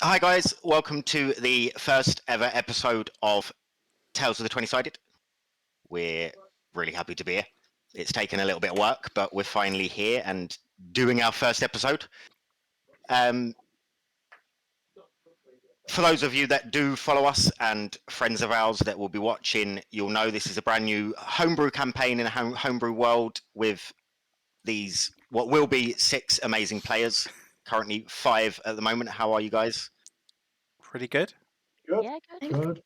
Hi guys, welcome to the first ever episode of Tales of the 20-Sided. We're really happy to be here. It's taken a little bit of work, but we're finally here and doing our first episode. For those of you that do follow us and friends of ours that will be watching, you'll know this is a brand new homebrew campaign in a homebrew world with these, what will be 6 amazing players. Currently 5 at the moment. How are you guys? Pretty good. Good. Yeah, good. Good.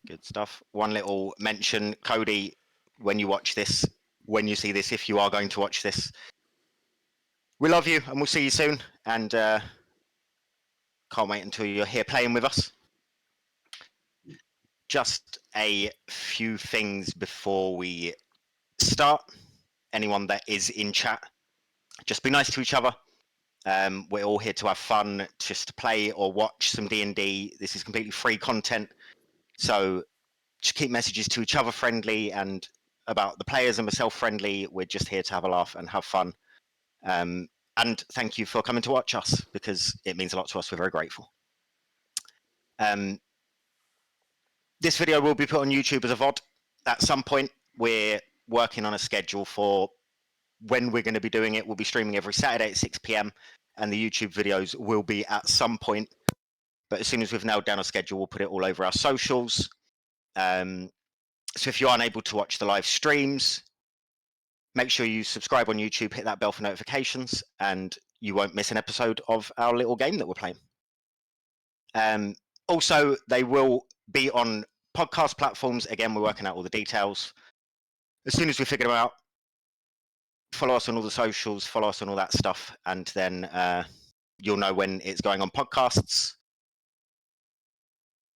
Good stuff. One little mention, Cody, when you watch this, when you see this, if you are going to watch this, we love you and we'll see you soon. And can't wait until you're here playing with us. Just a few things before we start. Anyone that is in chat, just be nice to each other. We're all here to have fun, just to play or watch some D&D. This is completely free content. So just keep messages to each other friendly and about the players and myself friendly. We're just here to have a laugh and have fun. And thank you for coming to watch us because it means a lot to us. We're very grateful. This video will be put on YouTube as a VOD. At some point, we're working on a schedule for when we're going to be doing it. We'll be streaming every Saturday at 6 p.m. and the YouTube videos will be at some point. But as soon as we've nailed down a schedule, we'll put it all over our socials. So if you aren't able to watch the live streams, make sure you subscribe on YouTube, hit that bell for notifications, and you won't miss an episode of our little game that we're playing. Also, they will be on podcast platforms. Again, we're working out all the details. As soon as we figure them out, follow us on all the socials, follow us on all that stuff, and then you'll know when it's going on podcasts.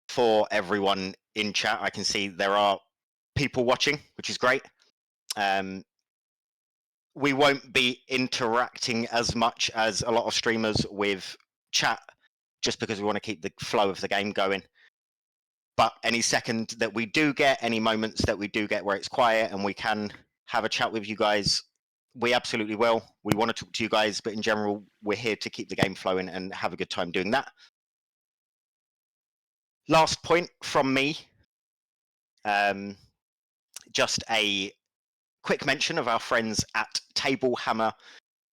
For everyone in chat, I can see there are people watching, which is great. We won't be interacting as much as a lot of streamers with chat, just because we want to keep the flow of the game going. But any second that we do get, any moments that we do get where it's quiet and we can have a chat with you guys, we absolutely will. We want to talk to you guys, but in general, we're here to keep the game flowing and have a good time doing that. Last point from me, just a quick mention of our friends at Table Hammer,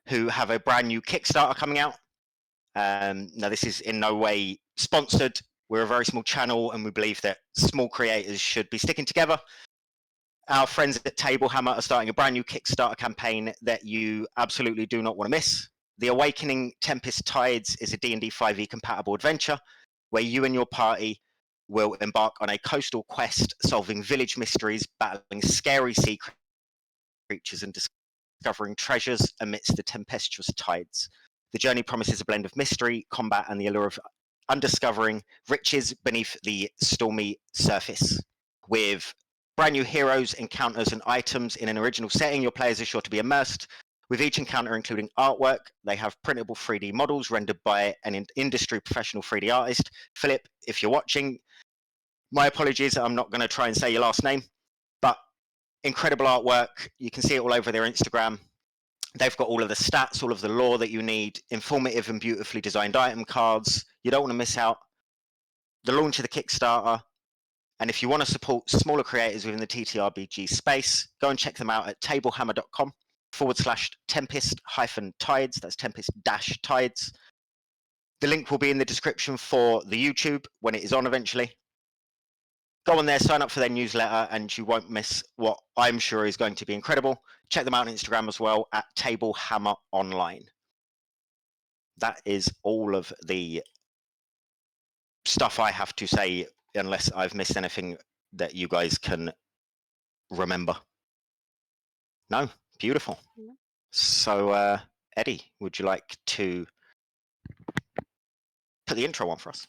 who have a brand new Kickstarter coming out. Now, this is in no way sponsored. We're a very small channel, and we believe that small creators should be sticking together. Our friends at Table Hammer are starting a brand new Kickstarter campaign that you absolutely do not want to miss. The Awakening Tempest Tides is a D&D 5e compatible adventure where you and your party will embark on a coastal quest, solving village mysteries, battling scary sea creatures, and discovering treasures amidst the tempestuous tides. The journey promises a blend of mystery, combat, and the allure of undiscovering riches beneath the stormy surface. With brand new heroes, encounters, and items in an original setting, your players are sure to be immersed. With each encounter including artwork, they have printable 3D models rendered by an industry professional 3D artist. Philip, if you're watching, my apologies, I'm not going to try and say your last name, but incredible artwork. You can see it all over their Instagram. They've got all of the stats, all of the lore that you need, informative and beautifully designed item cards. You don't want to miss out. The launch of the Kickstarter. And if you want to support smaller creators within the TTRPG space, go and check them out at tablehammer.com/tempest-tides. That's tempest-tides. The link will be in the description for the YouTube when it is on eventually. Go on there, sign up for their newsletter, and you won't miss what I'm sure is going to be incredible. Check them out on Instagram as well at Table Hammer Online. That is all of the stuff I have to say, unless I've missed anything that you guys can remember. No? Beautiful. Yeah. So, Eddie, would you like to put the intro on for us?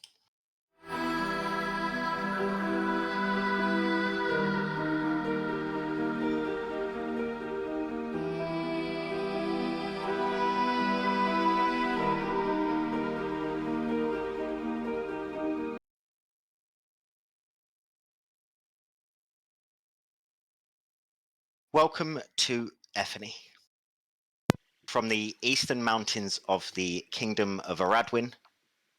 Welcome to Ephani. From the eastern mountains of the Kingdom of Aradwin,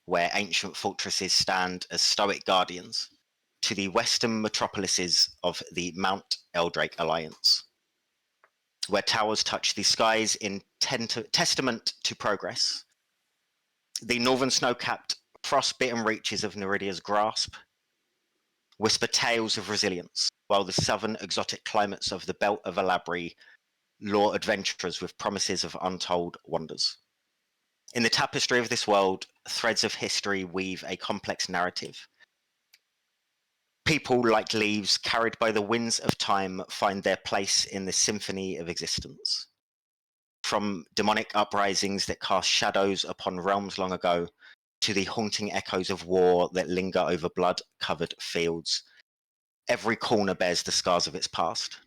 where ancient fortresses stand as stoic guardians, to the western metropolises of the Mount Eldrake Alliance, where towers touch the skies in testament to progress. The northern snow-capped, frost-bitten reaches of Neridia's grasp whisper tales of resilience, while the southern exotic climates of the Belt of Alabri lure adventurers with promises of untold wonders. In the tapestry of this world, threads of history weave a complex narrative. People, like leaves carried by the winds of time, find their place in the symphony of existence. From demonic uprisings that cast shadows upon realms long ago, to the haunting echoes of war that linger over blood-covered fields, every corner bears the scars of its past.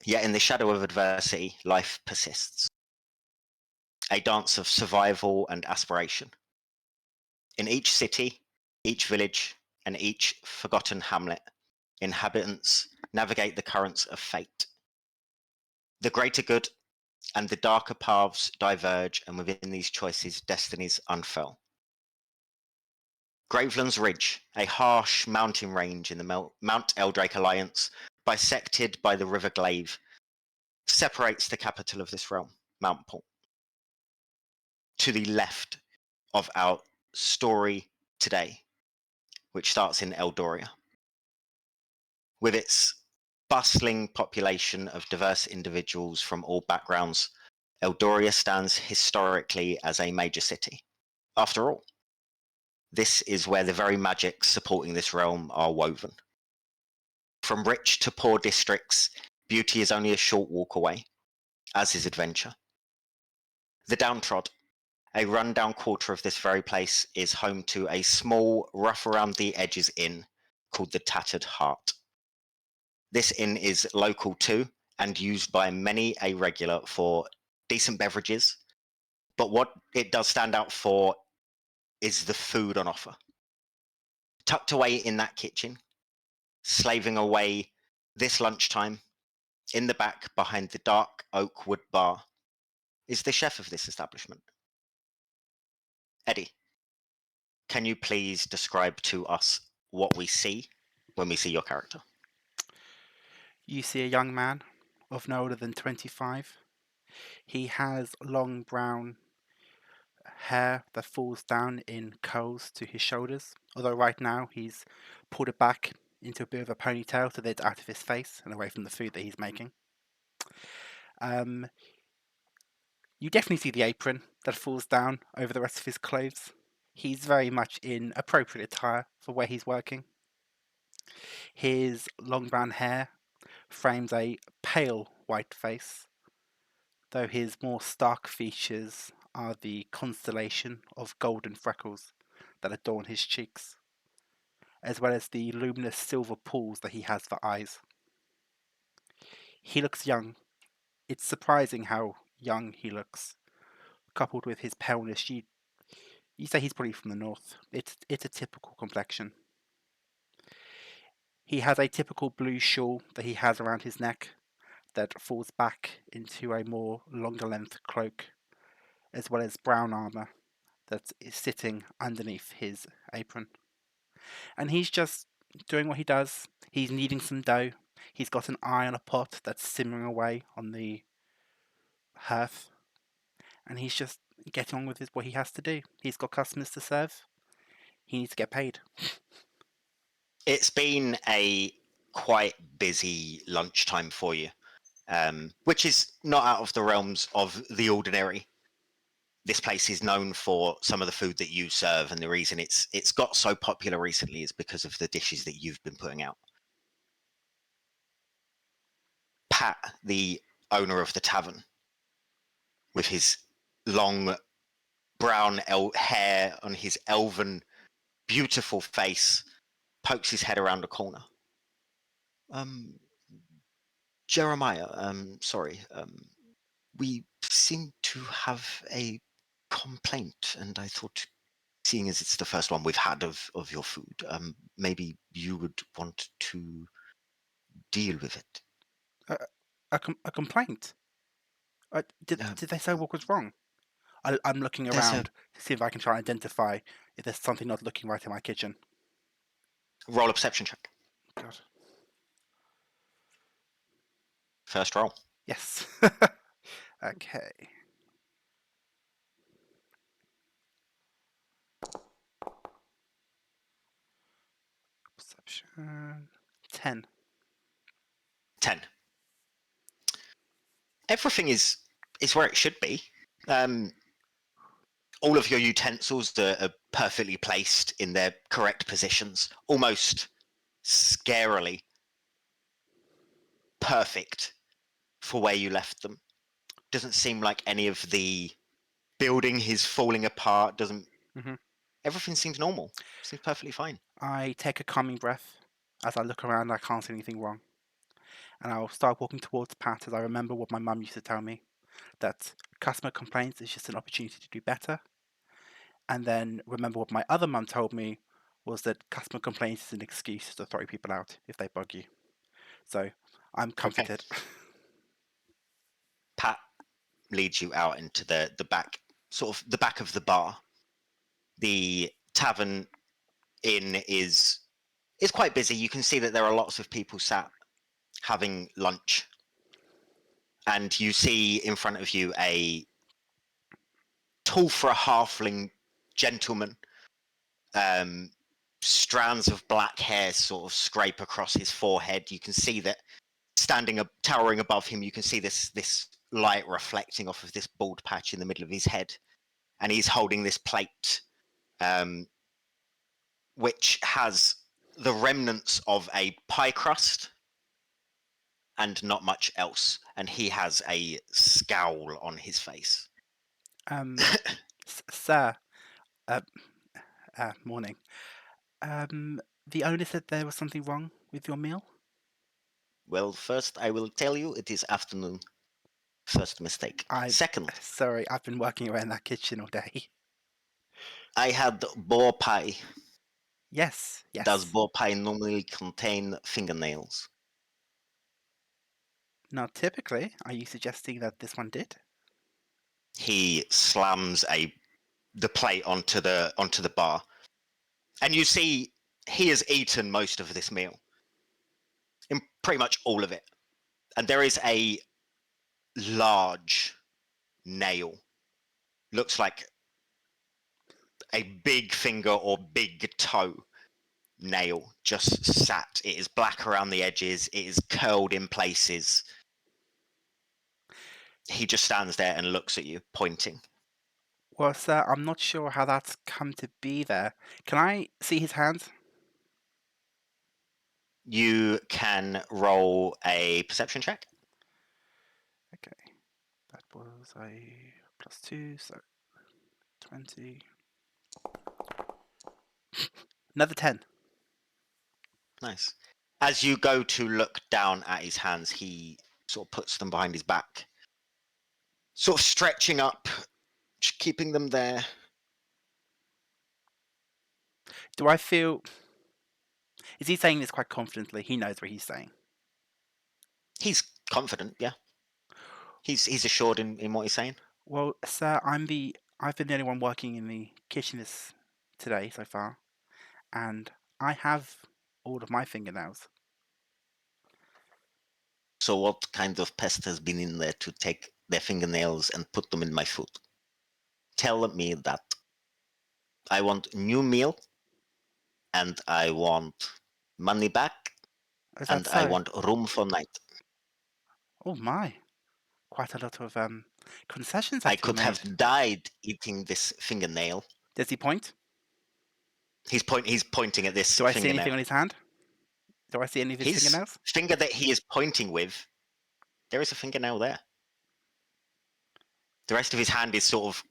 Yet in the shadow of adversity, life persists. A dance of survival and aspiration. In each city, each village, and each forgotten hamlet, inhabitants navigate the currents of fate. The greater good and the darker paths diverge, and within these choices, destinies unfurl. Graveland's Ridge, a harsh mountain range in the Mount Eldrake Alliance, bisected by the River Glaive, separates the capital of this realm, Mount Paul. To the left of our story today, which starts in Eldoria. With its bustling population of diverse individuals from all backgrounds, Eldoria stands historically as a major city. After all, this is where the very magics supporting this realm are woven. From rich to poor districts, beauty is only a short walk away, as is adventure. The Downtrod, a rundown quarter of this very place, is home to a small, rough around the edges inn called the Tattered Heart. This inn is local too, and used by many a regular for decent beverages, but what it does stand out for is the food on offer. Tucked away in that kitchen, slaving away this lunchtime, in the back behind the dark oak wood bar, is the chef of this establishment. Eddie, can you please describe to us what we see when we see your character? You see a young man of no older than 25. He has long brown hair that falls down in curls to his shoulders, although right now he's pulled it back into a bit of a ponytail so that it's out of his face and away from the food that he's making. You definitely see the apron that falls down over the rest of his clothes. He's very much in appropriate attire for where he's working. His long brown hair frames a pale white face, though his more stark features are the constellation of golden freckles that adorn his cheeks, as well as the luminous silver pools that he has for eyes. He looks young. It's surprising how young he looks, coupled with his paleness. You say he's probably from the north. It's a typical complexion. He has a typical blue shawl that he has around his neck that falls back into a more longer length cloak, as well as brown armour that is sitting underneath his apron. And he's just doing what he does. He's kneading some dough. He's got an eye on a pot that's simmering away on the hearth. And he's just getting on with what he has to do. He's got customers to serve. He needs to get paid. It's been a quite busy lunchtime for you, which is not out of the realms of the ordinary. This place is known for some of the food that you serve, and the reason it's got so popular recently is because of the dishes that you've been putting out. Pat, the owner of the tavern, with his long brown hair on his elven, beautiful face, pokes his head around a corner. Jeremiah, sorry, we seem to have a complaint, and I thought, seeing as it's the first one we've had of your food, maybe you would want to deal with it. A complaint? Did they say what was wrong? I'm looking There's around to see if I can try and identify if there's something not looking right in my kitchen. Roll a perception check. God. First roll. Yes. Okay. Perception. 10. 10. Everything is where it should be. All of your utensils are perfectly placed in their correct positions, almost scarily perfect for where you left them. Doesn't seem like any of the building is falling apart. Mhm. Everything seems normal. Seems perfectly fine. I take a calming breath as I look around. I can't see anything wrong. And I'll start walking towards Pat as I remember what my mum used to tell me, that customer complaints is just an opportunity to do better. And then remember what my other mum told me was that customer complaints is an excuse to throw people out if they bug you. So I'm Okay. comforted. Pat leads you out into the back, sort of the back of the bar. The tavern inn is quite busy. You can see that there are lots of people sat having lunch, and you see in front of you a tall for a halfling gentleman. Strands of black hair sort of scrape across his forehead. You can see that standing up, towering above him, you can see this light reflecting off of this bald patch in the middle of his head, and he's holding this plate, which has the remnants of a pie crust and not much else, and he has a scowl on his face. Sir, morning. The owner said there was something wrong with your meal? Well, first I will tell you it is afternoon. First mistake. Second, Sorry, I've been working around that kitchen all day. I had boar pie. Yes. Does boar pie normally contain fingernails? Not typically. Are you suggesting that this one did? He slams the plate onto the bar, and you see he has eaten most of this meal, in pretty much all of it, and there is a large nail. Looks like a big finger or big toe nail just sat. It is black around the edges. It is curled in places. He just stands there and looks at you, pointing. Well, sir, I'm not sure how that's come to be there. Can I see his hand? You can roll a perception check. Okay. That was a +2, so 20. Another 10. Nice. As you go to look down at his hands, he sort of puts them behind his back, sort of stretching up, just keeping them there. Do I feel... Is he saying this quite confidently? He knows what he's saying. He's confident, yeah. He's assured in what he's saying. Well, sir, I've been the only one working in the kitchen today so far, and I have all of my fingernails. So what kind of pest has been in there to take their fingernails and put them in my food? Tell me that. I want new meal, and I want money back, Is that and I so? want room for night. Oh my. Quite a lot of concessions I have to be could made. have died eating this fingernail. Does he point? He's pointing at this Do I see fingernail. anything on his hand? Do I see any of his His fingernails? finger that he is pointing with, there is a fingernail there. The rest of his hand is sort of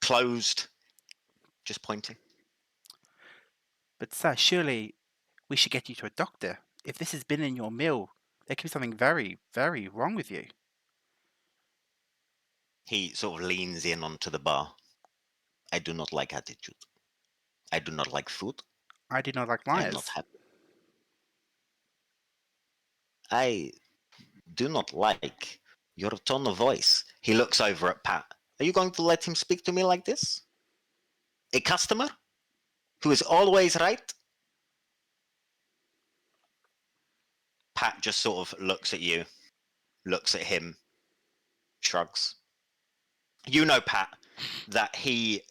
closed, just pointing. But sir, surely we should get you to a doctor. If this has been in your meal, there could be something very, very wrong with you. He sort of leans in onto the bar. I do not like attitude. I do not like food. I do not like I am not liars. happy. I do not like your tone of voice. He looks over at Pat. Are you going to let him speak to me like this? a customer who is always right? Pat just sort of looks at you, looks at him, shrugs. You know, Pat, that he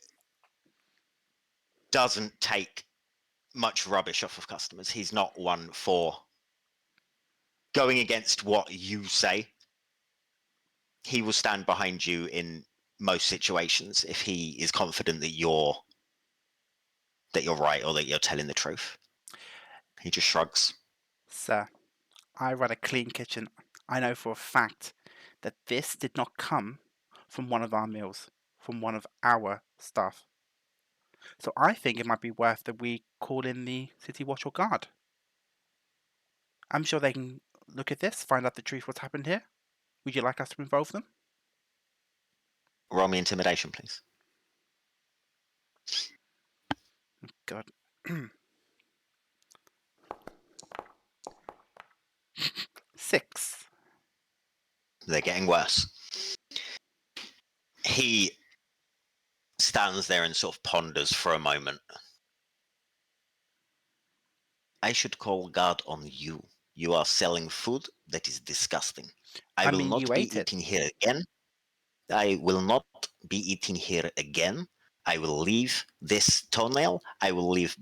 doesn't take much rubbish off of customers. He's not one for going against what you say. He will stand behind you in most situations if he is confident that you're right or that you're telling the truth. He just shrugs. Sir, I run a clean kitchen. I know for a fact that this did not come from one of our meals, from one of our staff. So I think it might be worth that we call in the city watch or guard. I'm sure they can look at this, find out the truth what's happened here. Would you like us to involve them? Roll me intimidation, please. God. 6. They're getting worse. He stands there and sort of ponders for a moment. I should call guard on you. You are selling food that is disgusting. I will not you be ate it. eating here again. I will not be eating here again. I will leave this toenail. I will leave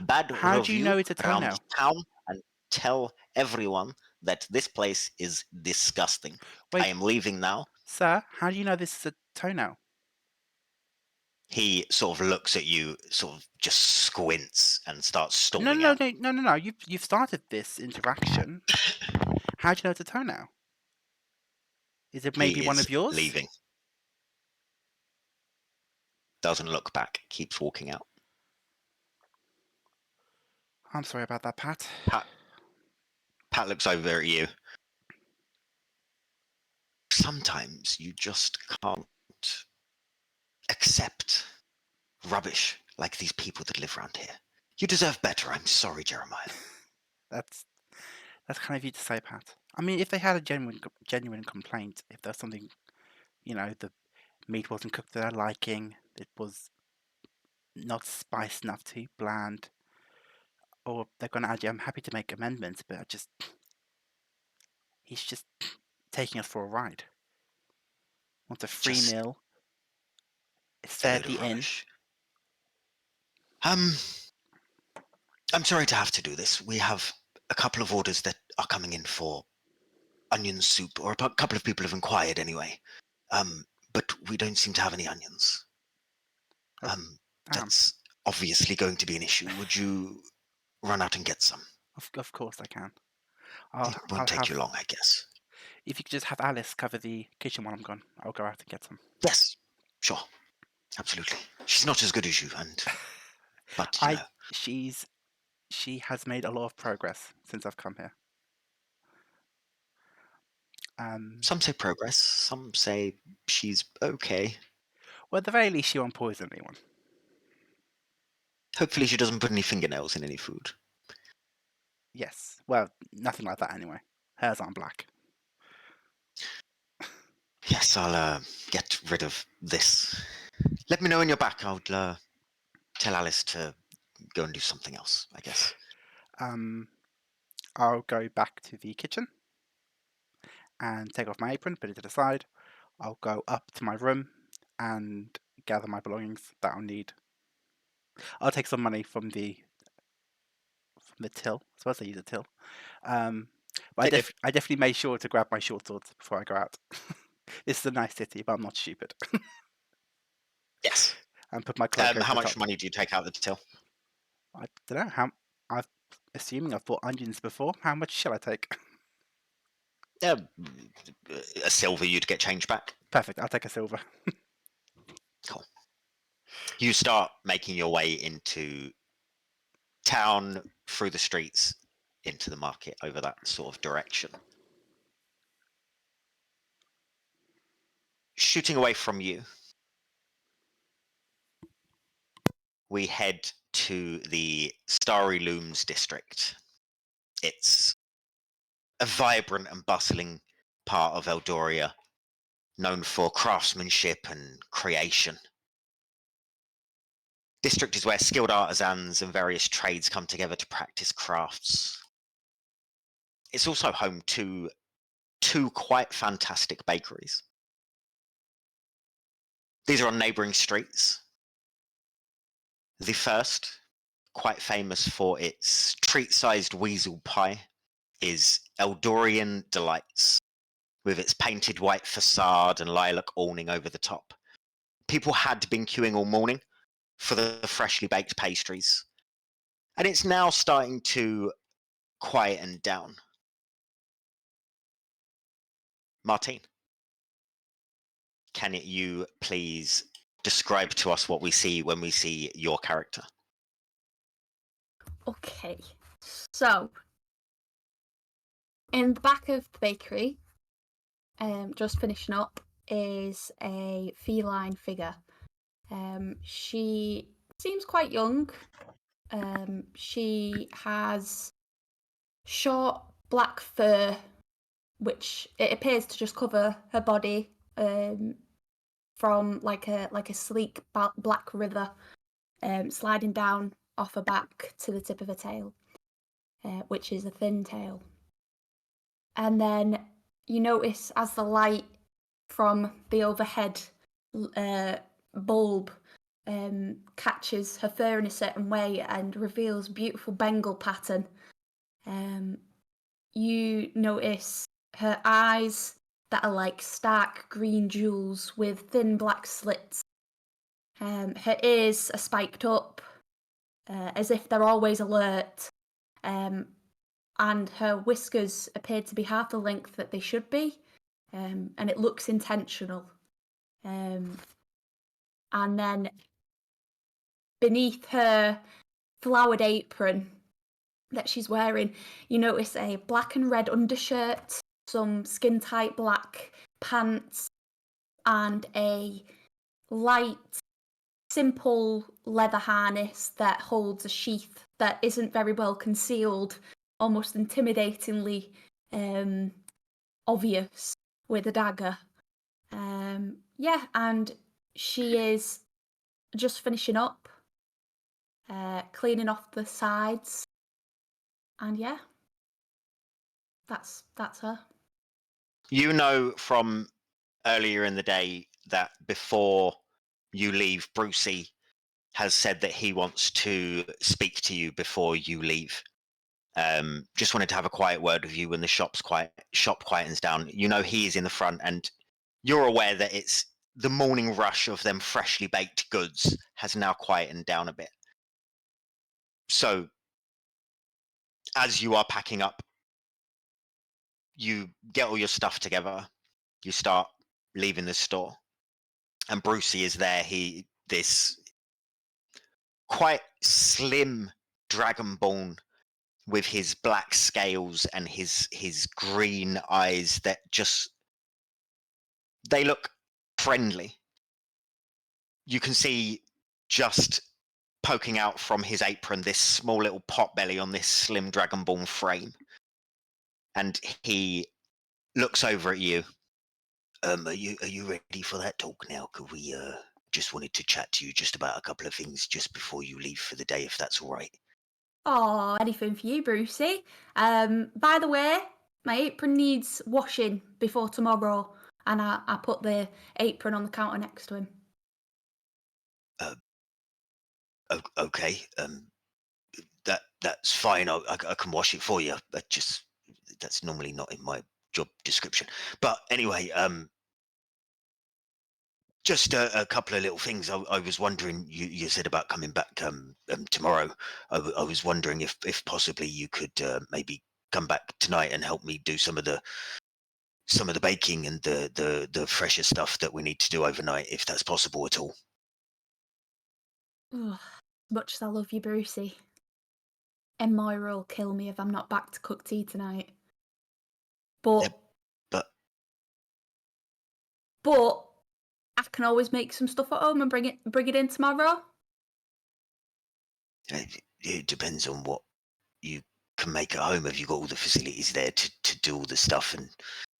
bad How do you know it's a around toenail? town and tell everyone that this place is disgusting. Wait. I am leaving now. Sir, how do you know this is a toenail? He sort of looks at you, sort of just squints and starts storming No. out. You've started this interaction. How do you know it's a toenail? Is it maybe one of yours? Leaving. Doesn't look back. Keeps walking out. I'm sorry about that, Pat. Pat looks over at you. Sometimes you just can't accept rubbish like these people that live around here. You deserve better. I'm sorry, Jeremiah. That's kind of you to say, Pat. I mean, if they had a genuine complaint, if there's something, the meat wasn't cooked to their liking, it was not spiced enough, too bland, or they're going to add you, I'm happy to make amendments, but he's just taking us for a ride. Wants a free meal. Stay at the inn. I'm sorry to have to do this. We have a couple of orders that are coming in for onion soup, or a couple of people have inquired anyway. But we don't seem to have any onions. That's obviously going to be an issue. Would you run out and get some? Of course I can. It won't take you long, I guess. If you could just have Alice cover the kitchen while I'm gone, I'll go out and get some. Yes, sure. Absolutely. She's not as good as you, but she has made a lot of progress since I've come here. Some say progress, some say she's okay. Well, at the very least, she won't poison anyone. Hopefully she doesn't put any fingernails in any food. Yes. Well, nothing like that anyway. Hers aren't black. Yes, I'll get rid of this. Let me know when you're back. I'll tell Alice to go and do something else, I guess. I'll go back to the kitchen and take off my apron, put it to the side. I'll go up to my room and gather my belongings that I'll need. I'll take some money from the till. I suppose I use a till. But I definitely made sure to grab my short swords before I go out. This is a nice city, but I'm not stupid. Yes. And put my cloak over how the much top. money do you take out of the till? I don't know. Assuming I've bought onions before, how much shall I take? A silver, you'd get change back. Perfect. I'll take a silver. Cool. You start making your way into town, through the streets, into the market, over that sort of direction. Shooting away from you, we head to the Starry Looms district. It's a vibrant and bustling part of Eldoria, known for craftsmanship and creation. district is where skilled artisans and various trades come together to practice crafts. It's also home to two quite fantastic bakeries. These are on neighbouring streets. The first, quite famous for its treat-sized weasel pie, is Eldorian Delights, with its painted white facade and lilac awning over the top. People had been queuing all morning for the freshly baked pastries, and it's now starting to quieten down. Martine, can you please describe to us what we see when we see your character? Okay, so in the back of the bakery, just finishing up, is a feline figure. She seems quite young. She has short black fur, which it appears to just cover her body, from like a sleek black river, sliding down off her back to the tip of her tail, which is a thin tail. And then you notice as the light from the overhead bulb catches her fur in a certain way and reveals beautiful Bengal pattern. You notice her eyes that are like stark green jewels with thin black slits. Her ears are spiked up, as if they're always alert. And her whiskers appear to be half the length that they should be, and it looks intentional. And then beneath her flowered apron that she's wearing, you notice a black and red undershirt, some skin-tight black pants, and a light, simple leather harness that holds a sheath that isn't very well concealed, almost intimidatingly obvious, with a dagger. And she is just finishing up, cleaning off the sides, and yeah, that's her. You know from earlier in the day that before you leave, Brucey has said that he wants to speak to you before you leave. Just wanted to have a quiet word with you when the shop quietens down. You know he is in the front, and you're aware that it's the morning rush of them freshly baked goods has now quietened down a bit. So as you are packing up, you get all your stuff together, you start leaving the store, and Brucey is there. This quite slim dragonborn with his black scales and his green eyes that they look friendly. You can see just poking out from his apron this small little pot belly on this slim dragonborn frame, and he looks over at you. Are you ready for that talk now? Could we just wanted to chat to you just about a couple of things just before you leave for the day, if that's all right? Oh, anything for you, Brucey. By the way, my apron needs washing before tomorrow, and I put the apron on the counter next to him. Okay. That's fine. I can wash it for you. That's normally not in my job description. But anyway, just a couple of little things. I was wondering. You said about coming back tomorrow. I was wondering if possibly you could maybe come back tonight and help me do some of the baking and the fresher stuff that we need to do overnight, if that's possible at all. Ugh, much as I love you, Brucey, and Moira will kill me if I'm not back to cook tea tonight. But Yeah, but I can always make some stuff at home and bring it in tomorrow. It depends on what you can make at home. Have you got all the facilities there to do all the stuff? And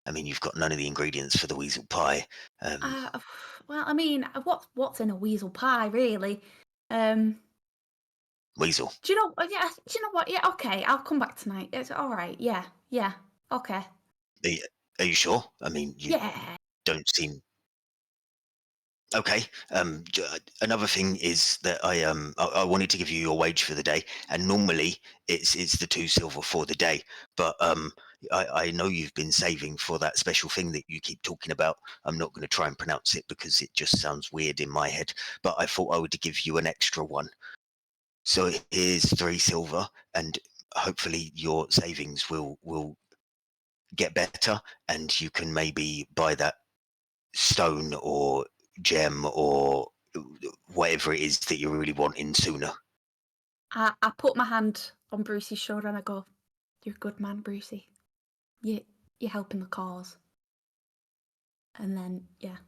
I mean, you've got none of the ingredients for the weasel pie. Well, I mean, what's in a weasel pie, really? Weasel. Do you know? Yeah. Do you know what? Yeah. Okay. I'll come back tonight. It's all right. Yeah. Yeah. Okay. Are you sure? I mean, you Yeah. don't seem okay. Another thing is that I wanted to give you your wage for the day, and normally it's the 2 silver for the day, but I know you've been saving for that special thing that you keep talking about. I'm not going to try and pronounce it because it just sounds weird in my head, but I thought I would give you an extra one. So here's 3 silver, and hopefully your savings will get better, and you can maybe buy that stone or gem or whatever it is that you really want in sooner. I put my hand on Brucey's shoulder and I go, "You're a good man, Brucey. You're helping the cause." And then yeah.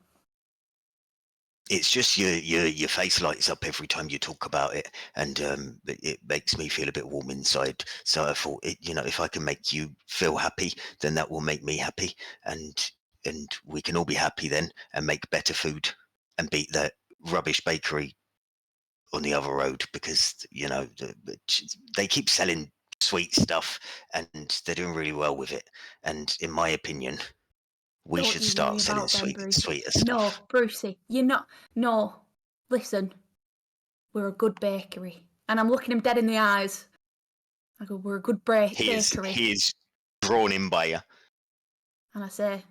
It's just your face lights up every time you talk about it, and it makes me feel a bit warm inside. So I thought, if I can make you feel happy, then that will make me happy, and we can all be happy then, and make better food, and beat that rubbish bakery on the other road, because they keep selling sweet stuff and they're doing really well with it. And in my opinion, we Don't should you start worry selling about them, Brucey. sweeter stuff. No, Brucey, you're not. No, listen, we're a good bakery. And I'm looking him dead in the eyes. I go, we're a good bakery. He is drawn in by you. And I say,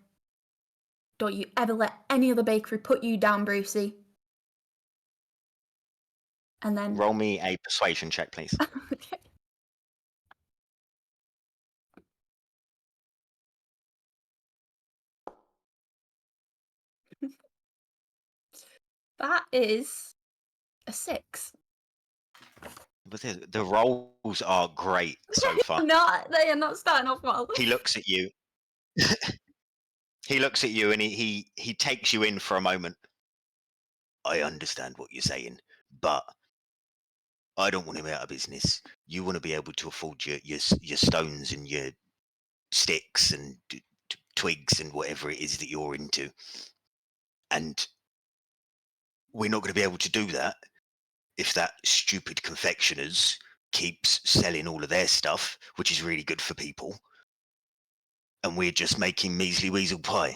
don't you ever let any other bakery put you down, Brucey. And then Roll me a persuasion check, please. Okay. That is a 6. But the rolls are great so far. They are not starting off well. He looks at you. He looks at you and he takes you in for a moment. I understand what you're saying, but I don't want him out of business. You want to be able to afford your stones and your sticks and twigs and whatever it is that you're into. And we're not going to be able to do that if that stupid confectioners keeps selling all of their stuff, which is really good for people, and we're just making measly weasel pie.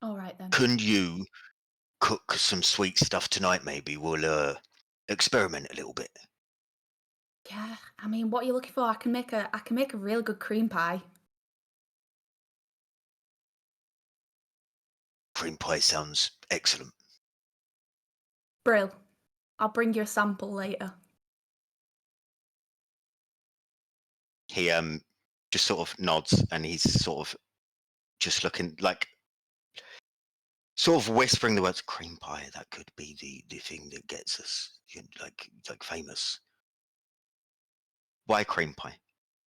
All right then. Can you cook some sweet stuff tonight? Maybe we'll experiment a little bit. Yeah, I mean, what are you looking for? I can make a real good cream pie. Cream pie sounds excellent. Brill. I'll bring you a sample later. He just sort of nods, and he's sort of just looking like, sort of whispering the words cream pie. That could be the thing that gets us like famous. Why cream pie?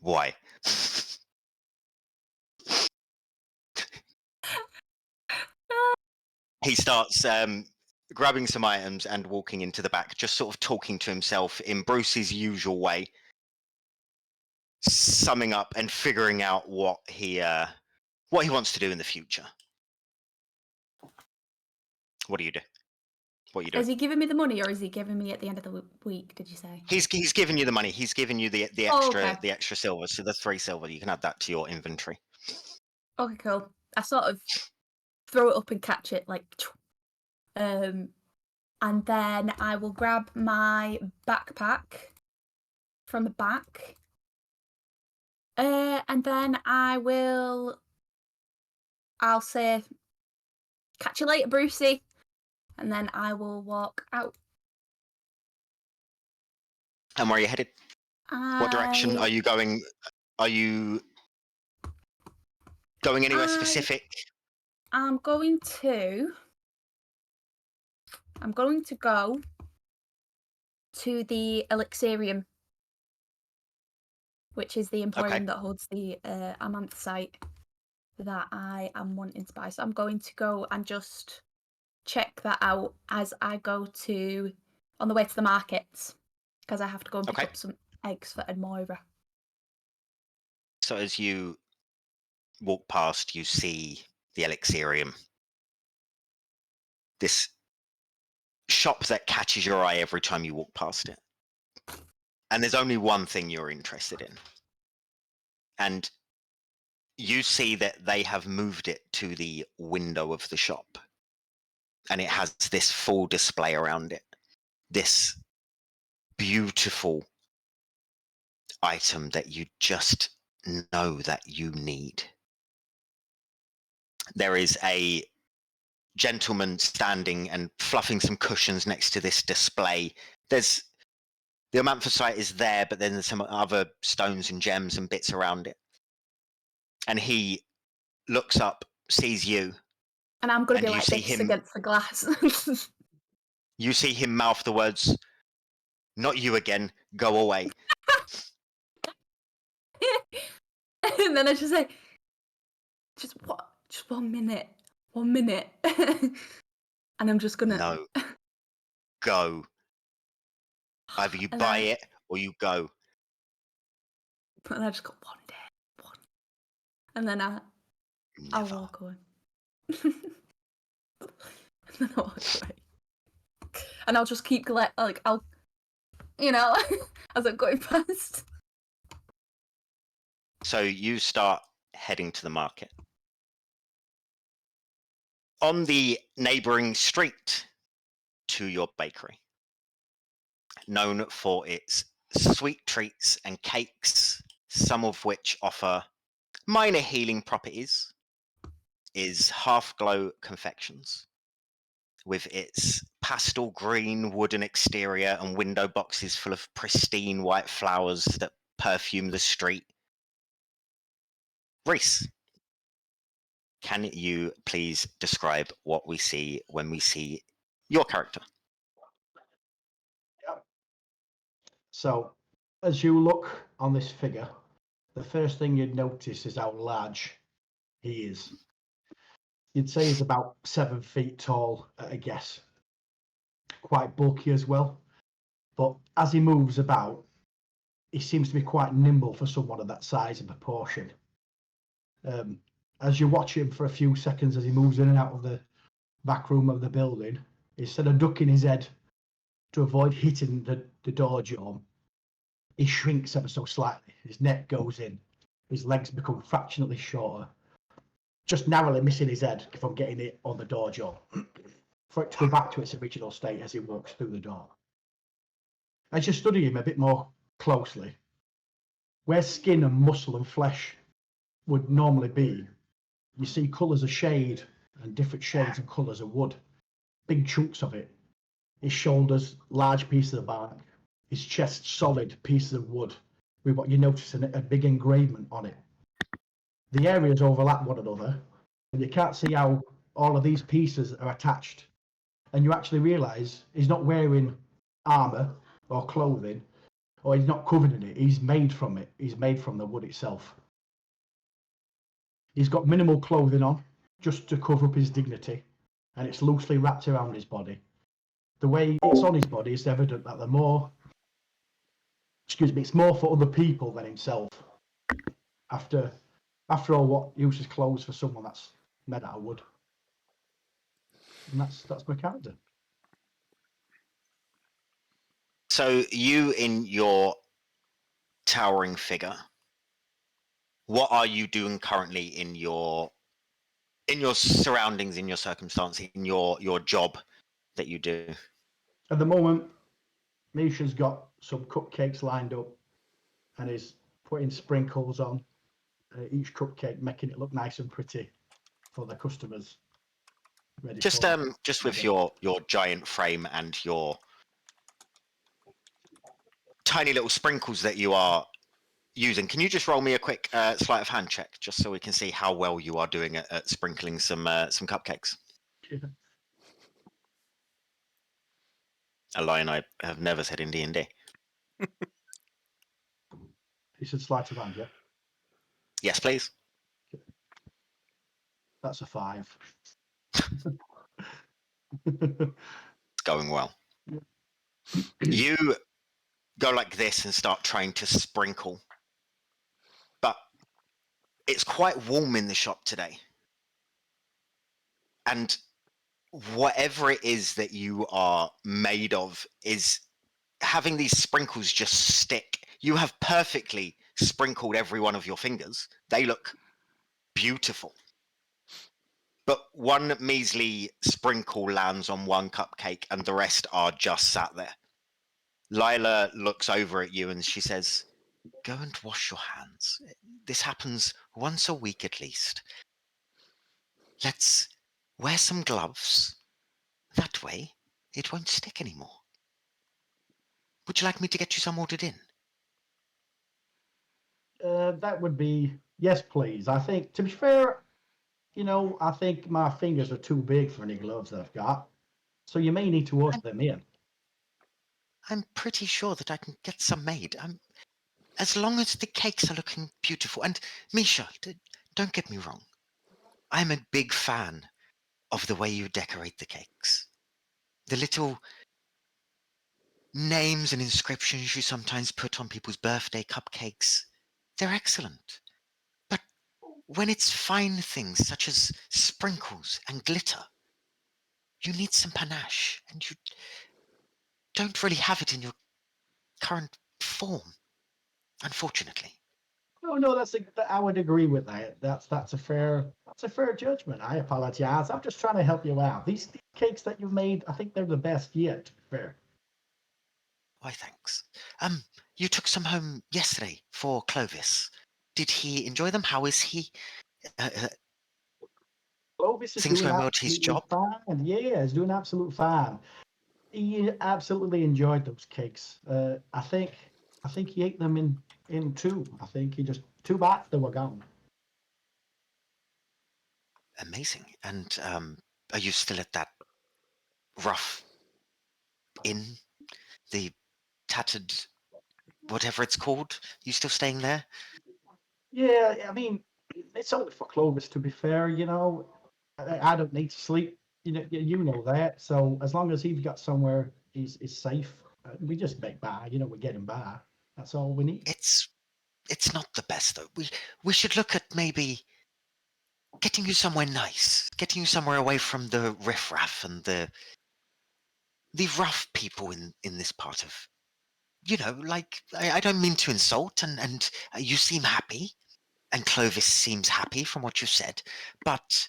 Why? He starts grabbing some items and walking into the back, just sort of talking to himself in Bruce's usual way, summing up and figuring out what he wants to do in the future. What do you do? What are you doing? Is he giving me the money, or is he giving me at the end of the week? Did you say? He's giving you the money. He's giving you the extra okay. the extra silver. So the 3 silver, you can add that to your inventory. Okay, cool. I sort of throw it up and catch it, like, and then I will grab my backpack from the back, and then I'll say, "Catch you later, Brucey," and then I will walk out. And where are you headed? What direction are you going? Are you going anywhere specific? I'm going to go to the Elixirium, which is the emporium that holds the amanthyite that I am wanting to buy. So I'm going to go and just check that out as I go on the way to the markets, because I have to go and pick up some eggs for Edmoira. So as you walk past, you see the Elixirium. This shop that catches your eye every time you walk past it. And there's only one thing you're interested in. And you see that they have moved it to the window of the shop. And it has this full display around it. This beautiful item that you just know that you need. There is a gentleman standing and fluffing some cushions next to this display. There's the amanthosite is there, but then there's some other stones and gems and bits around it. And he looks up, sees you. And I'm going to And be you like see this him- against the glass. You see him mouth the words, "Not you again, go away." And then I just say, just 1 minute. 1 minute. And I'm just going to... No. Go. Either you And buy I- it or you go. And I just go, 1 day. 1. And then I'll Never. walk away. And then I'll walk away. And I'll just keep I'll, as I'm going past. So you start heading to the market. On the neighboring street to your bakery, known for its sweet treats and cakes, some of which offer minor healing properties, is Half Glow Confections, with its pastel green wooden exterior and window boxes full of pristine white flowers that perfume the street. Reese, can you please describe what we see when we see your character? Yep. So, as you look on this figure, the first thing you'd notice is how large he is. You'd say he's about 7 feet tall at a guess. Quite bulky as well. But as he moves about, he seems to be quite nimble for someone of that size and proportion. As you watch him for a few seconds as he moves in and out of the back room of the building, instead of ducking his head to avoid hitting the door jamb, he shrinks ever so slightly. His neck goes in. His legs become fractionally shorter, just narrowly missing his head from getting it on the door jamb, for it to go back to its original state as he walks through the door. As you study him a bit more closely, where skin and muscle and flesh would normally be, you see colours of shade and different shades and colours of wood, big chunks of it. His shoulders, large pieces of bark. His chest, solid pieces of wood with what you notice a big engravement on it. The areas overlap one another, and you can't see how all of these pieces are attached. And you actually realise he's not wearing armour or clothing, or he's not covered in it. He's made from it. He's made from the wood itself. He's got minimal clothing on, just to cover up his dignity, and it's loosely wrapped around his body. The way it's on his body is evident that it's more for other people than himself. After all, what uses clothes for someone that's made out of wood? And that's my character. So you, in your towering figure, what are you doing currently in your surroundings, in your circumstance, in your job that you do? At the moment, Misha's got some cupcakes lined up and is putting sprinkles on each cupcake, making it look nice and pretty for the customers. Ready Just for just with your giant frame and your tiny little sprinkles that you are using, can you just roll me a quick sleight of hand check, just so we can see how well you are doing at sprinkling some cupcakes? Yeah. A line I have never said in D&D. You said sleight of hand, yeah? Yes, please. That's a 5. It's going well. You go like this and start trying to sprinkle, but it's quite warm in the shop today. and whatever it is that you are made of is having these sprinkles just stick. You have perfectly sprinkled every one of your fingers. They look beautiful. But one measly sprinkle lands on one cupcake and the rest are just sat there. Lila looks over at you and she says, "Go and wash your hands. This happens once a week at least. Let's wear some gloves. That way, it won't stick anymore. Would you like me to get you some ordered in?" That would be, yes, please. I think, to be fair, I think my fingers are too big for any gloves that I've got. So you may need to wash them in. I'm pretty sure that I can get some made. As long as the cakes are looking beautiful. And Misha, don't get me wrong. I'm a big fan of the way you decorate the cakes. The little names and inscriptions you sometimes put on people's birthday cupcakes, they're excellent. But when it's fine things such as sprinkles and glitter, you need some panache, and you don't really have it in your current form, unfortunately. No, I would agree with that. That's a fair judgment. I apologize. I'm just trying to help you out. These cakes that you've made, I think they're the best yet. To be fair. Why, thanks. You took some home yesterday for Clovis. Did he enjoy them? How is he? Clovis is Things doing going well to his absolutely job? fine. Yeah, he's doing absolutely fine. He absolutely enjoyed those cakes. I think he ate them in two. I think he just 2 bites, they were gone. Amazing. And are you still at that rough inn? The tattered, whatever it's called? You still staying there? Yeah, I mean, it's only for Clovis, to be fair. I don't need to sleep. You know that. So as long as he's got somewhere he's safe, we just make by. We get him by. That's all we need. It's not the best though. We should look at maybe getting you somewhere nice, getting you somewhere away from the riffraff and the rough people in this part of, like, I don't mean to insult, and you seem happy, and Clovis seems happy from what you said, but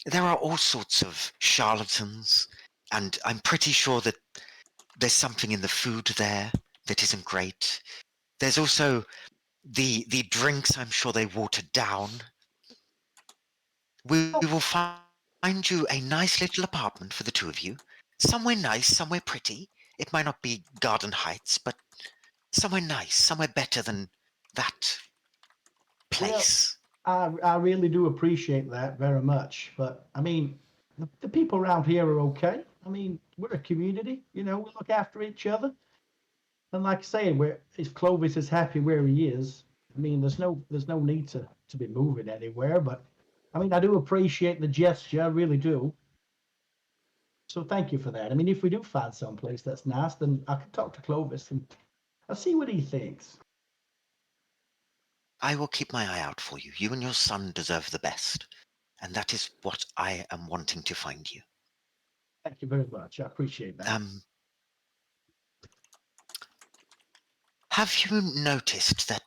there are all sorts of charlatans, and I'm pretty sure that there's something in the food there that isn't great. There's also the drinks. I'm sure they watered down. We will find you a nice little apartment for the two of you. Somewhere nice, somewhere pretty. It might not be Garden Heights, but somewhere nice, somewhere better than that place. I really do appreciate that very much. But I mean, the people around here are okay. I mean, we're a community. We look after each other. And like I say, if Clovis is happy where he is, I mean, there's no need to be moving anywhere. But I mean, I do appreciate the gesture, I really do. So thank you for that. I mean, if we do find someplace that's nice, then I can talk to Clovis and I'll see what he thinks. I will keep my eye out for you. You and your son deserve the best. And that is what I am wanting to find you. Thank you very much. I appreciate that. Have you noticed that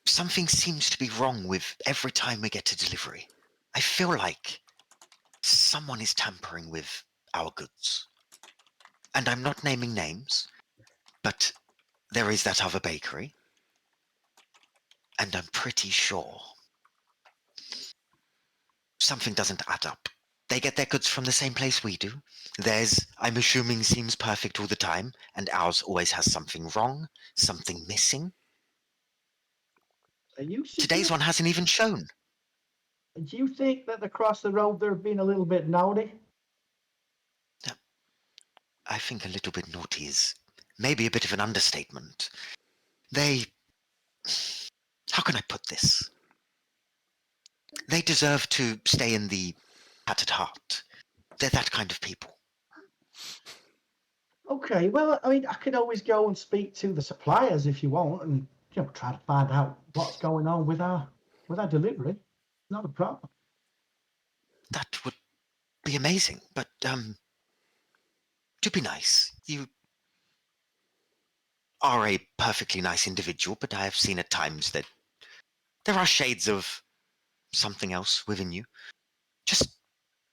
something seems to be wrong with every time we get a delivery? I feel like someone is tampering with our goods. And I'm not naming names, but there is that other bakery. And I'm pretty sure something doesn't add up. They get their goods from the same place we do. Theirs, I'm assuming, seems perfect all the time, and ours always has something wrong, something missing. Today's one hasn't even shown. Do you think that across the road they're being a little bit naughty? I think a little bit naughty is maybe a bit of an understatement. How can I put this? They deserve to stay in the Tattered Heart. They're that kind of people. Okay, well, I mean, I could always go and speak to the suppliers if you want, and try to find out what's going on with our delivery. Not a problem. That would be amazing, but do be nice. You are a perfectly nice individual, but I have seen at times that there are shades of something else within you. Just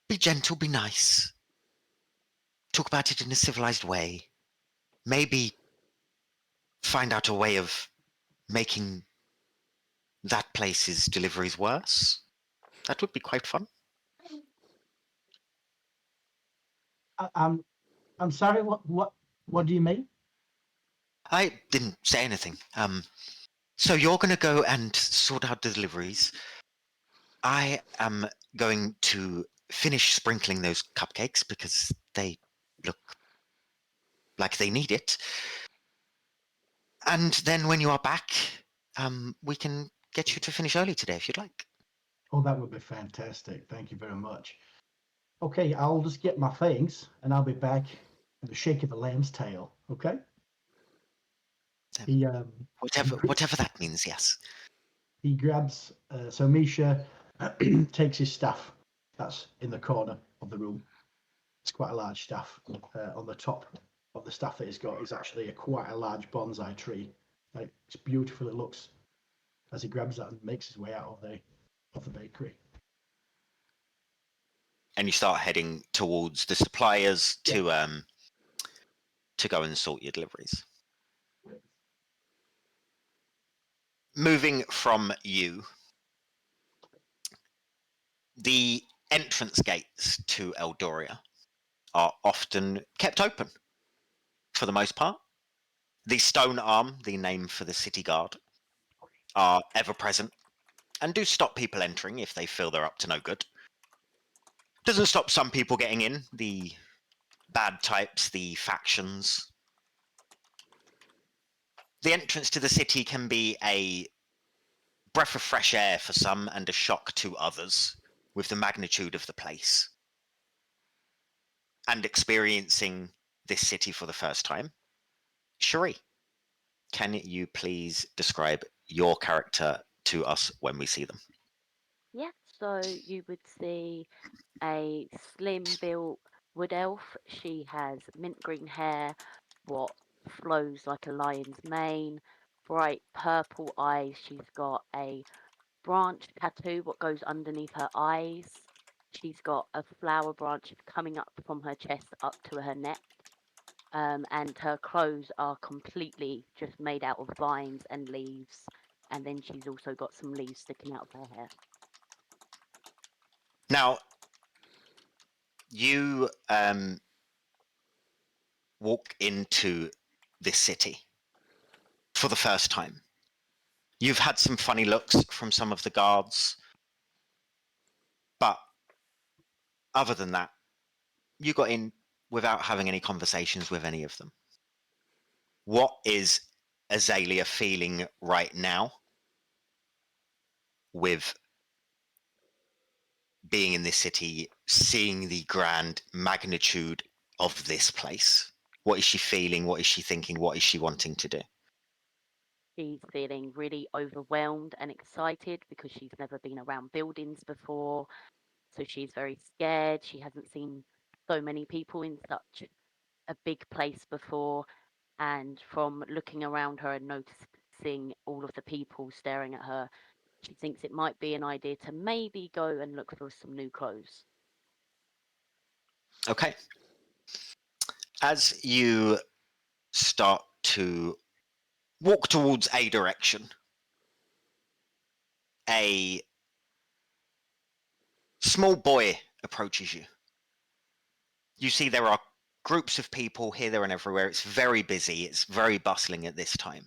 be gentle, be nice. Talk about it in a civilized way. Maybe find out a way of making that place's deliveries worse. That would be quite fun. I'm sorry. What do you mean? I didn't say anything. So you're going to go and sort out the deliveries. I am going to finish sprinkling those cupcakes because they look like they need it. And then when you are back, we can get you to finish early today if you'd like. Oh, that would be fantastic. Thank you very much. Okay, I'll just get my things and I'll be back in the shake of a lamb's tail. Okay. He Whatever that means, yes. he grabs. So Misha takes his staff. That's in the corner of the room. It's quite a large staff. On the top of the staff that he's got is actually quite a large bonsai tree. Like, it's beautiful. It looks as he grabs that and makes his way out of the bakery. And you start heading towards the suppliers to go and sort your deliveries. Moving from you, the entrance gates to Eldoria are often kept open for the most part. The stone arm, the name for the city guard, are ever present and do stop people entering if they feel they're up to no good. Doesn't stop some people getting in, the bad types, the factions. The entrance to the city can be a breath of fresh air for some and a shock to others with the magnitude of the place. And experiencing this city for the first time, Cherie, can you please describe your character to us when we see them? Yeah, so you would see a slim built wood elf. She has mint green hair, what flows like a lion's mane, bright purple eyes. She's got a branch tattoo, what goes underneath her eyes. She's got a flower branch coming up from her chest up to her neck. And her clothes are completely just made out of vines and leaves. And then she's also got some leaves sticking out of her hair. Now, you walk into this city for the first time. You've had some funny looks from some of the guards, but other than that, you got in without having any conversations with any of them. What is Azalea feeling right now with being in this city, seeing the grand magnitude of this place? What is she feeling? What is she thinking? What is she wanting to do? She's feeling really overwhelmed and excited because she's never been around buildings before. So she's very scared. She hasn't seen so many people in such a big place before. And from looking around her and noticing all of the people staring at her, she thinks it might be an idea to maybe go and look for some new clothes. Okay. As you start to walk towards a direction, a small boy approaches you. You see there are groups of people here, there, and everywhere. It's very busy. It's very bustling at this time.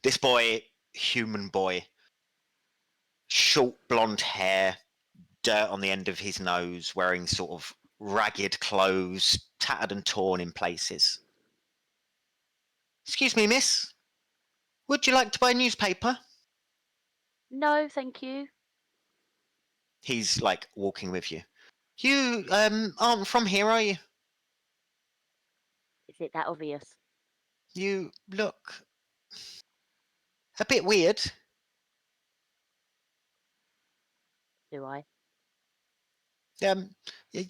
This boy, human boy, short blonde hair, dirt on the end of his nose, wearing sort of ragged clothes, tattered and torn in places. Excuse me, miss. Would you like to buy a newspaper? No, thank you. He's like walking with you. You aren't from here, are you? Is it that obvious? You look a bit weird. Do I? y-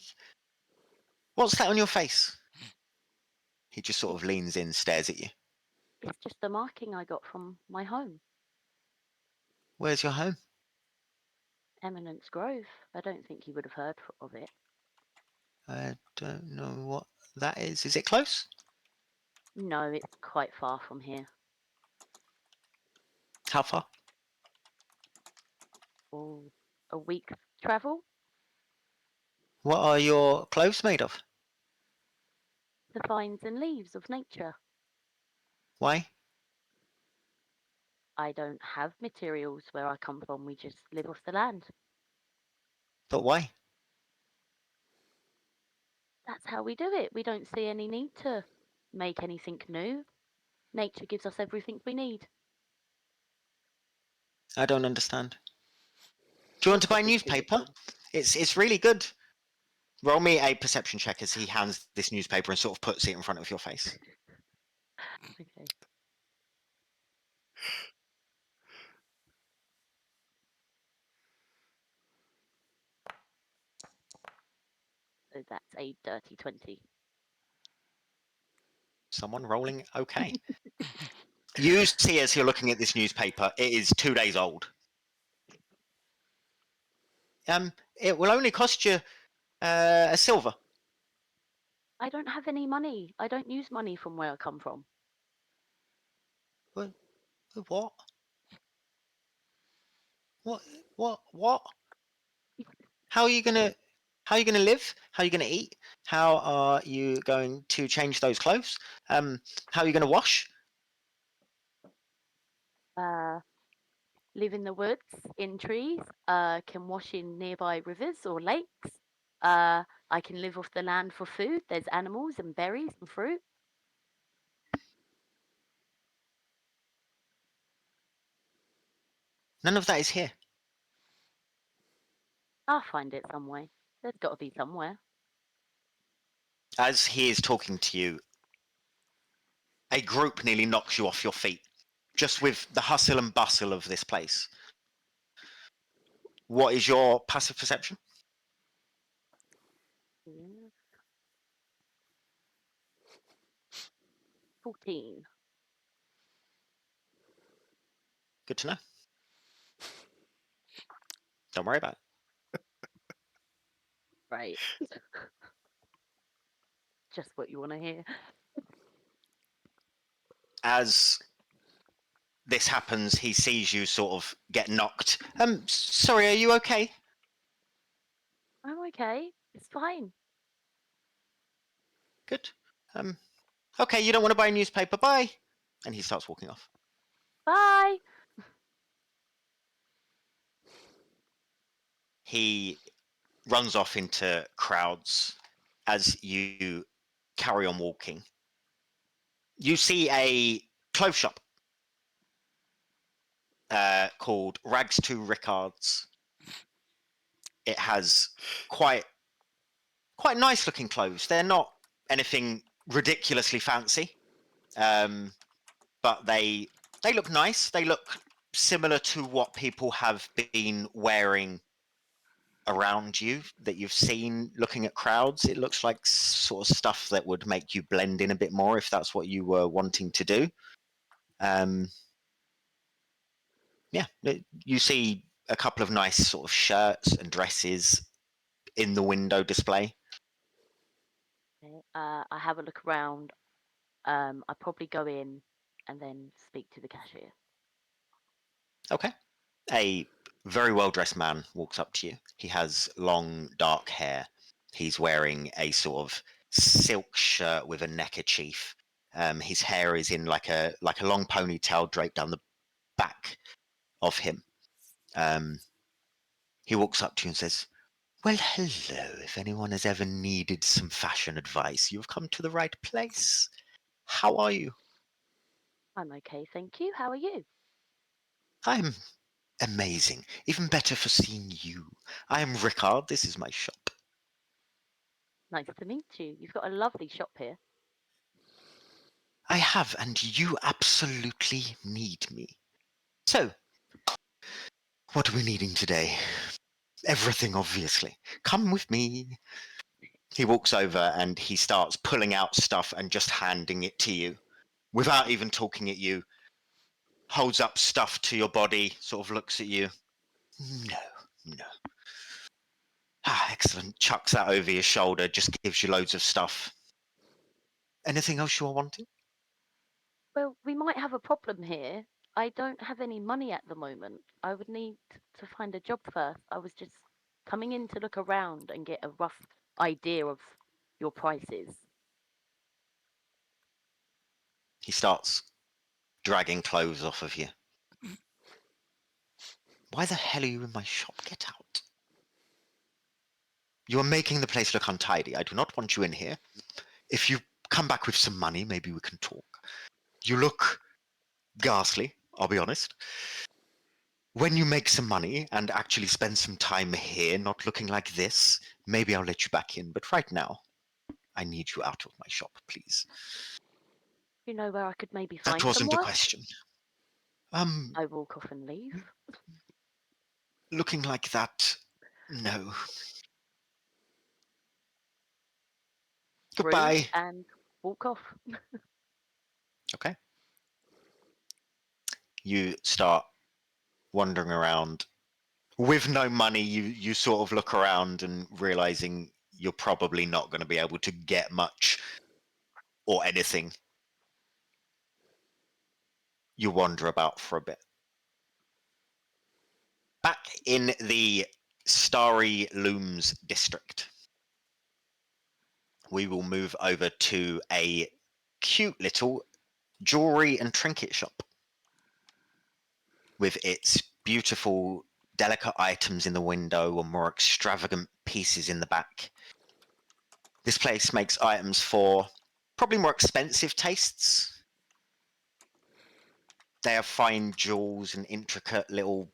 what's that on your face? He just sort of leans in, stares at you. It's just the marking I got from my home, Where's your home? Eminence Grove. I don't think you would have heard of it. I don't know what that is. Is it close? No, it's quite far from here. How far? Oh, a week's travel? What are your clothes made of? The vines and leaves of nature. Why? I don't have materials where I come from. We just live off the land. But why? That's how we do it. We don't see any need to make anything new. Nature gives us everything we need. I don't understand. Do you want to buy a Probably too newspaper? little. It's really good. Roll me a perception check as he hands this newspaper and sort of puts it in front of your face. Okay. So that's a dirty 20. Someone rolling okay. You see as you're looking at this newspaper, it is 2 days old. It will only cost you a silver. I don't have any money. I don't use money from where I come from. What? What? How are you gonna live? How are you gonna eat? How are you going to change those clothes? How are you gonna wash? Live in the woods, in trees, can wash in nearby rivers or lakes. I can live off the land for food. There's animals and berries and fruit. None of that is here. I'll find it some way. There's got to be somewhere. As he is talking to you, a group nearly knocks you off your feet, just with the hustle and bustle of this place. What is your passive perception? Yeah. 14. Good to know. Don't worry about it. Right. Just what you want to hear. As this happens, he sees you sort of get knocked. Sorry, are you okay? I'm okay. It's fine. Good. Okay, you don't want to buy a newspaper, bye. And he starts walking off. Bye. He runs off into crowds as you carry on walking. You see a clothes shop called Rags to Rickard's. It has quite nice looking clothes. They're not anything ridiculously fancy, but they look nice. They look similar to what people have been wearing around you that you've seen looking at crowds. It looks like sort of stuff that would make you blend in a bit more if that's what you were wanting to do. Yeah, you see a couple of nice sort of shirts and dresses in the window display. Okay. I have a look around. I probably go in and then speak to the cashier. Okay. A very well-dressed man walks up to you. He has long, dark hair. He's wearing a sort of silk shirt with a neckerchief. His hair is in like a long ponytail draped down the back of him. He walks up to you and says, "Well, hello. If anyone has ever needed some fashion advice, you've come to the right place. How are you?" I'm okay, thank you. How are you? "I'm amazing. Even better for seeing you. I am Rickard. This is my shop." Nice to meet you. You've got a lovely shop here. "I have, and you absolutely need me. So, what are we needing today? Everything, obviously. Come with me. He walks over and he starts pulling out stuff and just handing it to you without even talking at you. Holds up stuff to your body, sort of looks at you. No. Excellent. Chucks that over your shoulder, just gives you loads of stuff. Anything else you are wanting? Well, we might have a problem here. I don't have any money at the moment. I would need to find a job first. I was just coming in to look around and get a rough idea of your prices. He starts dragging clothes off of you. Why the hell are you in my shop? Get out. You are making the place look untidy. I do not want you in here. If you come back with some money, maybe we can talk. You look ghastly, I'll be honest. When you make some money and actually spend some time here, not looking like this, maybe I'll let you back in. But right now, I need you out of my shop, please. You know where I could maybe That find some wasn't a work? question. I walk off and leave. Looking like that, no. Goodbye. Rude and walk off. Okay. You start wandering around. With no money, you sort of look around and realizing you're probably not going to be able to get much or anything. You wander about for a bit. Back in the Starry Looms district, we will move over to a cute little jewelry and trinket shop with its beautiful, delicate items in the window or more extravagant pieces in the back. This place makes items for probably more expensive tastes. They have fine jewels and intricate little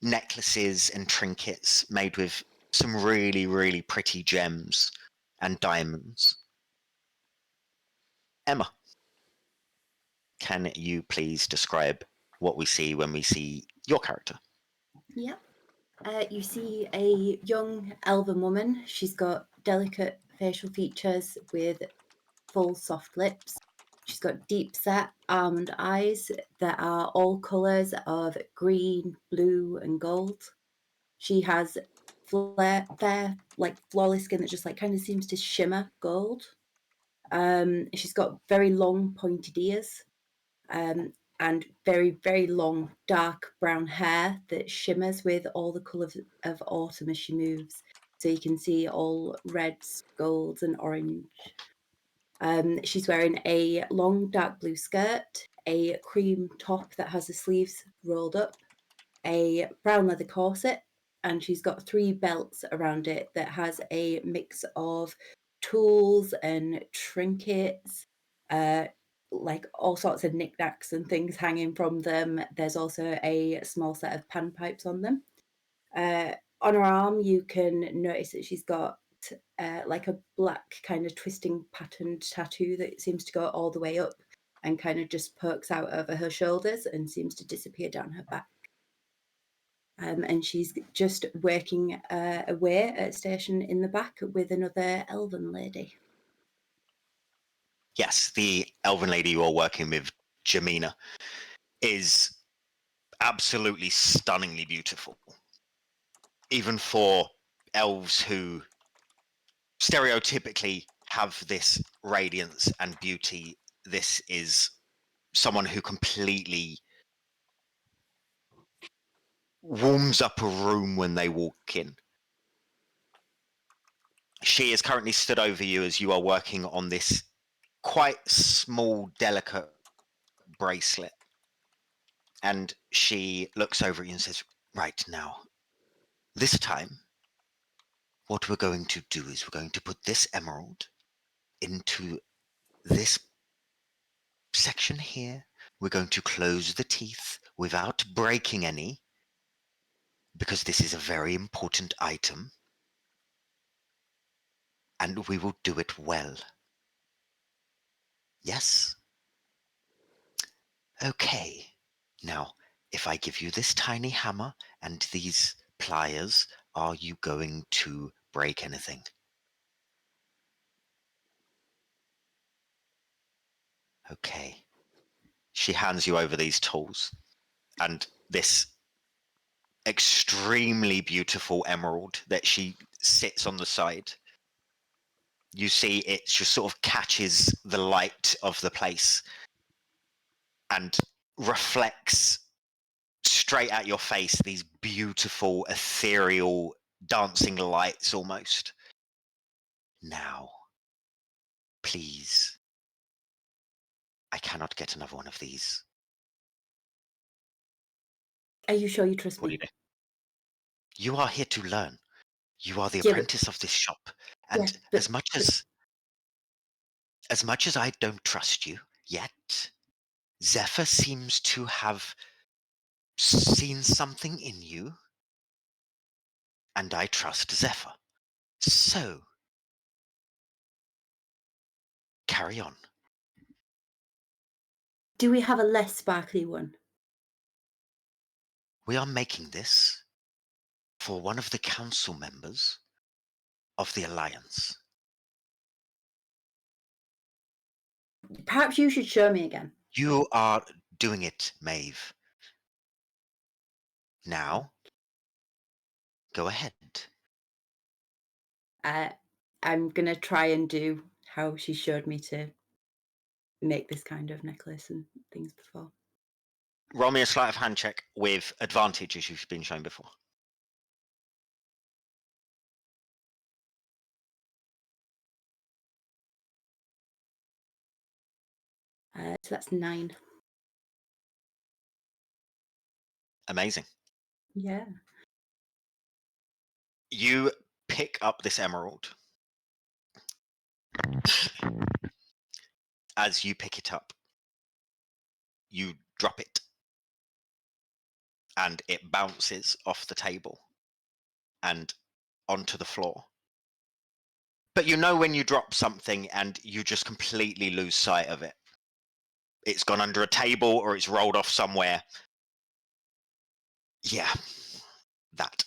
necklaces and trinkets made with some really, really pretty gems and diamonds. Emma, can you please describe what we see when we see your character? Yep. You see a young elven woman. She's got delicate facial features with full soft lips. She's got deep set almond eyes that are all colours of green, blue, and gold. She has fair, like flawless skin that just like kind of seems to shimmer gold. She's got very long pointed ears. And very, very long, dark brown hair that shimmers with all the colours of autumn as she moves. So you can see all reds, golds, and orange. She's wearing a long, dark blue skirt, a cream top that has the sleeves rolled up, a brown leather corset, and she's got 3 belts around it that has a mix of tools and trinkets, like all sorts of knickknacks and things hanging from them. There's also a small set of panpipes on them. On her arm, you can notice that she's got like a black kind of twisting patterned tattoo that seems to go all the way up and kind of just pokes out over her shoulders and seems to disappear down her back. And she's just working away at a station in the back with another elven lady. Yes, the elven lady you are working with, Jamina, is absolutely stunningly beautiful. Even for elves who stereotypically have this radiance and beauty, this is someone who completely warms up a room when they walk in. She is currently stood over you as you are working on this quite small, delicate bracelet. And she looks over at you and says, right now, this time, what we're going to do is we're going to put this emerald into this section here. We're going to close the teeth without breaking any, because this is a very important item. And we will do it well. Yes? Okay. Now, if I give you this tiny hammer and these pliers, are you going to break anything? Okay. She hands you over these tools and this extremely beautiful emerald that she sits on the side. You see it just sort of catches the light of the place and reflects straight at your face these beautiful, ethereal, dancing lights almost. Now, please. I cannot get another one of these. Are you sure you trust What do me? you do? You are here to learn. You are the Yeah, but- apprentice of this shop. And Yeah, as much as I don't trust you yet, Zephyr seems to have seen something in you, and I trust Zephyr. So, carry on. Do we have a less sparkly one? We are making this for one of the council members of the Alliance. Perhaps you should show me again. You are doing it, Maeve. Now, go ahead. I'm gonna try and do how she showed me to make this kind of necklace and things before. Roll me a sleight of hand check with advantage, as you've been shown before. So that's 9. Amazing. Yeah. You pick up this emerald. As you pick it up, you drop it. And it bounces off the table and onto the floor. But you know when you drop something and you just completely lose sight of it. It's gone under a table or it's rolled off somewhere. Yeah, that.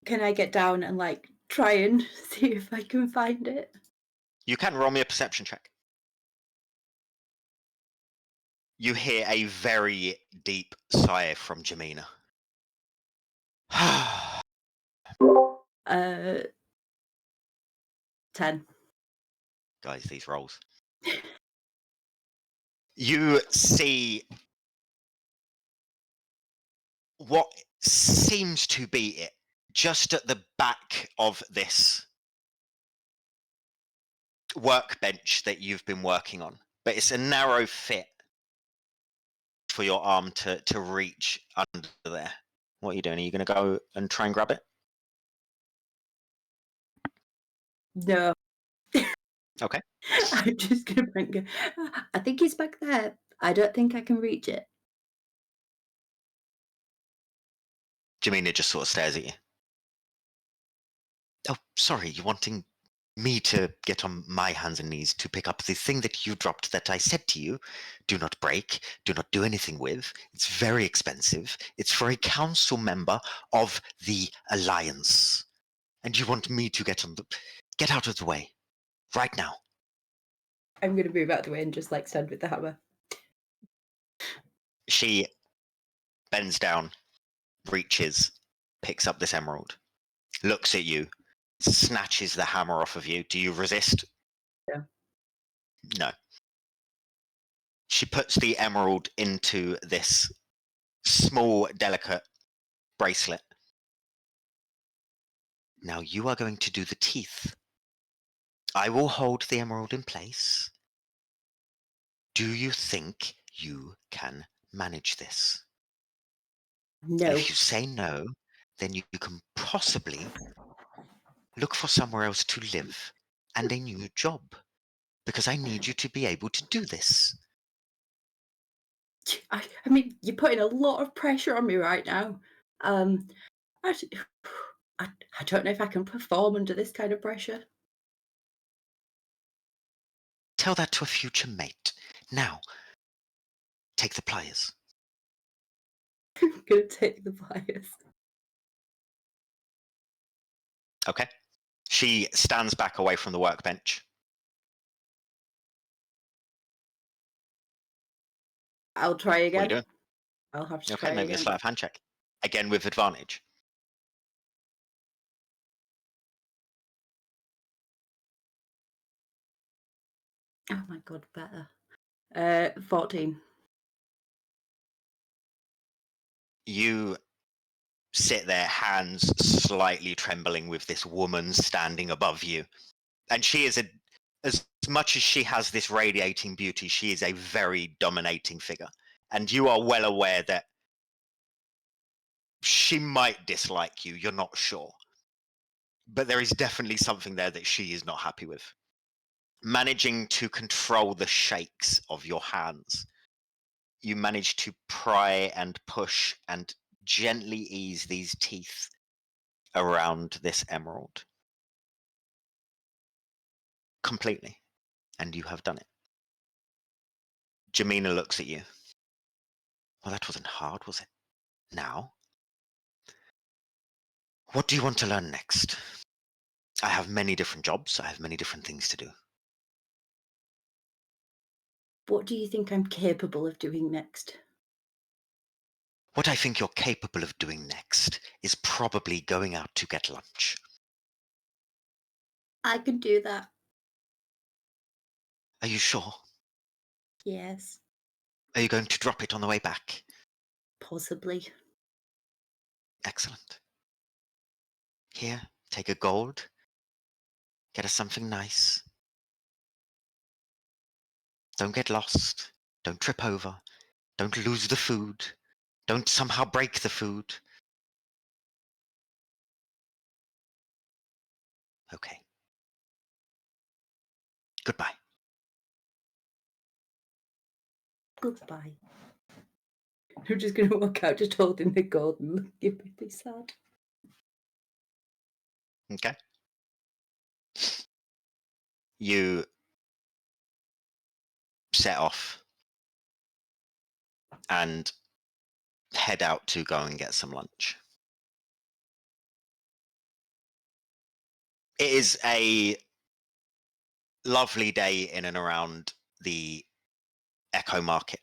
Can I get down and like try and see if I can find it? You can roll me a perception check. You hear a very deep sigh from Jamina. 10. Guys, these rolls. You see what seems to be it just at the back of this workbench that you've been working on, but it's a narrow fit for your arm to reach under there. What are you doing? Are you going to go and try and grab it? No. Okay. I'm just gonna bring it. I think it's back there. I don't think I can reach it. Jamina just sort of stares at you. Oh, sorry, you're wanting me to get on my hands and knees to pick up the thing that you dropped that I said to you, do not break, do not do anything with. It's very expensive. It's for a council member of the Alliance. And you want me to get out of the way. Right now. I'm gonna move out of the way and just like stand with the hammer. She bends down, reaches, picks up this emerald, looks at you, snatches the hammer off of you. Do you resist? Yeah. No. She puts the emerald into this small, delicate bracelet. Now you are going to do the teeth. I will hold the emerald in place. Do you think you can manage this? No. And if you say no, then you can possibly look for somewhere else to live and a new job, because I need you to be able to do this. I mean, you're putting a lot of pressure on me right now. I don't know if I can perform under this kind of pressure. Tell that to a future mate. Now, take the pliers. I'm gonna take the pliers. Okay. She stands back away from the workbench. I'll try What are again. you doing? I'll have to Okay, try maybe a again. sleight of hand check. Again with advantage. Oh my god, better. 14. You sit there, hands slightly trembling, with this woman standing above you. And she is as much as she has this radiating beauty, she is a very dominating figure. And you are well aware that she might dislike you, you're not sure. But there is definitely something there that she is not happy with. Managing to control the shakes of your hands, you manage to pry and push and gently ease these teeth around this emerald. Completely. And you have done it. Jamina looks at you. Well, that wasn't hard, was it? Now? What do you want to learn next? I have many different jobs. I have many different things to do. What do you think I'm capable of doing next? What I think you're capable of doing next is probably going out to get lunch. I can do that. Are you sure? Yes, Are you going to drop it on the way back? possibly. Excellent. Here, take a gold. Get us something nice. Don't get lost. Don't trip over. Don't lose the food. Don't somehow break the food. Okay. Goodbye. Goodbye. I'm just going to walk out just holding the gold and looking really sad. Okay. You set off and head out to go and get some lunch. It is a lovely day in and around the Echo Market.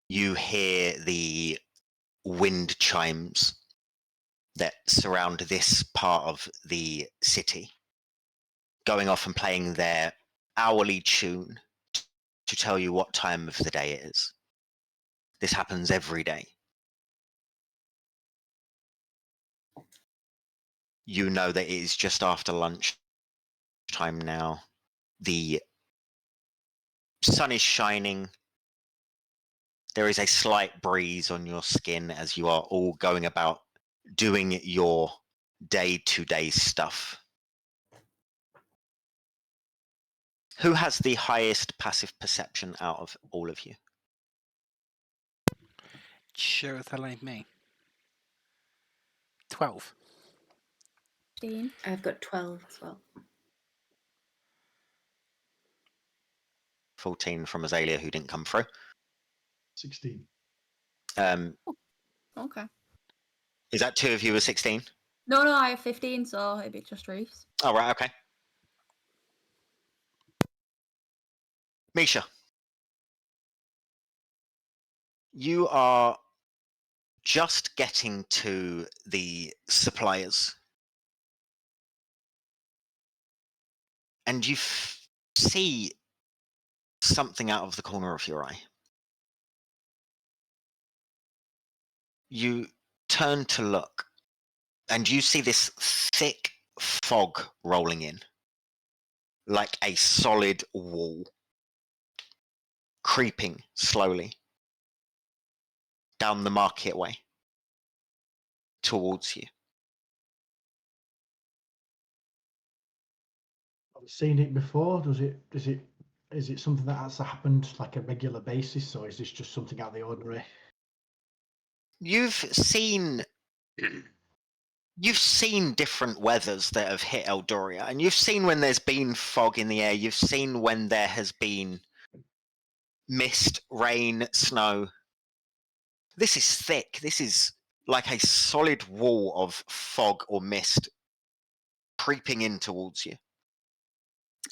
You hear the wind chimes that surround this part of the city going off and playing their hourly tune to tell you what time of the day it is. This happens every day. You know that it is just after lunch time now. The sun is shining. There is a slight breeze on your skin as you are all going about doing your day-to-day stuff. Who has the highest passive perception out of all of you? Sure as hell ain't me. 12. 15. I've got 12 as well. 14 from Azalea, who didn't come through. 16. Okay. Is that two of you with 16? No, I have 15, so it'd be just Reeves. Oh, right, okay. Misha, you are just getting to the suppliers, and you see something out of the corner of your eye. You turn to look, and you see this thick fog rolling in, like a solid wall, creeping slowly down the marketway towards you. Have you seen it before? Is it something that has happened like a regular basis, or is this just something out of the ordinary? You've seen different weathers that have hit Eldoria, and you've seen when there's been fog in the air. You've seen when there has been mist, rain, snow. This is thick. This is like a solid wall of fog or mist creeping in towards you,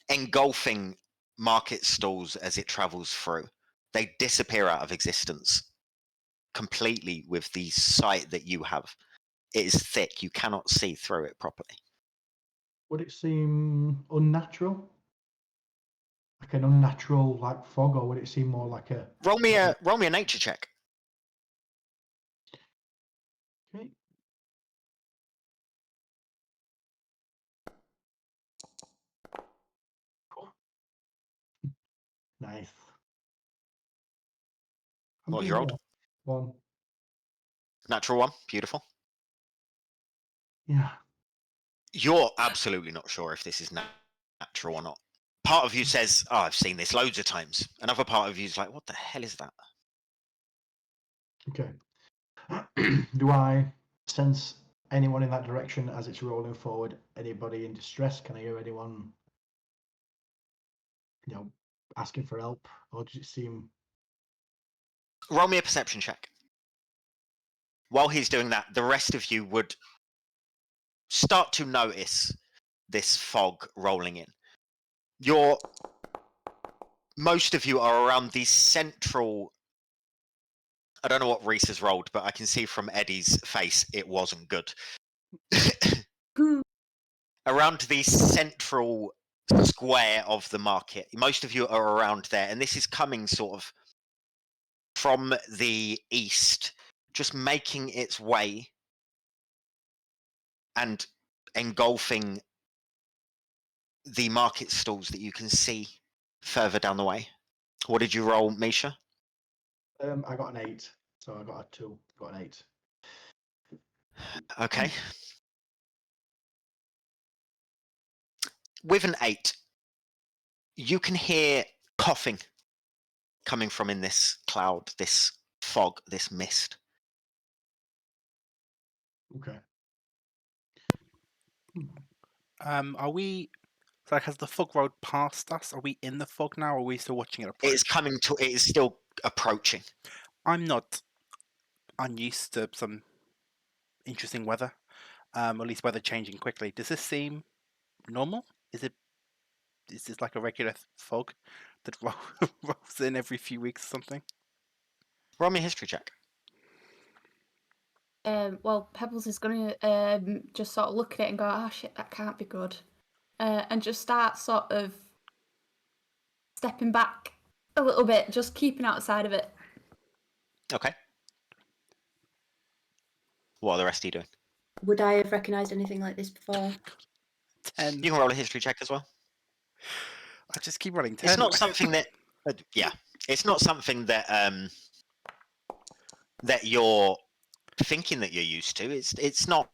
engulfing market stalls as it travels through. They disappear out of existence completely with the sight that you have. It is thick. You cannot see through it properly. Would it seem unnatural? Like an unnatural like fog, or would it seem more like a Roll me a nature check. okay. Cool. Nice. I'm What have doing you rolled? well. One. Natural one. Beautiful. Yeah. You're absolutely not sure if this is natural or not. Part of you says, "Oh, I've seen this loads of times." Another part of you is like, "What the hell is that?" Okay. Do I sense anyone in that direction as it's rolling forward? Anybody in distress? Can I hear anyone, asking for help? Or does it seem... Roll me a perception check. While he's doing that, the rest of you would start to notice this fog rolling in. Most of you are around the central... I don't know what Reese has rolled, but I can see from Eddie's face it wasn't good. Around the central square of the market. Most of you are around there, and this is coming sort of from the east, just making its way and engulfing the market stalls that you can see further down the way. What did you roll, Misha? I got an 8, so I got a 2. Got an 8. Okay. With an 8, you can hear coughing coming from in this cloud, this fog, this mist. Okay. Are we? So, like, has the fog rolled past us? Are we in the fog now, or are we still watching it approach? It is still approaching. I'm not unused to some interesting weather, or at least weather changing quickly. Does this seem normal? Is this like a regular fog that rolls in every few weeks or something? Roll me a history check. Well, Pebbles is going to just sort of look at it and go, "Oh shit, that can't be good," and just start sort of stepping back a little bit, just keeping outside of it. Okay. What are the rest of you doing? Would I have recognised anything like this before? 10. You can roll a history check as well. I just keep rolling 10. It's not something that, it's not something that that you're thinking that you're used to. It's not.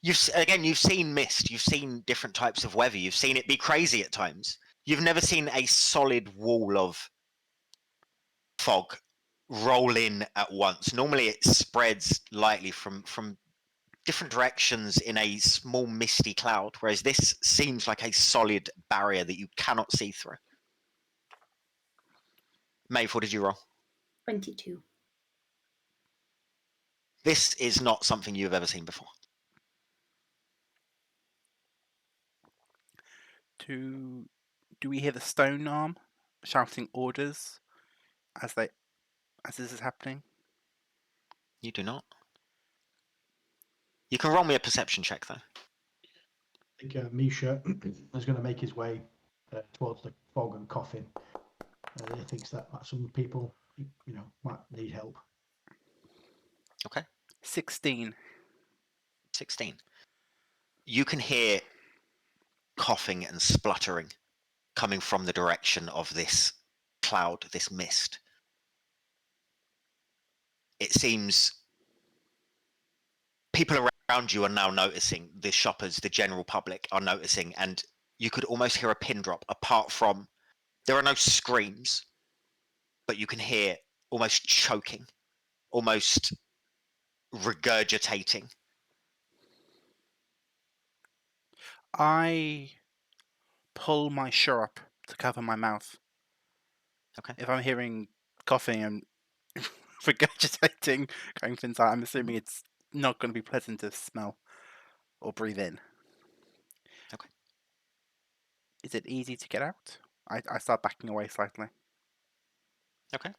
You've seen mist. You've seen different types of weather. You've seen it be crazy at times. You've never seen a solid wall of fog roll in at once. Normally, it spreads lightly from different directions in a small misty cloud, whereas this seems like a solid barrier that you cannot see through. Maeve, what did you roll? 22. This is not something you've ever seen before. Do we hear the stone arm shouting orders as this is happening? You do not. You can roll me a perception check, though. I think Misha is going to make his way towards the fog and coughing. He thinks that some people, might need help. Okay. 16. 16. You can hear coughing and spluttering coming from the direction of this cloud, this mist. It seems people around you are now noticing, the shoppers, the general public are noticing, and you could almost hear a pin drop. Apart from, there are no screams, but you can hear almost choking, almost regurgitating. I pull my shirt up to cover my mouth. Okay. If I'm hearing coughing and regurgitating, going things out. I'm assuming it's not going to be pleasant to smell or breathe in. Okay. Is it easy to get out? I start backing away slightly. Okay.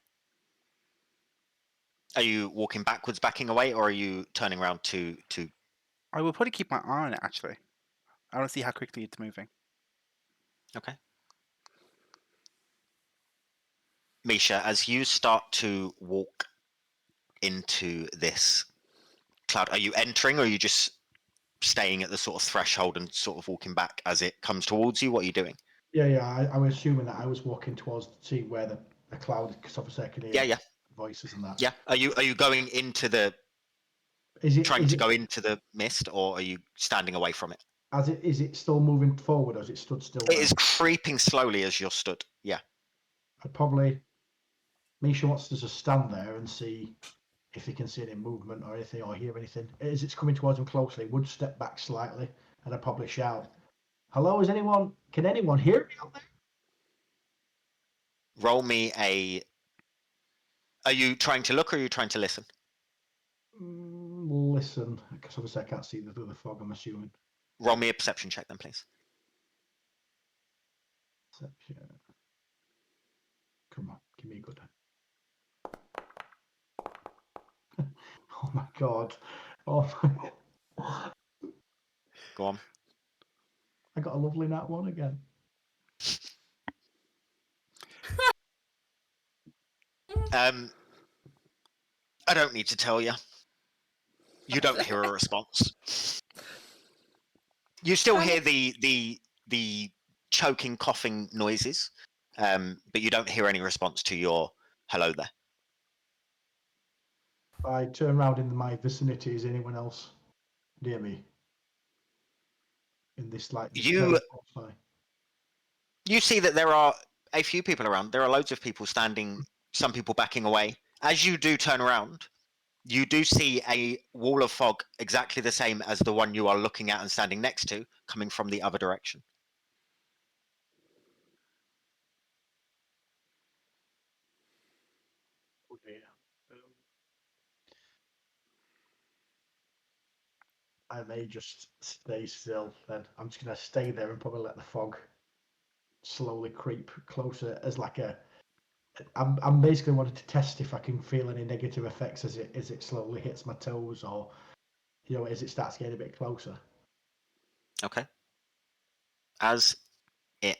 Are you walking backwards, backing away, or are you turning around to? I will probably keep my eye on it, actually. I want to see how quickly it's moving. Okay. Misha, as you start to walk into this cloud, are you entering, or are you just staying at the sort of threshold and sort of walking back as it comes towards you? What are you doing? Yeah. I was assuming that I was walking towards to see where the cloud, because obviously I could hear Yeah. voices and that. Yeah. Are you going into the? Trying to go into the mist, or are you standing away from it? Is it still moving forward, or has it stood still? It is creeping slowly as you're stood. Yeah. I'd probably. Misha wants to just stand there and see if he can see any movement or anything, or hear anything. As it's coming towards him closely, would step back slightly, and I'd probably shout, "Hello, is anyone? Can anyone hear me out there?" Roll me a. Are you trying to look, or are you trying to listen? Listen, because obviously I can't see through the fog, I'm assuming. Roll me a perception check then, please. Perception. Come on, give me a good. Oh my god. Oh my. Go on. I got a lovely nat one again. I don't need to tell you. You don't hear a response. You still hear the choking, coughing noises, but you don't hear any response to your hello there. I turn around in my vicinity. Is anyone else near me? In this You see that there are a few people around. There are loads of people standing, some people backing away. As you do turn around, you do see a wall of fog exactly the same as the one you are looking at and standing next to, coming from the other direction. Oh dear. I may just stay still then. I'm just going to stay there and probably let the fog slowly creep closer as like a. I'm basically wanting to test if I can feel any negative effects as it slowly hits my toes, or as it starts getting a bit closer. Okay. As it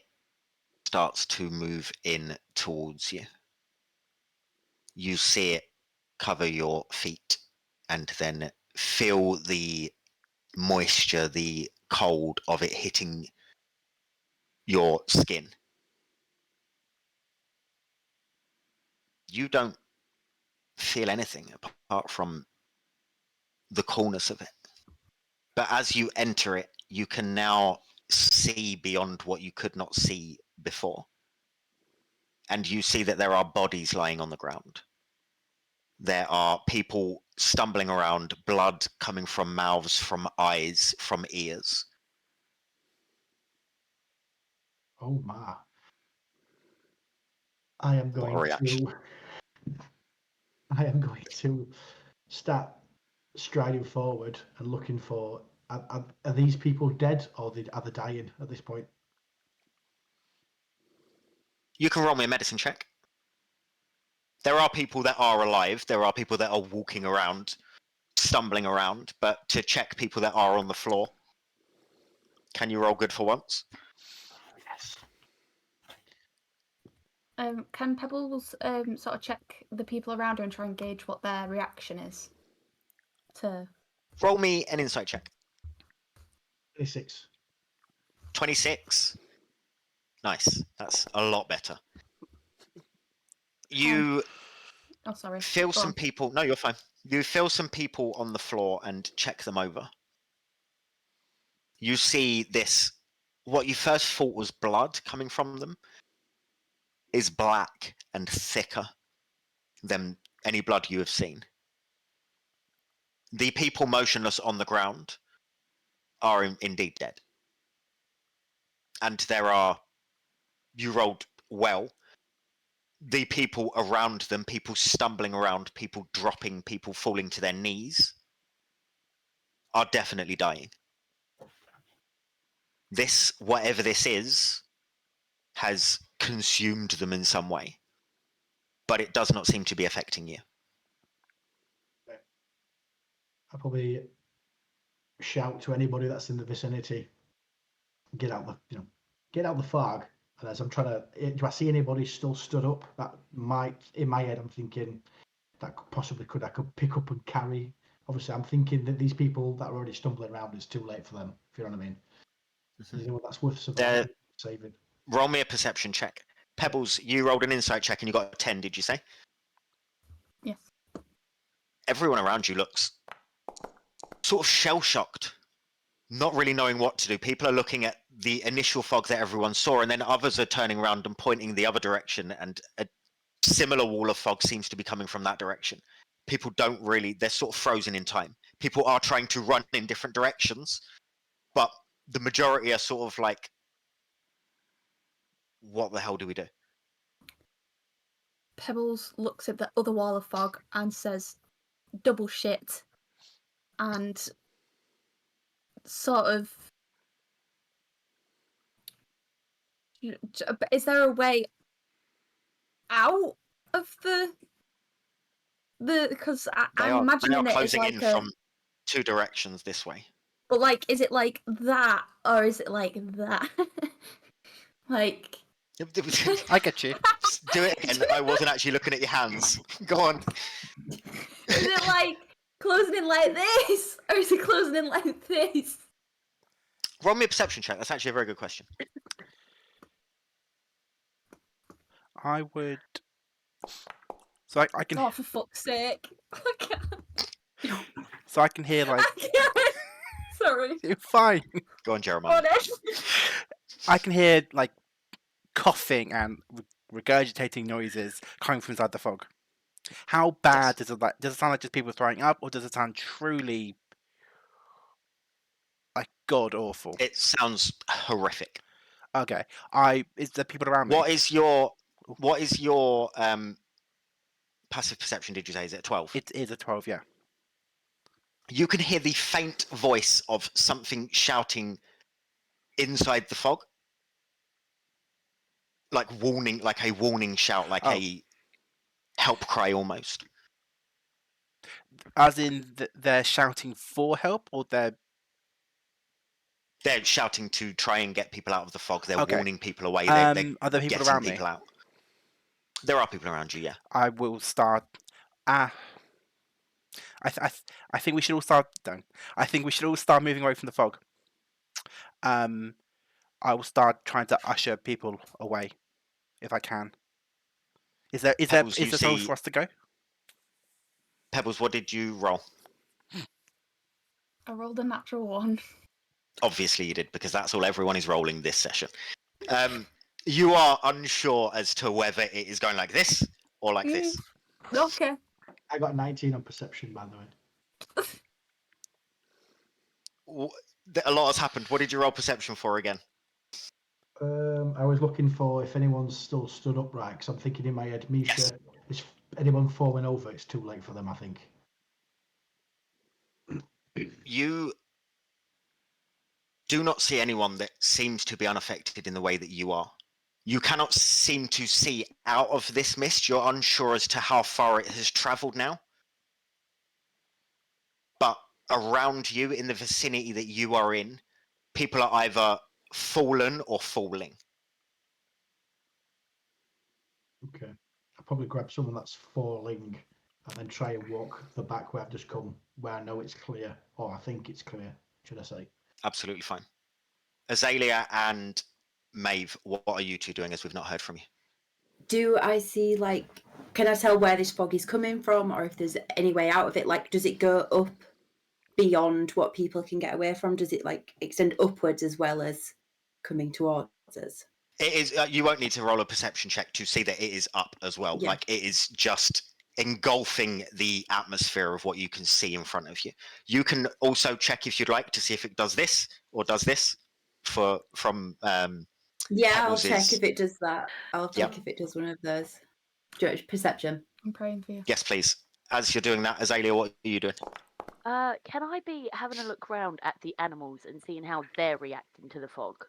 starts to move in towards you, you see it cover your feet and then feel the moisture, the cold of it hitting your skin. You don't feel anything apart from the coolness of it. But as you enter it, you can now see beyond what you could not see before. And you see that there are bodies lying on the ground. There are people stumbling around, blood coming from mouths, from eyes, from ears. Oh my. I am What a going reaction. to start striding forward and looking for. Are these people dead, or are they dying at this point? You can roll me a medicine check. There are people that are alive. There are people that are walking around, stumbling around. But to check people that are on the floor, can you roll good for once? Yes. Can Pebbles sort of check the people around her and try and gauge what their reaction is to? Roll me an insight check. 26. 26. Nice. That's a lot better. You Oh, sorry. feel Go some on. people. No, you're fine. You feel some people on the floor and check them over. You see this. What you first thought was blood coming from them is black and thicker than any blood you have seen. The people motionless on the ground are indeed dead. And there are, you rolled well, the people around them, people stumbling around, people dropping, people falling to their knees, are definitely dying. This, whatever this is, has consumed them in some way, but it does not seem to be affecting you. I'll probably shout to anybody that's in the vicinity, get out the fog. And as I'm trying to, do I see anybody still stood up? That might, in my head, I'm thinking that I could pick up and carry. Obviously, I'm thinking that these people that are already stumbling around, it's too late for them, if you know what I mean. Mm-hmm. You know what, that's worth surviving, saving. Roll me a perception check. Pebbles, you rolled an insight check and you got a 10, did you say? Yes. Everyone around you looks sort of shell-shocked, not really knowing what to do. People are looking at the initial fog that everyone saw, and then others are turning around and pointing the other direction, and a similar wall of fog seems to be coming from that direction. People don't really, they're sort of frozen in time. People are trying to run in different directions, but the majority are sort of like, what the hell do we do? Pebbles looks at the other wall of fog and says, double shit, and sort of, is there a way out of because I'm imagining they are it as closing like in from 2 directions this way. but like, is it like that, or is it like that? Like, I get you. Do it again. I wasn't actually looking at your hands. Go on. is it like closing in like this, or is it closing in like this? Roll me a perception check. That's actually a very good question. I would. So I can. Oh, for fuck's sake! I can't. So I can hear like. I can't. Sorry. You're fine. Go on, Jeremiah. I can hear like coughing and regurgitating noises coming from inside the fog. How bad does it like? Does it sound like just people throwing up, or does it sound truly like god awful? It sounds horrific. Okay. Is there people around me? What is your passive perception, did you say? Is it a 12? It is a 12, yeah. You can hear the faint voice of something shouting inside the fog. Like a warning shout, like a help cry almost. As in they're shouting for help, or they're shouting to try and get people out of the fog. They're warning people away. They're are there people getting around people me? out. There are people around you, yeah. I will start. I think we should all start. I think we should all start moving away from the fog. I will start trying to usher people away, if I can. Is there somewhere for us to go? Pebbles, what did you roll? I rolled a natural 1. Obviously you did, because that's all everyone is rolling this session. You are unsure as to whether it is going like this or like this. Okay. I got 19 on perception, by the way. A lot has happened. What did you roll perception for again? I was looking for if anyone's still stood upright, because I'm thinking in my head, Misha, Yes. is anyone falling over? It's too late for them, I think. You do not see anyone that seems to be unaffected in the way that you are. You cannot seem to see out of this mist. You're unsure as to how far it has traveled now. But around you, in the vicinity that you are in, people are either fallen or falling. Okay. I'll probably grab someone that's falling and then try and walk the back where I've just come, where I know it's clear, or I think it's clear, should I say. Absolutely fine. Azalea and Maeve, what are you two doing, as we've not heard from you? Do I see, like, can I tell where this fog is coming from, or if there's any way out of it? Like, does it go up beyond what people can get away from? Does it, like, extend upwards as well as coming towards us? It is. You won't need to roll a perception check to see that it is up as well. Yeah. Like, it is just engulfing the atmosphere of what you can see in front of you. You can also check, if you'd like, to see if it does this or does this from yeah, Pebbles I'll check is- if it does that. I'll check Yep. if it does one of those. Perception. I'm praying for you. Yes, please. As you're doing that, Azalea, what are you doing? Can I be having a look round at the animals and seeing how they're reacting to the fog?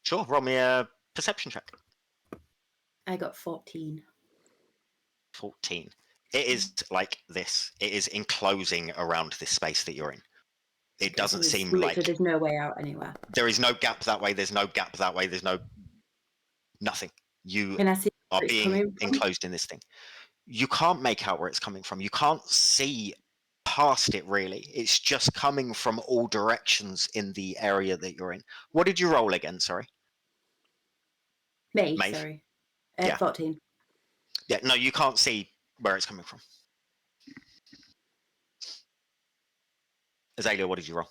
Sure, roll me a perception check. I got 14. 14. It is like this. It is enclosing around this space that you're in. It doesn't So seem literally like there's no way out anywhere. there is no gap that way. There's no gap that way. There's no nothing. You Can I see are where it's being coming from? enclosed in this thing. You can't make out where it's coming from. You can't see past it really. It's just coming from all directions in the area that you're in. What did you roll again? Sorry. Me, Maeve? sorry. Yeah. 14. Yeah, no, you can't see where it's coming from. Azalea, what did you roll?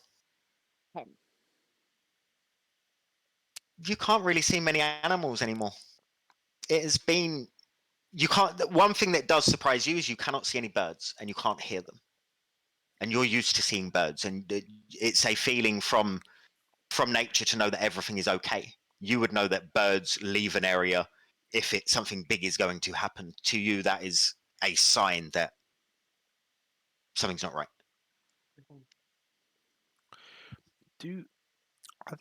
10. You can't really see many animals anymore. It has been. You can't. One thing that does surprise you is you cannot see any birds and you can't hear them. And you're used to seeing birds, and it's a feeling from nature to know that everything is okay. You would know that birds leave an area if something big is going to happen. To you, that is a sign that something's not right.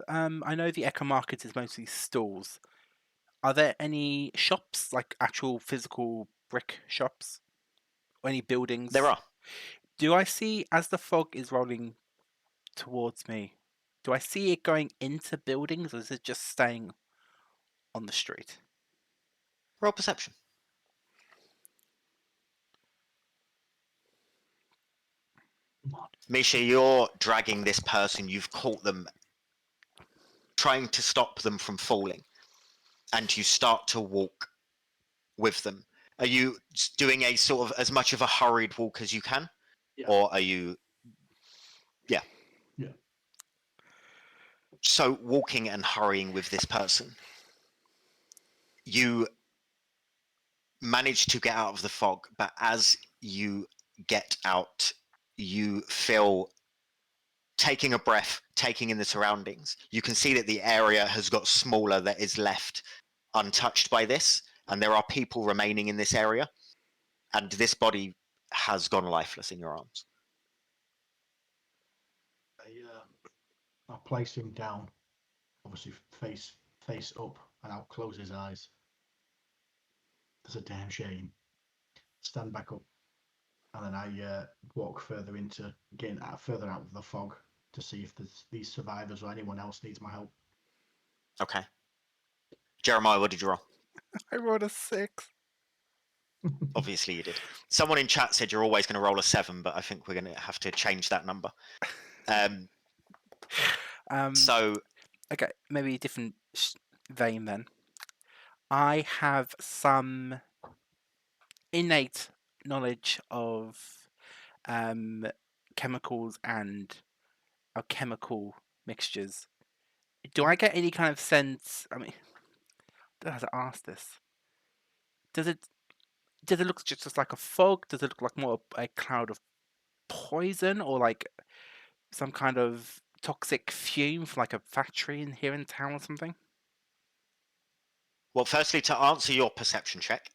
I know the Echo Market is mostly stalls. Are there any shops, like actual physical brick shops? Or any buildings? There are. Do I see, as the fog is rolling towards me, do I see it going into buildings, or is it just staying on the street? Roll perception. Misha, you're dragging this person. You've caught them, trying to stop them from falling, and you start to walk with them. Are you doing a sort of as much of a hurried walk as you can? Yeah. Or are you... Yeah. Yeah. So walking and hurrying with this person, you manage to get out of the fog, but as you get out, you feel taking a breath, taking in the surroundings. You can see that the area has got smaller that is left untouched by this, and there are people remaining in this area, and this body has gone lifeless in your arms. I'll place him down, obviously face up, and I'll close his eyes. That's a damn shame. Stand back up, and then I walk further further out of the fog to see if there's these survivors or anyone else needs my help. Okay. Jeremiah, what did you roll? I rolled a 6. Obviously you did. Someone in chat said you're always going to roll a 7, but I think we're going to have to change that number. So... Okay, maybe a different vein then. I have some innate knowledge of chemicals and alchemical mixtures. Do I get any kind of sense? I mean, I don't know how to ask this. Does it look just like a fog? Does it look like more a cloud of poison, or like some kind of toxic fume from like a factory in here in town or something? Well, firstly, to answer your perception check,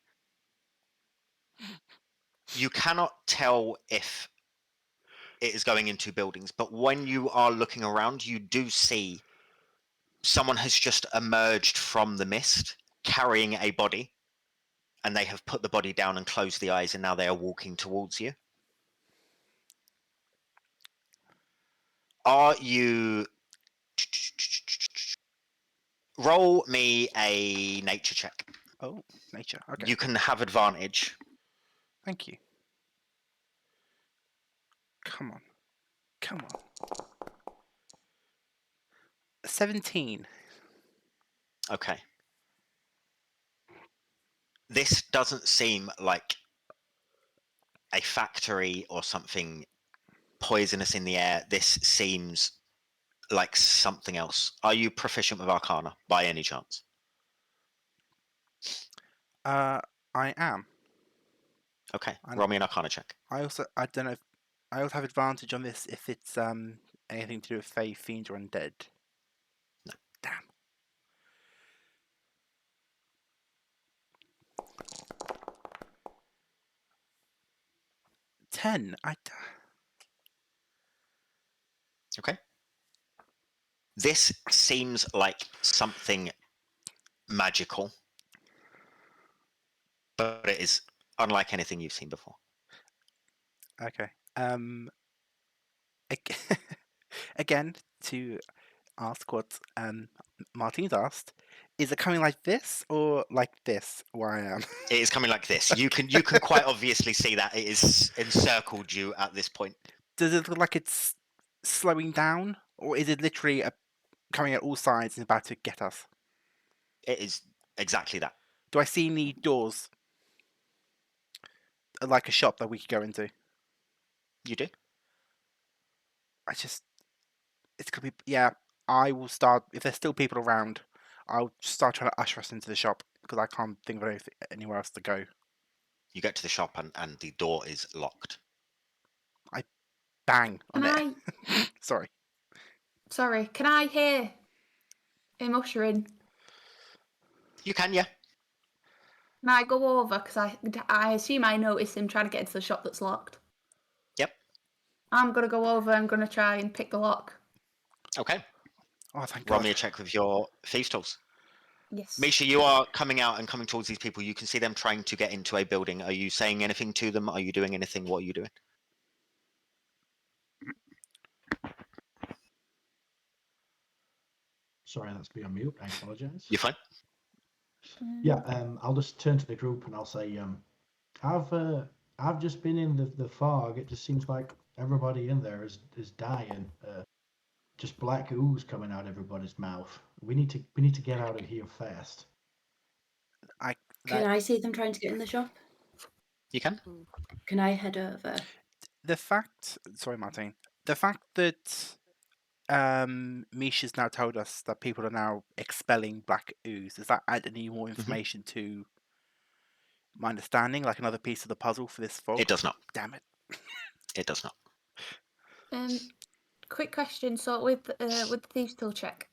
you cannot tell if it is going into buildings, but when you are looking around, you do see someone has just emerged from the mist carrying a body, and they have put the body down and closed the eyes, and now they are walking towards you. Are you... Roll me a nature check. Oh, nature. Okay. You can have advantage. Thank you. Come on. Come on. 17. Okay. This doesn't seem like a factory or something poisonous in the air. This seems like something else. Are you proficient with Arcana by any chance? I am. Okay, I roll me an Arcana check. I don't know if I also have advantage on this if it's anything to do with Fae, Fiend, or Undead. No. Damn. 10. Okay. This seems like something magical, but it is unlike anything you've seen before. Okay. Again, to ask what Martine's asked, is it coming like this or like this where I am? It is coming like this. You can quite obviously see that it is encircled you at this point. Does it look like it's slowing down, or is it literally coming at all sides and about to get us? It is exactly that. Do I see any doors, like a shop that we could go into? You do. It's gonna be, yeah. I will start, if there's still people around, I'll start trying to usher us into the shop because I can't think of anywhere else to go. You get to the shop and the door is locked. Bang on Can it. Sorry. Sorry, can I hear him ushering? You can, yeah. Can I go over? Because I assume I noticed him trying to get into the shop that's locked. Yep. I'm going to go over. I'm going to try and pick the lock. Okay. Oh, thank Roll God. me a check with your thieves tools. Yes. Misha, you are coming out and coming towards these people. You can see them trying to get into a building. Are you saying anything to them? Are you doing anything? What are you doing? Sorry, that's me on mute. I apologise. You're fine. Yeah, I'll just turn to the group and I'll say, I've just been in the fog. It just seems like everybody in there is dying. Just black ooze coming out everybody's mouth. We need to get out of here fast. Can I see them trying to get in the shop? You can. Can I head over? Sorry, Martine. The fact that Misha's now told us that people are now expelling black ooze, does that add any more information to my understanding, like another piece of the puzzle for this fog? It does not. Damn it. It does not. Quick question. So with the thieves tool check,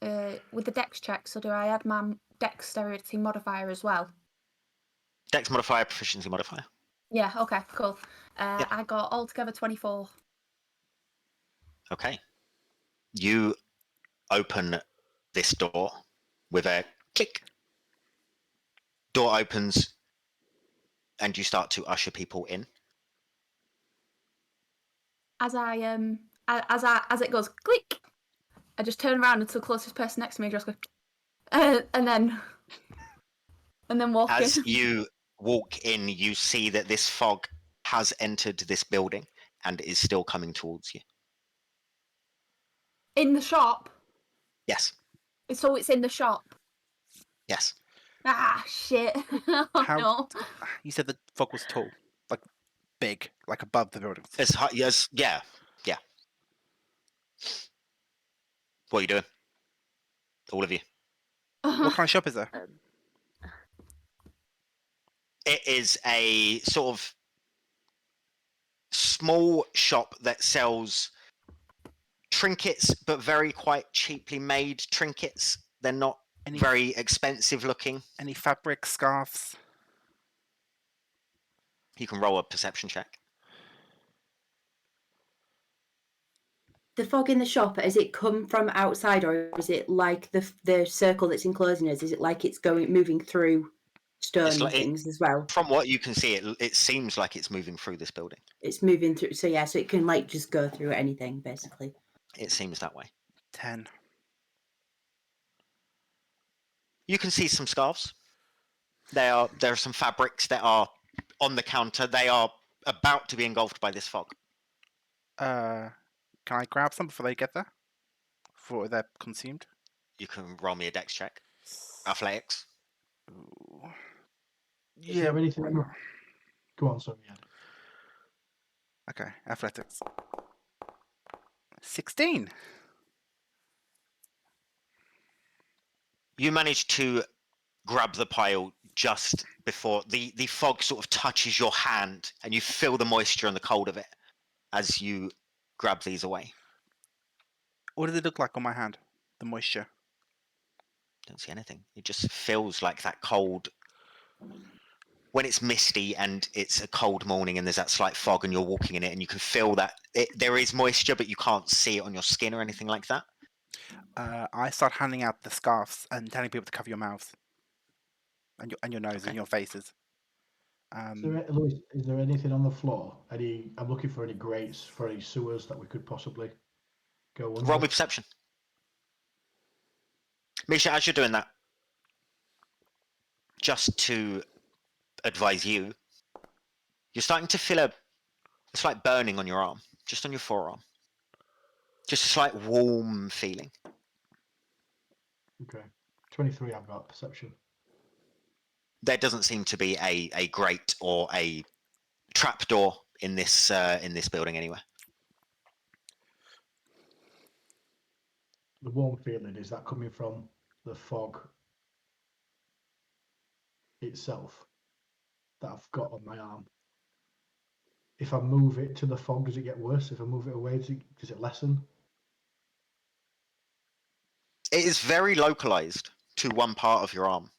with the dex check, so do I add my dexterity modifier as well? Dex modifier, proficiency modifier. Yeah. Okay. Cool. Yep. I got altogether 24. Okay. You open this door with a click. Door opens and you start to usher people in. As as it goes click, I just turn around until the closest person next to me just goes, and then walk As in. you walk in, you see that this fog has entered this building and is still coming towards you. In the shop. Yes. So it's in the shop. Yes. Ah, shit. Oh, no. You said the fog was tall, like big, like above the building. As high, yes. Yeah. Yeah. What are you doing? All of you. What kind of shop is there? It is a sort of small shop that sells trinkets, but very quite cheaply made trinkets. They're not very expensive looking. Any fabric, scarves? You can roll a perception check. The fog in the shop, has it come from outside, or is it like the circle that's enclosing us? Is it like it's moving through stone and things as well? From what you can see, it seems like it's moving through this building. It's moving through, so yeah, so it can like just go through anything, basically. It seems that way. 10. You can see some scarves. There are some fabrics that are on the counter. They are about to be engulfed by this fog. Can I grab some before they get there? Before they're consumed? You can roll me a dex check. Athletics. Ooh. Is there anything? Go on, sorry. Yeah. Okay, athletics. 16. You manage to grab the pile just before the fog sort of touches your hand, and you feel the moisture and the cold of it as you grab these away. What does it look like on my hand? The moisture. Don't see anything. It just feels like that cold, when it's misty and it's a cold morning and there's that slight fog and you're walking in it and you can feel that there is moisture, but you can't see it on your skin or anything like that. I start handing out the scarves and telling people to cover your mouths and your nose Okay. and your faces. Louis, is there anything on the floor? I'm looking for any grates, for any sewers that we could possibly go under. Roll me perception. Misha, as you're doing that, just to advise you, you're starting to feel a slight burning on your arm, just on your forearm. Just a slight warm feeling. Okay. 23 I've got perception. There doesn't seem to be a grate or a trapdoor in this building anywhere. The warm feeling, is that coming from the fog itself that I've got on my arm? If I move it to the fog, does it get worse? If I move it away, does it lessen? It is very localized to one part of your arm.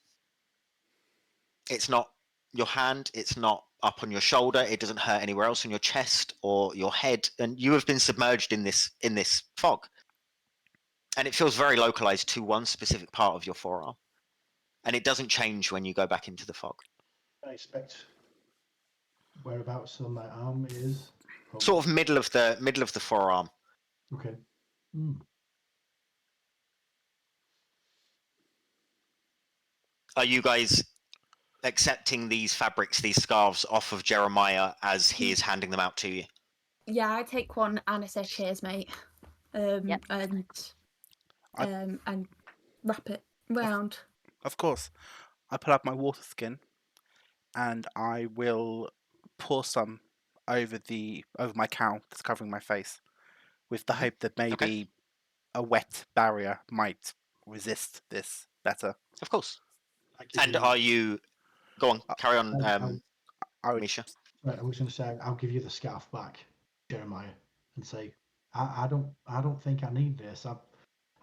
It's not your hand, it's not up on your shoulder, it doesn't hurt anywhere else on your chest or your head, and you have been submerged in this fog. And it feels very localized to one specific part of your forearm. And it doesn't change when you go back into the fog. I expect whereabouts on my arm it is. Sort of middle of the forearm. Okay. Are you guys accepting these fabrics, these scarves off of Jeremiah as he is handing them out to you? Yeah, I take one and I say cheers, mate. Yep. And wrap it round. Of course, I pull out my water skin, and I will pour some over my cowl that's covering my face, with the hope that maybe a wet barrier might resist this better. Of course. And are you... Go on, carry on, I would, Misha. Right, I was going to say I'll give you the scarf back, Jeremiah, and say I don't think I need this.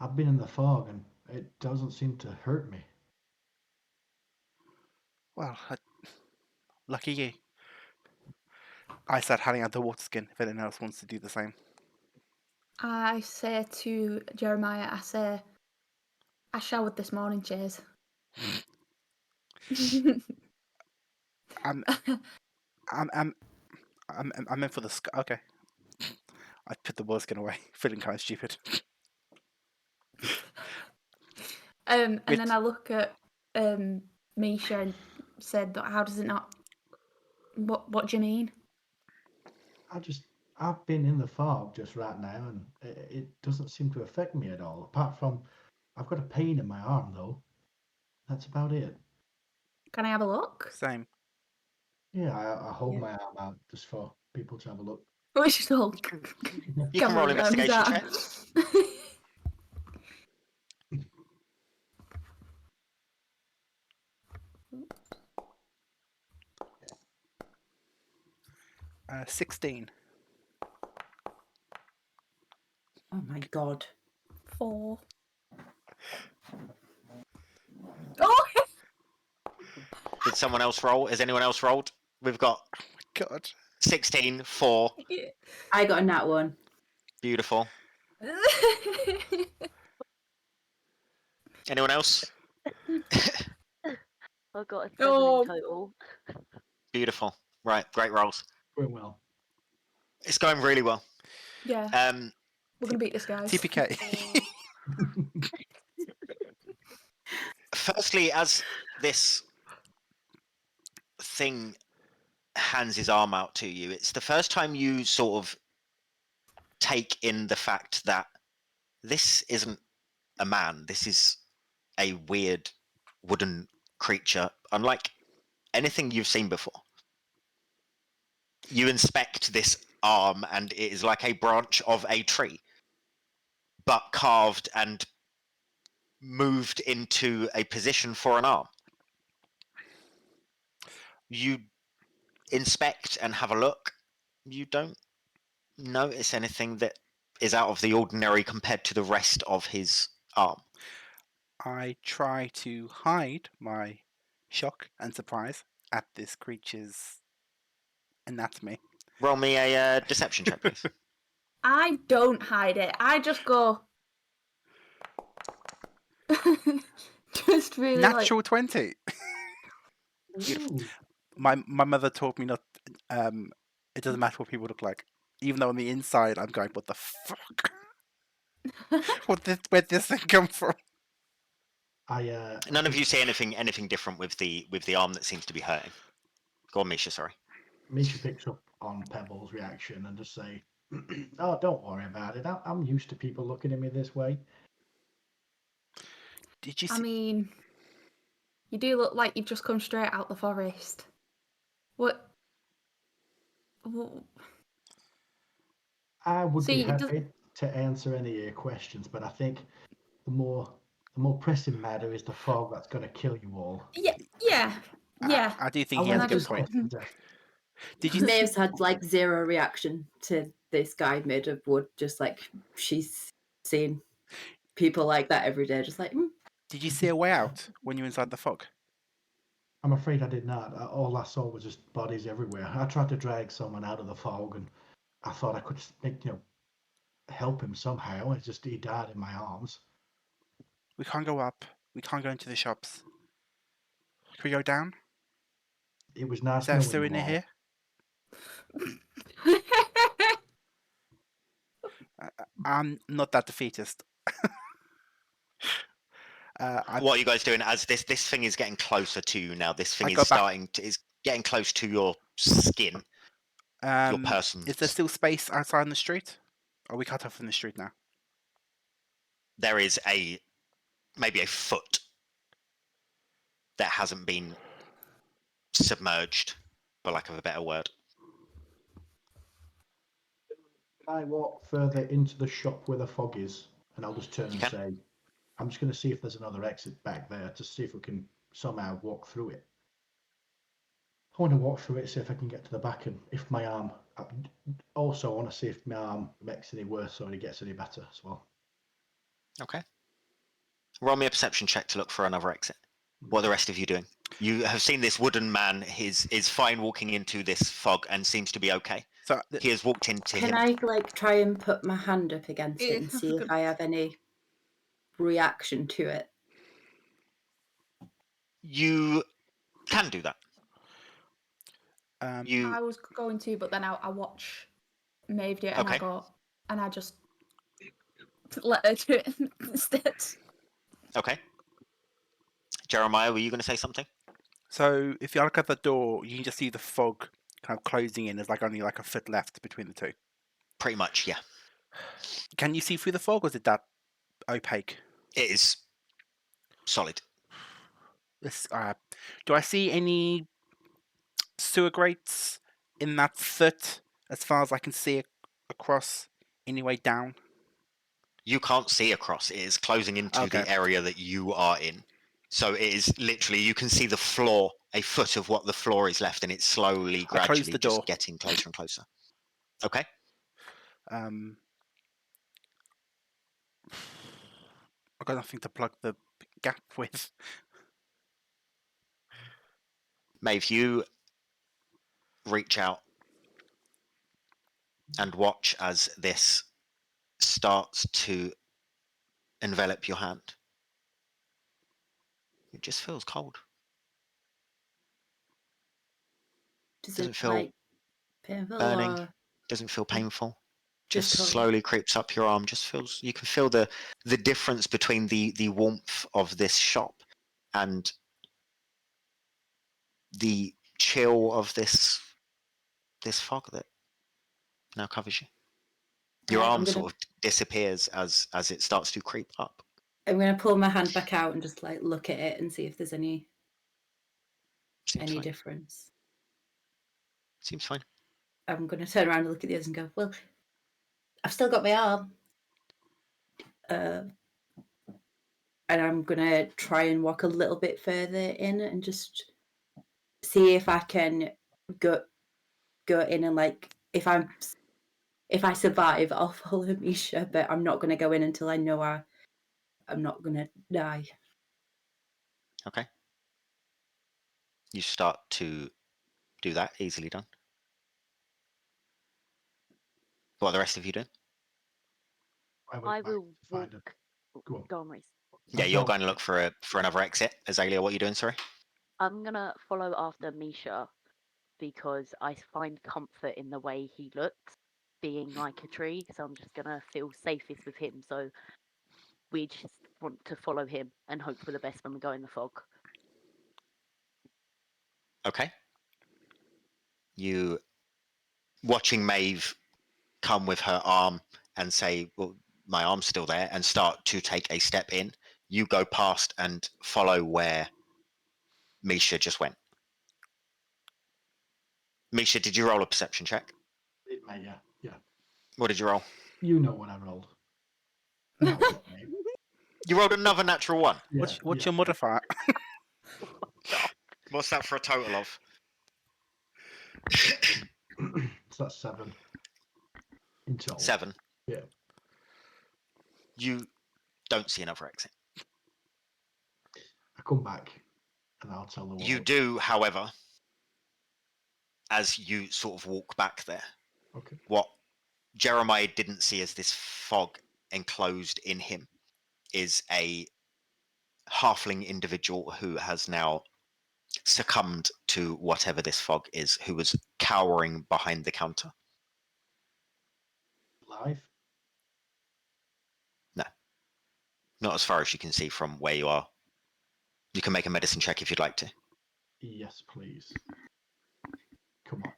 I've been in the fog and it doesn't seem to hurt me. well, lucky you. I start handing out the water skin if anyone else wants to do the same. I say to Jeremiah, I showered this morning, cheers. I'm in for the okay. I put the water skin away, feeling kind of stupid. And then I look at Misha and said, "But how does it not? What do you mean?" I've been in the fog just right now and it doesn't seem to affect me at all. Apart from I've got a pain in my arm though. That's about it. Can I have a look? Same. Yeah, I hold my arm out just for people to have a look. We should all You can roll investigation check. 16. Oh my god. 4. Oh! Did someone else roll? Has anyone else rolled? We've got God. 16, 4. I got a nat 1. Beautiful. Anyone else? I got a 7 Oh. in total. Beautiful. Right, great rolls. Going well. It's going really well. Yeah, we're gonna beat this guy. TPK. Firstly, as this thing hands his arm out to you, it's the first time you sort of take in the fact that this isn't a man. This is a weird wooden creature, unlike anything you've seen before. You inspect this arm and it is like a branch of a tree, but carved and moved into a position for an arm. You inspect and have a look. You don't notice anything that is out of the ordinary compared to the rest of his arm. I try to hide my shock and surprise at this creature's anatomy. Roll me a deception check, please. I don't hide it. I just go. Just really Natural 20. Ooh. My mother taught me not. It doesn't matter what people look like, even though on the inside I'm going, "What the fuck? Where'd this thing come from?" None of you see anything different with the arm that seems to be hurting. Go on, Misha. Sorry. Misha picks up on Pebble's reaction and just say, "Oh, don't worry about it. I'm used to people looking at me this way." Did you I see? mean, you do look like you've just come straight out the forest. What? I would be See, it does- happy to answer any of your questions, but I think the more pressing matter is the fog that's going to kill you all. Yeah. I do think he And has I a good just- point. questions. Did you see? Maeve's had like zero reaction to this guy made of wood, just like she's seen people like that every day, just like, Did you see a way out when you were inside the fog? I'm afraid I did not. All I saw was just bodies everywhere. I tried to drag someone out of the fog, and I thought I could help him somehow. It's just he died in my arms. We can't go up. We can't go into the shops. Can we go down? It was nice Is there a knowing sewer you near all. here? I'm not that defeatist. What are you guys doing as this thing is getting closer to you now? This thing I is go back- starting to is getting close to your skin, your person. Is there still space outside in the street? Are we cut off from the street now? There is maybe a foot that hasn't been submerged, for lack of a better word. Can I walk further into the shop where the fog is, and I'll just turn and can. say, "I'm just going to see if there's another exit back there to see if we can somehow walk through it." I want to walk through it, see if I can get to the back, and if my arm. I also want to see if my arm makes any worse or it gets any better as well. Okay. Roll me a perception check to look for another exit. What are the rest of you doing? You have seen this wooden man. Is fine walking into this fog and seems to be okay. So He has walked into can him. I like try and put my hand up against it and see if I have any reaction to it? You can do that. You I was going to, but then I watch Maeve do it, and Okay. I go, and I just let her do it instead. okay? Jeremiah, were you going to say something? So if you look at the door, you can just see the fog kind of closing in. There's like only like a foot left between the two. Pretty much, yeah. Can you see through the fog, or is it that opaque? It is solid. This, do I see any sewer grates in that foot as far as I can see across any way down? You can't see across. It is closing into Okay. the area that you are in. So it is literally, you can see the floor, a foot of what the floor is left, and it's slowly, I close gradually the door. just getting closer and closer. Okay. I've got nothing to plug the gap with. Maeve, you reach out and watch as this starts to envelop your hand. It just feels cold. Does Doesn't it feel like painful burning. or Doesn't feel painful. Just Just cold. slowly creeps up your arm. Just feels, you can feel the difference between the warmth of this shop and the chill of this fog that now covers you. Your I'm arm gonna- sort of disappears as it starts to creep up. I'm gonna pull my hand back out and just like look at it and see if there's any Seems fine. difference. Seems fine. I'm gonna turn around and look at the others and go, well, I've still got my arm. And I'm gonna try and walk a little bit further in and just see if I can go in and like if I survive, I'll follow Misha, but I'm not gonna go in until I know I'm not gonna die. Okay. You start to do that. Easily done. What are the rest of you doing? I will find walk. Go on. Go on, Reese. Yeah, you're going to look for another exit. Azalea, what are you doing? Sorry. I'm gonna follow after Misha because I find comfort in the way he looks, being like a tree. So I'm just gonna feel safest with him. So we just want to follow him and hope for the best when we go in the fog. Okay. You watching Maeve come with her arm and say, well, my arm's still there, and start to take a step in. You go past and follow where Misha just went. Misha, did you roll a perception check? It may, yeah. Yeah. What did you roll? You know what I rolled. No, not me. You rolled another natural one. Yeah, What's yeah. your modifier? What's that for a total of? So that's 7 in total. 7. Yeah. You don't see another exit. I come back and I'll tell the world. You do, however, as you sort of walk back there, Okay. what Jeremiah didn't see as this fog enclosed in him is a halfling individual who has now succumbed to whatever this fog is, who was cowering behind the counter. Live? Not as far as you can see from where you are. You can make a medicine check if you'd like to. Yes, please. Come on.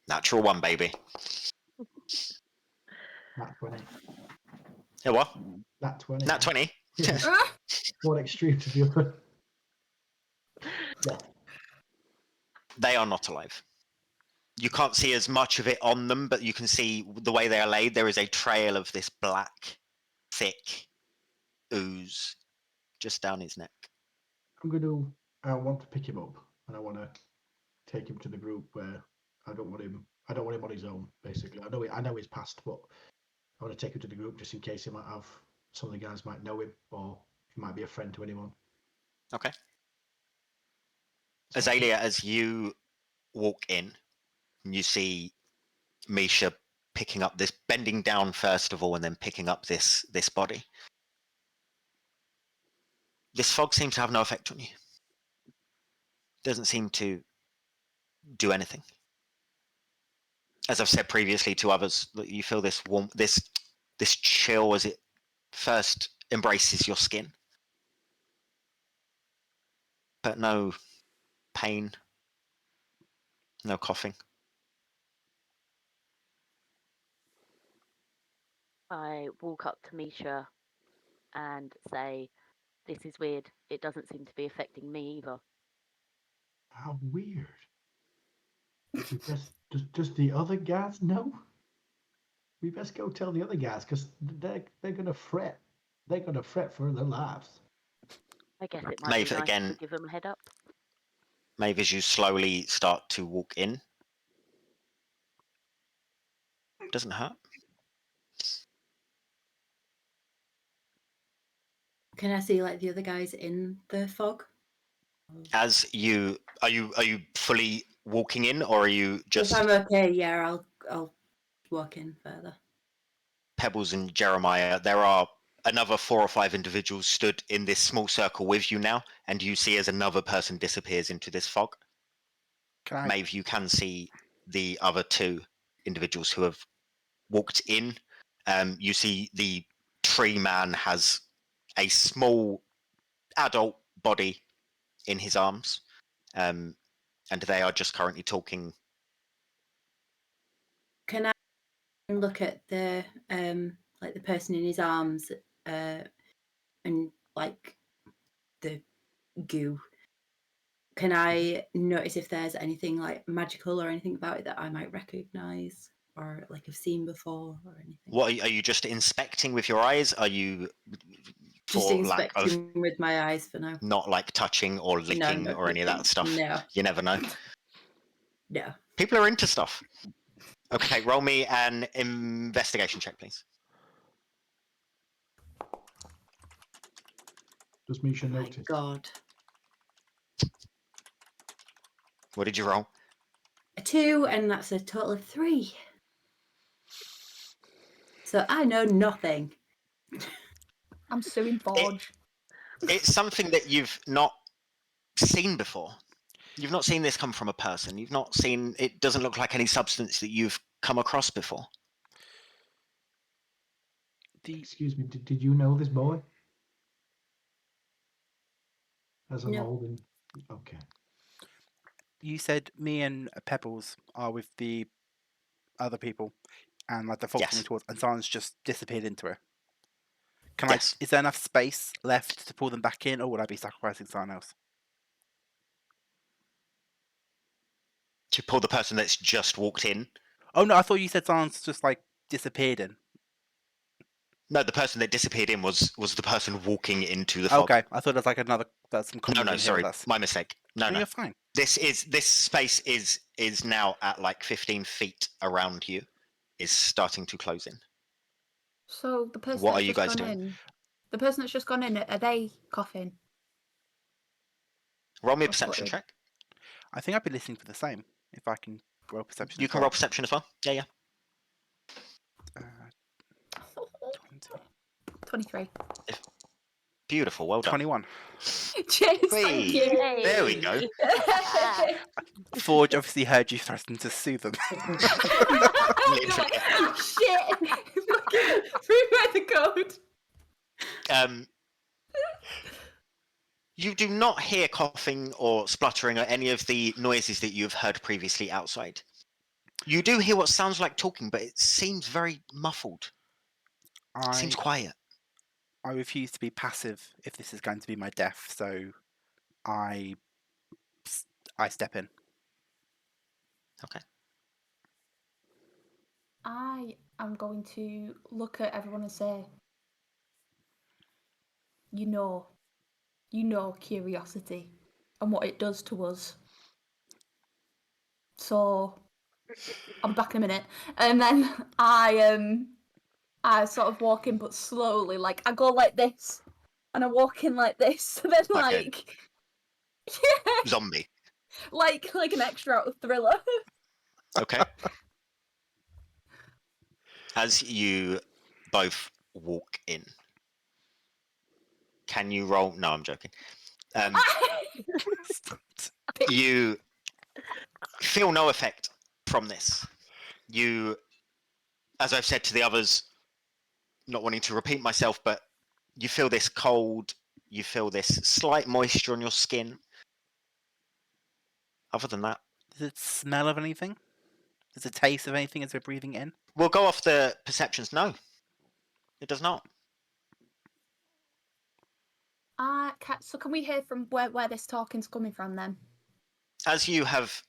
Natural 1, baby. Nat 20. Yeah, what? Nat 20. Nat 20? Yeah. One extreme to the other. Yeah. They are not alive. You can't see as much of it on them, but you can see the way they are laid. There is a trail of this black, thick ooze just down his neck. I want to pick him up and I want to take him to the group where I don't want him on his own, basically. I know he's passed, but I want to take him to the group just in case he might have, some of the guys might know him or he might be a friend to anyone. Okay. So, Azalea, as you walk in, you see Misha picking up this, bending down first of all, and then picking up this body. This fog seems to have no effect on you. Doesn't seem to do anything. As I've said previously to others, that you feel this warmth, this chill as it first embraces your skin, but no pain, no coughing. I walk up to Misha and say, "This is weird. It doesn't seem to be affecting me either." how weird. Does the other guys know? We best go tell the other guys because they're gonna fret. They're gonna fret for their lives. I guess it might Maeve, be nice again, to give them a head up. Maeve, as you slowly start to walk in, doesn't hurt. Can I see like the other guys in the fog? As you are you fully walking in, or are you just If I'm okay, yeah, I'll walk in further. Pebbles and Jeremiah? There are another 4 or 5 individuals stood in this small circle with you now, and you see as another person disappears into this fog. Maeve, you can see the other 2 individuals who have walked in. You see the tree man has a small adult body in his arms, and they are just currently talking. Can I look at the like the person in his arms and like the goo? Can I notice if there's anything like magical or anything about it that I might recognize or like have seen before or anything? What are you just inspecting with your eyes? Are you Just for lack of inspecting with my eyes for now? not like touching or licking No, or any of that stuff? No, You never know. no. People are into stuff. Okay, roll me an investigation check, please. Does Misha My notice? God. What did you roll? A 2, and that's a total of 3. So I know nothing. I'm suing Forge. It's something that you've not seen before. You've not seen this come from a person. You've not seen. It doesn't look like any substance that you've come across before. Excuse me, did you know this boy? As I'm No. holding. Okay. You said me and Pebbles are with the other people, and like the folks Yes. coming towards, and someone's just disappeared into it. Can Yes. Is there enough space left to pull them back in, or would I be sacrificing someone else? To pull the person that's just walked in. Oh no, I thought you said someone's just like disappeared in. No, the person that disappeared in was the person walking into the fog. Okay, I thought there's like there's some commons No, in here sorry, with us. my mistake. No, You're fine. This space is now at like 15 feet around you, is starting to close in. So the person What that's are you just guys gone doing? in, the person that's just gone in, are they coughing? Roll me a Or perception spluttering? check. I think I'd be listening for the same if I can roll perception. You as can well. roll perception as well. Yeah. 20. 23. Beautiful. Well done. 21. Cheers, thank Whee! you. There we go. Forge obviously heard you threaten to sue them. You're like, ah, shit! Fucking rewrite the code. You do not hear coughing or spluttering or any of the noises that you've heard previously outside. You do hear what sounds like talking, but it seems very muffled. It seems quiet. I refuse to be passive if this is going to be my death, so I step in. Okay. I am going to look at everyone and say, you know curiosity and what it does to us. So I'll be back in a minute. And then I sort of walk in, but slowly. Like I go like this, and I walk in like this. And then Like yeah, Zombie. like an extra out of Thriller. Okay. As you both walk in, can you roll? No, I'm joking. You feel no effect from this. You, as I've said to the others, not wanting to repeat myself, but you feel this cold, you feel this slight moisture on your skin. Other than that, Does it smell of anything? Does it taste of anything as we're breathing in? we'll go off the perceptions. No, it does not. So can we hear from where this talking's coming from then? As you have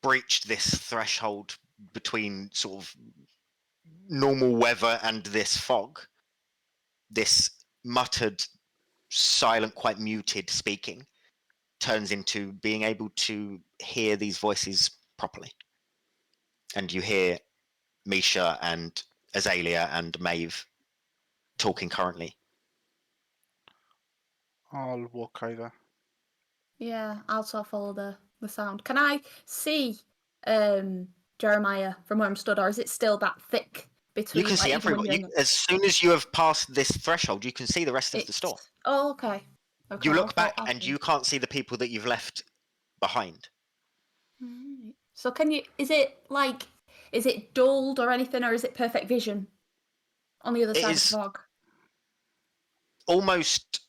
breached this threshold between sort of normal weather and this fog, this muttered, silent, quite muted speaking turns into being able to hear these voices properly. And you hear Misha and Azalea and Maeve talking currently. I'll walk over. Yeah, I'll sort of follow the sound. Can I see Jeremiah from where I'm stood, or is it still that thick between? You can see like, even when everyone. you're in As soon as you have passed this threshold, you can see the rest of the store. Oh, okay. You I'll look back I'll and see. you can't see the people that you've left behind. Right. So can you? Is it dulled or anything, or is it perfect vision on the other It side of is the fog? almost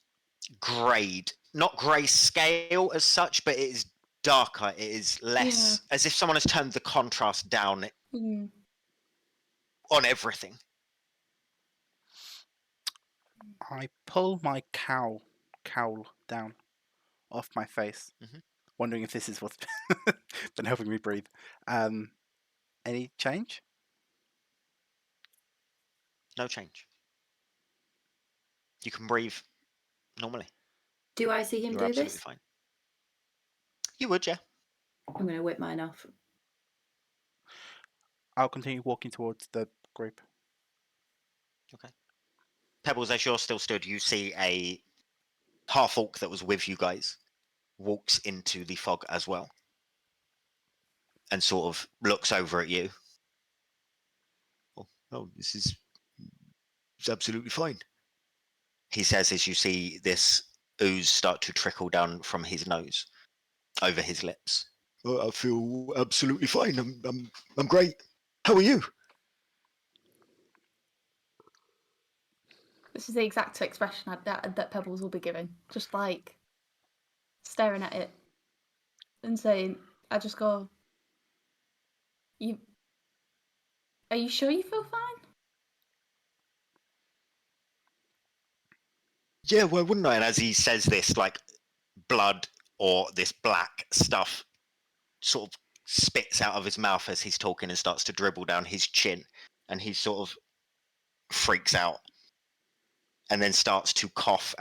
greyed, not grey scale as such, but it is darker. It is less, as if someone has turned the contrast down on everything. I pull my cowl down off my face, wondering if this is what's been helping me breathe. Any change? No change. You can breathe normally. Do I see him You're do absolutely this? fine. You would, yeah. I'm going to whip mine off. I'll continue walking towards the group. Okay. Pebbles, as you're still stood, you see a half-orc that was with you guys walks into the fog as well and sort of looks over at you. Oh, this is absolutely fine, he says, as you see this ooze start to trickle down from his nose over his lips. Oh, I feel absolutely fine. I'm great. How are you? This is the exact expression that Pebbles will be giving. Just like staring at it and saying, I just go, are you sure you feel fine? Yeah, why wouldn't I? And as he says this, like, blood or this black stuff sort of spits out of his mouth as he's talking and starts to dribble down his chin, and he sort of freaks out and then starts to cough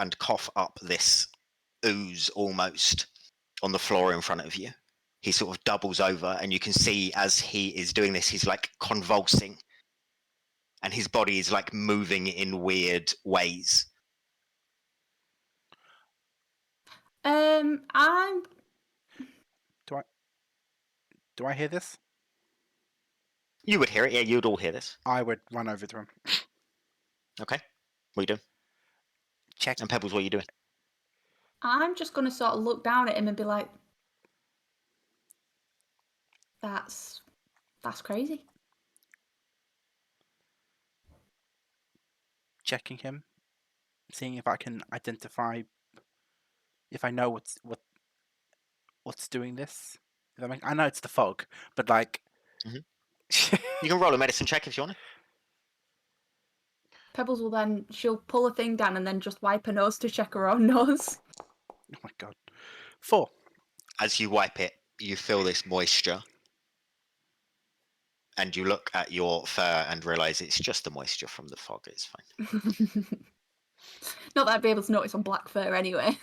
up this ooze almost on the floor in front of you. He sort of doubles over, and you can see as he is doing this, he's like convulsing, and his body is like moving in weird ways. I'm. Do I hear this? You would hear it, yeah. You'd all hear this. I would run over to him. Okay, what are you doing? Check. And Pebbles, what are you doing? I'm just gonna sort of look down at him and be like, "That's crazy." Checking him, seeing if I can identify, if I know what's doing this. I know it's the fog, but like, You can roll a medicine check if you want. Pebbles will then she'll pull a thing down and then just wipe her nose to check her own nose. Oh my god, 4. As you wipe it, you feel this moisture, and you look at your fur and realize it's just the moisture from the fog. It's fine. Not that I'd be able to notice on black fur anyway.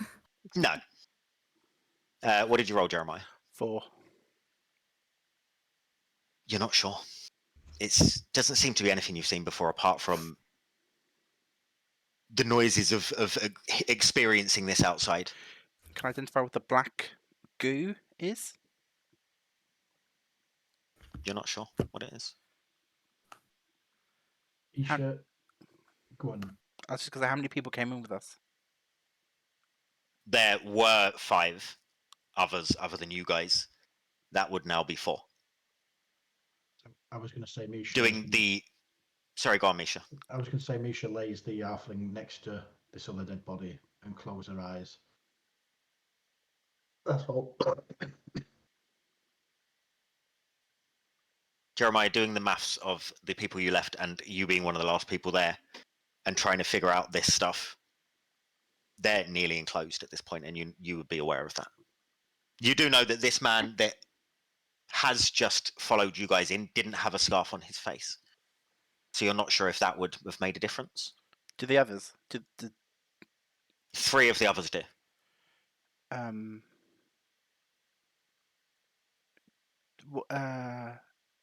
No. What did you roll, Jeremiah? 4. You're not sure. It doesn't seem to be anything you've seen before, apart from the noises of experiencing this outside. Can I identify what the black goo is? You're not sure what it is. Isha, go on. That's just because how many people came in with us? There were 5 others other than you guys. That would now be 4. I was going to say Misha. Doing the... Sorry, go on, Misha. I was going to say Misha lays the halfling next to this other dead body and closes her eyes. That's all. Jeremiah, doing the maths of the people you left and you being one of the last people there and trying to figure out this stuff, they're nearly enclosed at this point, and you would be aware of that. You do know that this man that has just followed you guys in didn't have a scarf on his face. So you're not sure if that would have made a difference. Do the others? 3 of the others do.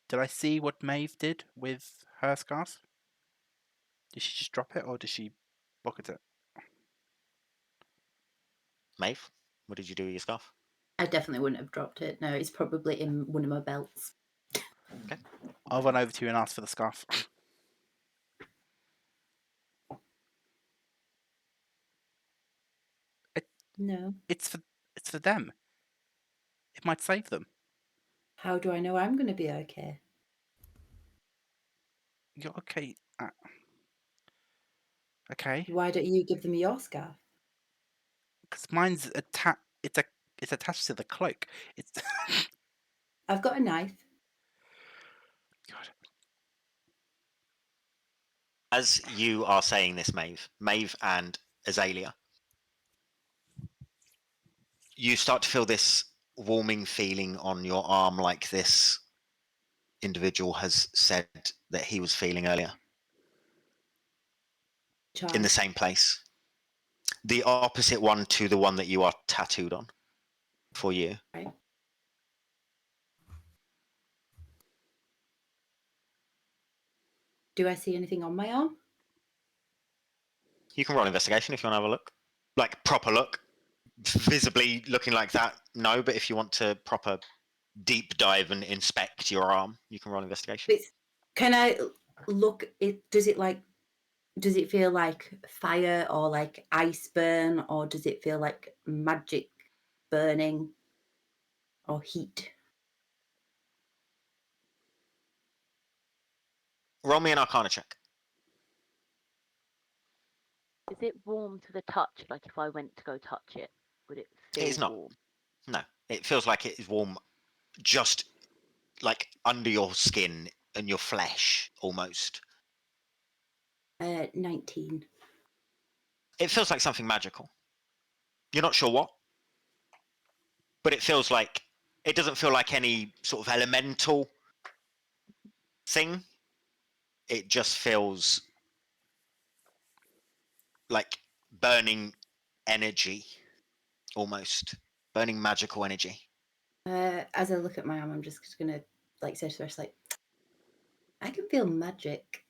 Did I see what Maeve did with her scarf? Did she just drop it, or did she bucket it? Maeve, what did you do with your scarf? I definitely wouldn't have dropped it. No, it's probably in one of my belts. Okay. I'll run over to you and ask for the scarf. No. It's for them. It might save them. How do I know I'm going to be okay? You're okay. Okay. Why don't you give them your scarf? Because mine's it's attached to the cloak. It's I've got a knife. God. As you are saying this, Maeve and Azalea, you start to feel this warming feeling on your arm, like this individual has said that he was feeling earlier. In the same place. The opposite one to the one that you are tattooed on for you. Right. Do I see anything on my arm? You can roll investigation if you want to have a look. Like, proper look. visibly looking like that, no. But if you want to proper deep dive and inspect your arm, you can roll investigation. Can I look? Does it feel like fire or like ice burn, or does it feel like magic burning or heat? Roll me an Arcana check. Is it warm to the touch? Like if I went to go touch it, would it feel It's not. warm? No, it feels like it is warm, just like under your skin and your flesh almost. 19. It feels like something magical. You're not sure what, but it feels like it doesn't feel like any sort of elemental thing. It just feels like burning energy, almost burning magical energy. As I look at my arm, I'm just gonna like say to the rest, like, I can feel magic.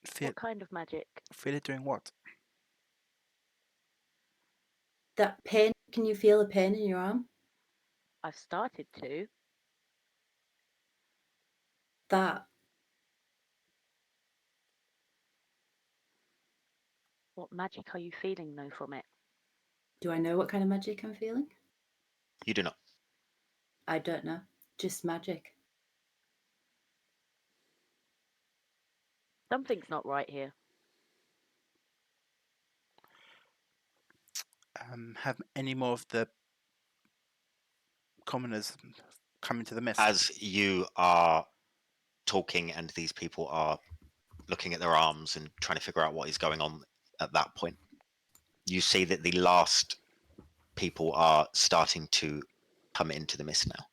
Feel, What kind of magic? feel it doing what? That pain. Can you feel the pain in your arm? I've started to. That. What magic are you feeling though from it? Do I know what kind of magic I'm feeling? You do not. I don't know. Just magic. Something's not right here. Have any more of the commoners come into the mist? As you are talking and these people are looking at their arms and trying to figure out what is going on at that point, you see that the last people are starting to come into the mist now.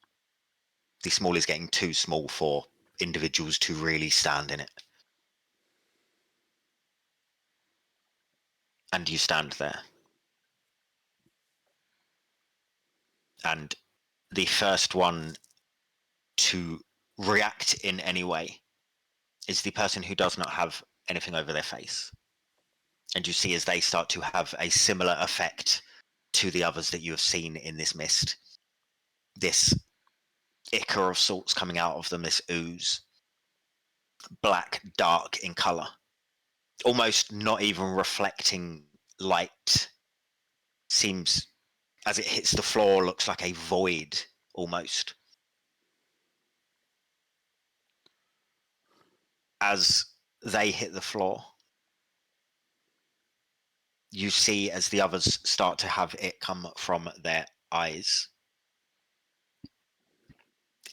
The small is getting too small for individuals to really stand in it. And you stand there. And the first one to react in any way is the person who does not have anything over their face. And you see as they start to have a similar effect to the others that you have seen in this mist. This ichor of sorts coming out of them, this ooze. Black, dark in colour. Almost not even reflecting light. Seems, as it hits the floor, looks like a void, almost. As they hit the floor, you see as the others start to have it come from their eyes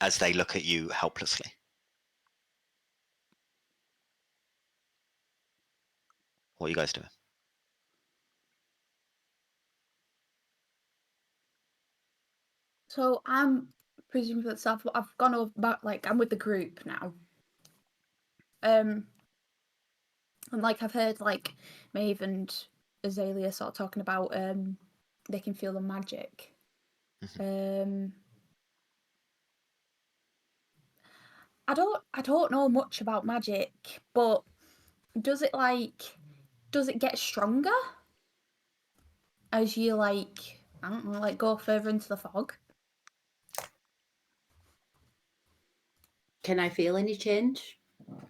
as they look at you helplessly. What are you guys doing? So I'm presuming that stuff. I've gone over back. Like I'm with the group now. And like I've heard like Maeve and Azalea sort of talking about they can feel the magic. I don't know much about magic, but does it get stronger as you like, I don't know, like go further into the fog? Can I feel any change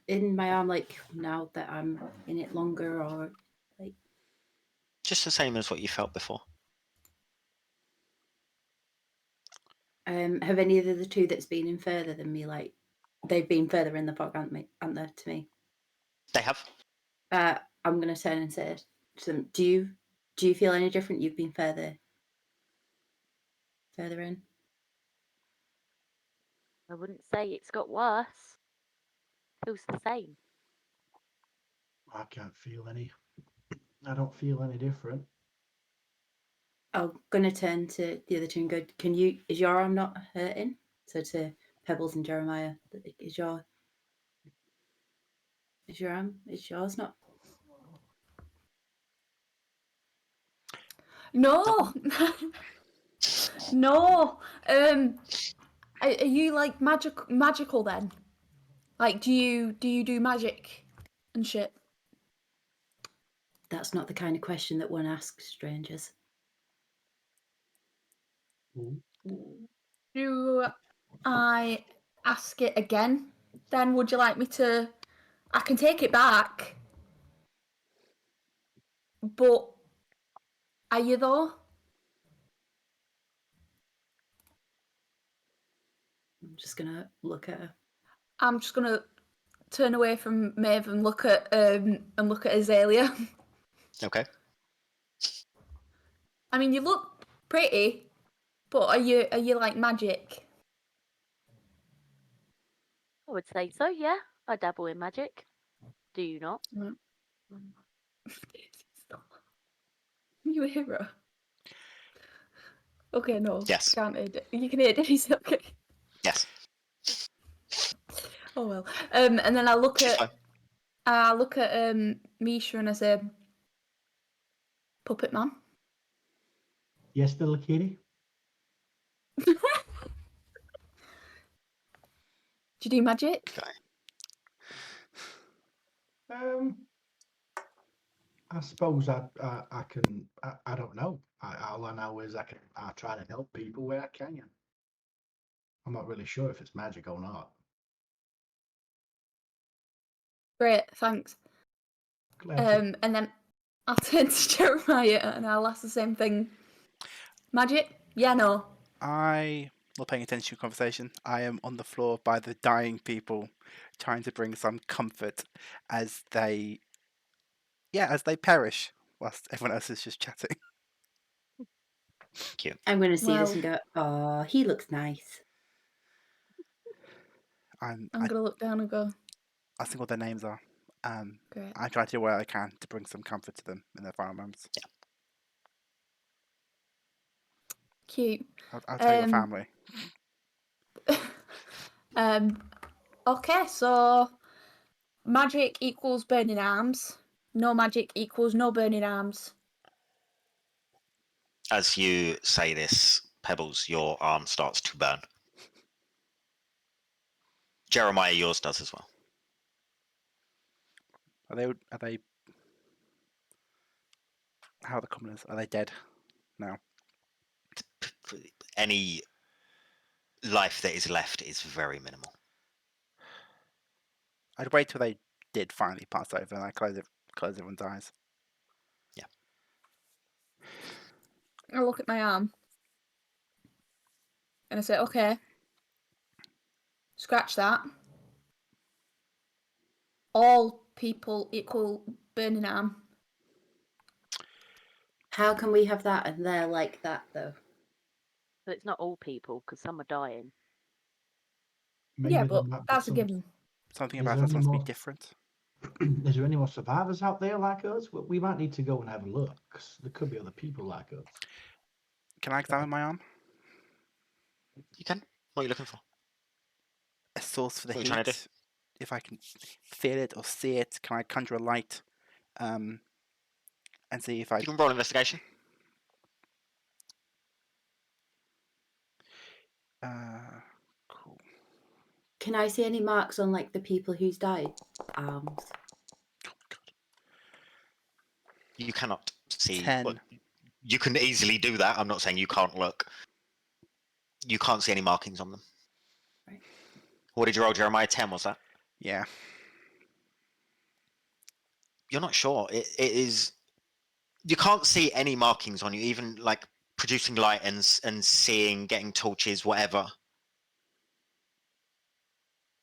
in my arm, like now that I'm in it longer, or like? Just the same as what you felt before. Have any of the two that's been in further than me, like they've been further in the fog, aren't they, to me? They have. I'm gonna turn and say to them, do you feel any different? You've been further in. I wouldn't say it's got worse. Feels the same. I can't feel any. I don't feel any different. I'm gonna turn to the other two and go, is your arm not hurting? So to Pebbles and Jeremiah, is yours not? No, no. Are you like magical then? Like, do you do magic and shit? That's not the kind of question that one asks strangers. Do I ask it again? Then would you like me to? I can take it back. But are you though? I'm just gonna look at her. I'm just gonna turn away from Maeve and look at Azalea. Okay. I mean, you look pretty, but are you like magic? I would say so, yeah. I dabble in magic. Do you not? You hear her? Okay, no. Yes. Can't hear. You can hear Daisy. Okay. Yes. Oh well. And then I look She's at fine. Misha and I say, "Puppet man." Yes, little kitty. Do you do magic? Okay. I suppose I can. I don't know. All I know is I try to help people where I can. I'm not really sure if it's magic or not. Great, thanks. Glad to. And then I'll turn to Jeremiah and I'll ask the same thing. Magic? Yeah, no. I not paying attention to your conversation. I am on the floor by the dying people, trying to bring some comfort as they perish, whilst everyone else is just chatting. Thank you. I'm going to see this Well- and go, oh, he looks nice. I'm gonna look down and go, I think what their names are. great. I try to do what I can to bring some comfort to them in their final moments. Cute. I'll tell your family. Okay, so magic equals burning arms. No magic equals no burning arms. As you say this, Pebbles, your arm starts to burn. Jeremiah, yours does as well. Are they? How are the commoners? Are they dead now? Any life that is left is very minimal. I'd wait till they did finally pass over, and I close everyone's eyes. Yeah. I look at my arm and I say, okay, scratch that. All people equal burning arm. How can we have that and they're like that, though? But it's not all people, because some are dying. Maybe Yeah, there but might be that's a some- given. Something Is about there us any must be more- different. Is there any more survivors out there like us? We might need to go and have a look. 'Cause there could be other people like us. Can I examine my arm? You can. What are you looking for? A source for the What are you trying to heat. If I can feel it or see it, can I conjure a light? And see if I. You can roll investigation. Cool. Can I see any marks on like the people who's died? Arms. You cannot see. 10. Well, you can easily do that. I'm not saying you can't look. You can't see any markings on them. Right. What did you roll, Jeremiah? 10 was that? Yeah. You're not sure. It is. You can't see any markings on you, even like producing light and seeing, getting torches, whatever.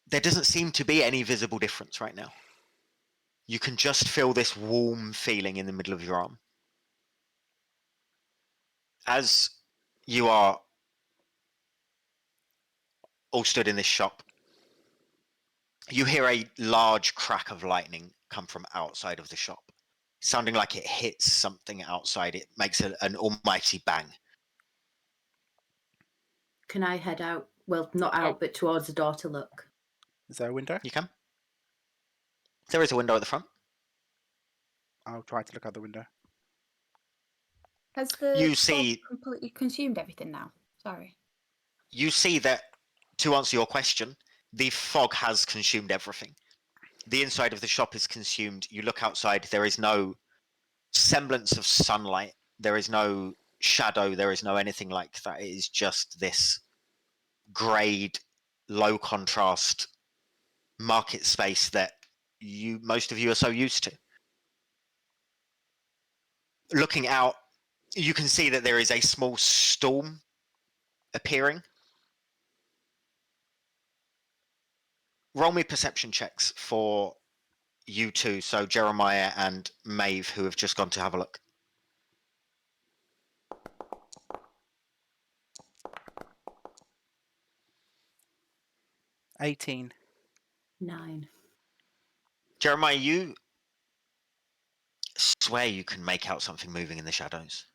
There doesn't seem to be any visible difference right now. You can just feel this warm feeling in the middle of your arm. As you are all stood in this shop, you hear a large crack of lightning come from outside of the shop, sounding like it hits something outside. It makes an almighty bang. Can I head out? Well, not out, but towards the door to look. Is there a window? You can. There is a window at the front. I'll try to look out the window. Has the You fog see- completely consumed everything now? Sorry. You see that, to answer your question, the fog has consumed everything. The inside of the shop is consumed. You look outside, there is no semblance of sunlight. There is no shadow. There is no anything like that. It is just this greyed, low contrast market space that most of you are so used to. Looking out, you can see that there is a small storm appearing. Roll me perception checks for you two, so Jeremiah and Maeve, who have just gone to have a look. $18. 9. Jeremiah, you swear you can make out something moving in the shadows,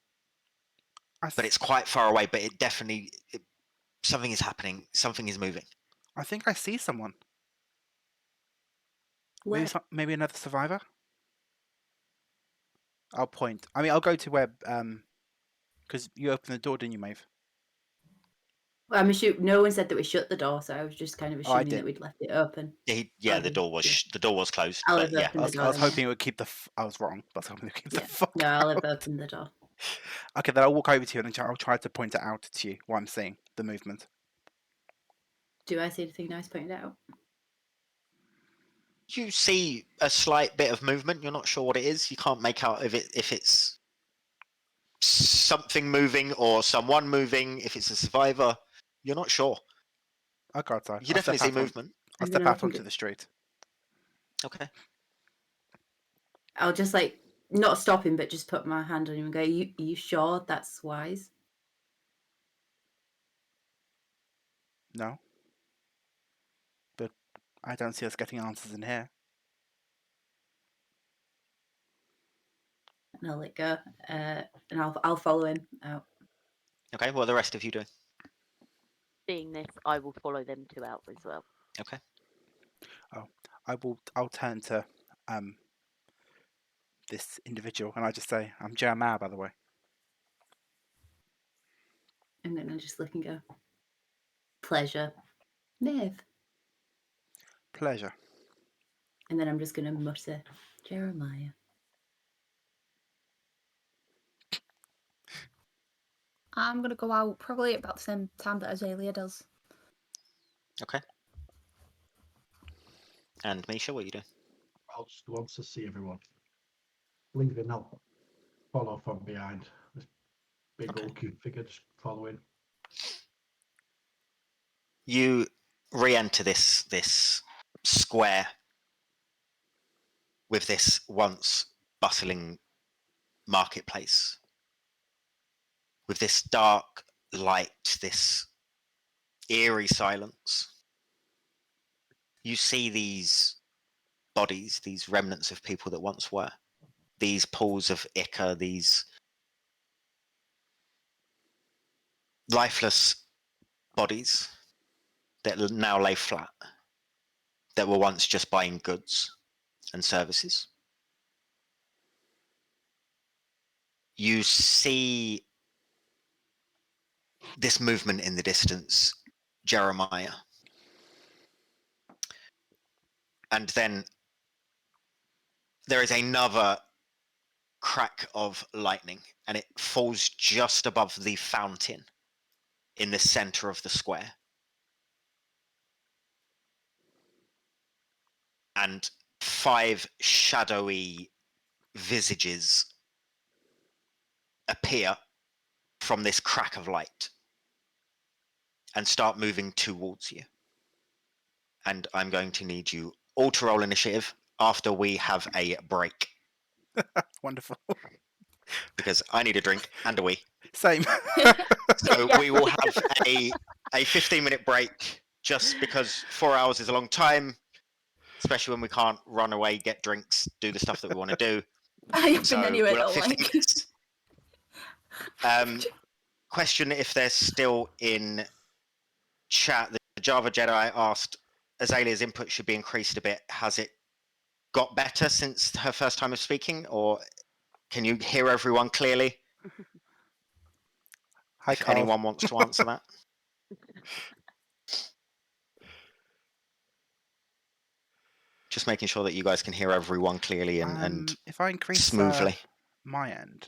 but it's quite far away. But it definitely, something is happening. Something is moving. I think I see someone. Where? Maybe another survivor. I'll point. I mean, I'll go to where because you opened the door, didn't you, Maeve? Well, I'm assuming no one said that we shut the door, so I was just kind of Oh, I assuming did. that we'd left it open. Yeah, the door was closed. I'll But have yeah, opened I the was door. hoping it would keep the. I was wrong, but I was hoping it would keep the Yeah. fuck. No, I'll have out. opened the door. Okay, then I'll walk over to you and I'll try to point it out to you what I'm seeing, the movement. Do I see anything nice pointed out? you see a slight bit of movement. You're not sure what it is. You can't make out if it's something moving or someone moving. If it's a survivor, you're not sure. I'll go outside. You definitely see movement. I'll I'm step gonna out look onto into- the street. Okay. I'll just not stop him, but just put my hand on him and go, are you sure that's wise? No. But I don't see us getting answers in here. And I'll let go, and I'll follow him out. Okay. What are the rest of you doing? Seeing this, I will follow them two out as well. Okay. I'll turn to this individual and I just say, I'm Jeremiah, by the way. And then I'll just look and go, pleasure, Maeve. Pleasure. And then I'm just going to mutter, Jeremiah. I'm going to go out probably about the same time that Azalea does. Okay. And Misha, what are you doing? I'll just want to see everyone. Leaving, I'll follow from behind. This big Okay. old cute figure just following. You re-enter this square with this once bustling marketplace, with this dark light, this eerie silence. You see these bodies, these remnants of people that once were, these pools of ichor, these lifeless bodies that now lay flat, that were once just buying goods and services. You see this movement in the distance, Jeremiah. And then there is another crack of lightning, and it falls just above the fountain in the center of the square. And 5 shadowy visages appear from this crack of light and start moving towards you. And I'm going to need you all to roll initiative after we have a break, Wonderful. because I need a drink and a wee. Same. So we will have a 15-minute break, just because 4 hours is a long time, especially when we can't run away, get drinks, do the stuff that we want to do. I've So been anywhere we'll though, have 15 minutes. Question if they're still in chat. The Java Jedi asked, Azalea's input should be increased a bit. Has it got better since her first time of speaking, or can you hear everyone clearly? Hi, If Carl. anyone wants to answer that. Just making sure that you guys can hear everyone clearly and If I increase smoothly. my end?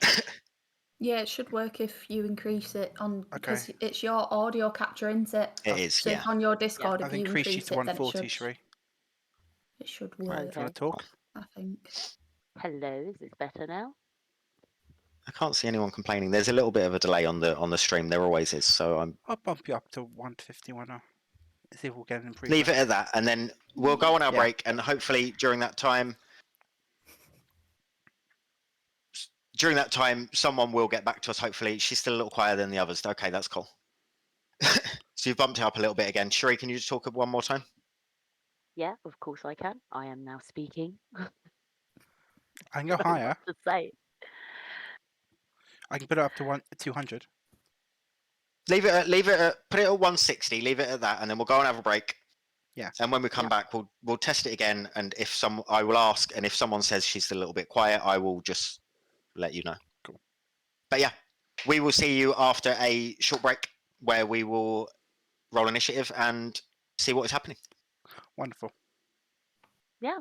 Yeah, it should work if you increase it on Okay. because it's your audio capture, isn't it? It is, So yeah. if on your Discord, I've if you increased you increase to it, then 140, Sheree. it should Do work. you want Okay. to talk? I think. Hello, is this better now? I can't see anyone complaining. There's a little bit of a delay on the stream. There always is. So I'm I'll bump you up to 150 one now. See if we'll get an improvement. leave it at that, and then we'll go on our Yeah. break, and hopefully during that time, someone will get back to us. Hopefully, she's still a little quieter than the others. Okay, that's cool. So you've bumped it up a little bit again. Sheree, can you just talk one more time? Yeah, of course I can. I am now speaking. I can go So higher. much to say. I can put it up to 200. Leave it at put it at 160. Leave it at that, and then we'll go and have a break. Yeah. And when we come back, we'll test it again. And if I will ask, and if someone says she's a little bit quiet, I will just let you know. Cool. But yeah, we will see you after a short break where we will roll initiative and see what is happening. Wonderful. Yeah.